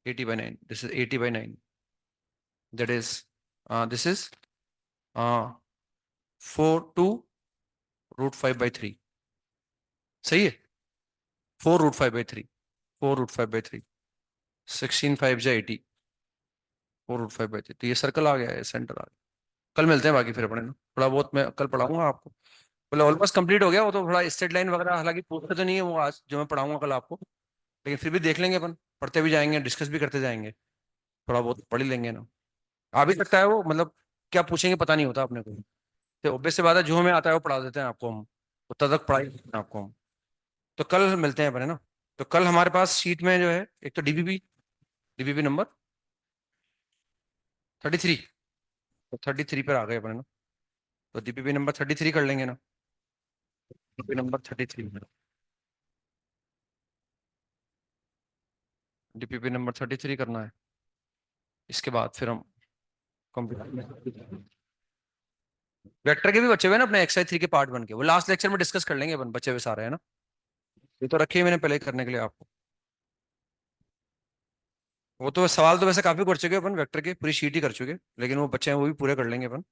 Eighty by nine, this is eighty by nine, that is this is four two root five by three. सही है, four root five by three, four root five by three, sixteen five जा eighty, four root five by three. तो ये circle आ गया है, centre आ गया। कल मिलते हैं बाकी फिर अपने ना, थोड़ा बहुत मैं कल पढ़ाऊंगा आपको। बोले ऑलमोस्ट कंप्लीट हो गया वो, तो थोड़ा स्ट्रेट लाइन वगैरह हालांकि पूछते तो नहीं है वो आज जो मैं पढ़ाऊंगा कल आपको, लेकिन फिर भी देख लेंगे अपन, पढ़ते भी जाएंगे, डिस्कस भी करते जाएंगे, थोड़ा बहुत पढ़ ही लेंगे ना। आ भी सकता है वो, मतलब क्या पूछेंगे पता नहीं होता अपने को। तो ऑब्वियस सी बात है, जो हमें आता है वो पढ़ा देते हैं आपको हम, उतना तक पढ़ाई करते हैं आपको हम। तो कल मिलते हैं अपने ना। तो कल हमारे पास शीट में जो है एक तो डीबीबी, डीबीबी नंबर 33, तो 33 पर आ गए अपने ना। तो डीबीबी नंबर 33 कर लेंगे ना, डीबीबी नंबर 33। डीपीपी नंबर 33 करना है। इसके बाद फिर हम कंप्यूटर वेक्टर के भी बचे हुए हैं ना अपने एक्सरसाइज 3 के पार्ट 1 के, वो लास्ट लेक्चर में डिस्कस कर लेंगे अपन, बचे हुए सारे है ना। ये तो रखे ही मैंने पहले करने के लिए आपको। वो तो सवाल तो वैसे काफी कर चुके हैं अपन, वेक्टर के पूरी शीट ही कर चुके हैं, लेकिन वो बच्चे हैं वो भी पूरे कर लेंगे अपन।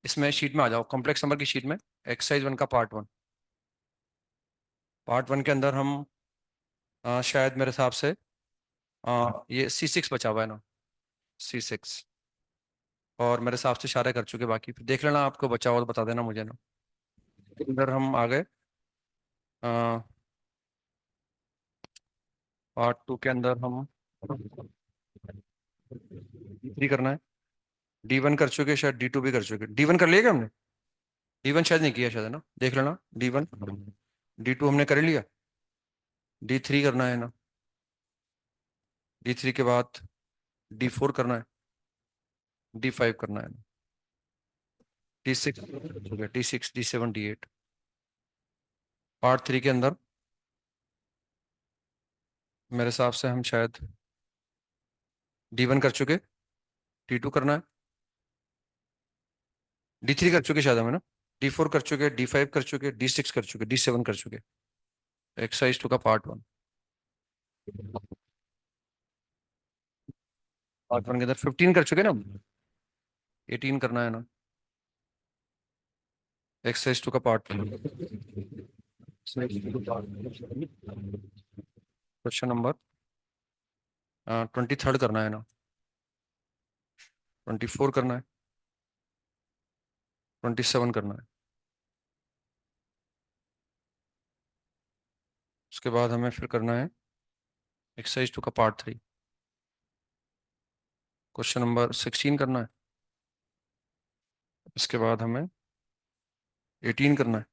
इसमें शीट में आ जाओ, कॉम्प्लेक्स नंबर की शीट में, एक्सरसाइज 1 का पार्ट 1। पार्ट 1 के अंदर हम शायद मेरे हिसाब से ये C6 बचा हुआ है ना, C6। और मेरे हिसाब से इशारे कर चुके, बाकी फिर देख लेना, आपको बचा हुआ तो बता देना मुझे ना। अंदर हम आ गए पार्ट 2 के अंदर हम D3 करना है। D1 कर चुके, शायद D2 भी कर चुके। D1 कर लिया क्या हमने? D1 शायद नहीं किया, शायद है ना, देख लेना। D1, D2 हमने कर लिया। D3 करना है ना। D3 के बाद D4 करना है। D5 करना है। D6, D6, D7, D8। Part 3 के अंदर मेरे हिसाब से हम शायद D1 कर चुके, D2 करना है। D3 कर चुके शायद हमें ना। D4 कर चुके, D5 कर चुके, D6 कर चुके, D7 कर चुके। एक्सरसाइज 2 का पार्ट 1। पार्ट 1 के अंदर 15 कर चुके ना हम। 18 करना है ना। एक्सरसाइज 2 का पार्ट क्वेश्चन नंबर 23 करना है ना। 24 करना है। 27 करना है। उसके बाद हमें फिर करना है एक्सरसाइज 2 का पार्ट 3, क्वेश्चन नंबर 16 करना है। इसके बाद हमें 18 करना है।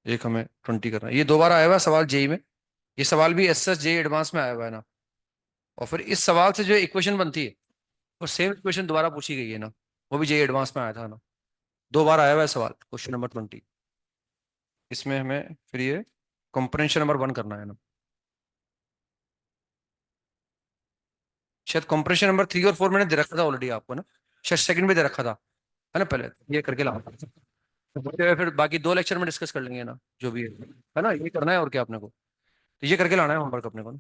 एक हमें 20 करना है। ये 2 बार आया हुआ है सवाल जेई में। ये सवाल भी एस एस जेई एडवांस में आया हुआ है ना। और फिर इस सवाल से जो इक्वेशन बनती है, वो सेम इक्वेशन दोबारा पूछी गई है ना। वो भी जेई एडवांस में आया था ना। 2 बार आया हुआ है सवाल, क्वेश्चन नंबर 20। इसमें हमें फिर ये कॉम्प्रहेंशन नंबर 1 करना है ना। शायद कॉम्प्रहेंशन नंबर 3 और 4 मैंने दे रखा था ऑलरेडी आपको ना। शायद सेकंड में दे रखा था, है ना, पहले ये करके ला। फिर बाकी 2 लेक्चर में डिस्कस कर लेंगे ना, जो भी है ना। ये करना है और क्या अपने को, तो ये करके लाना है होमवर्क अपने को ना।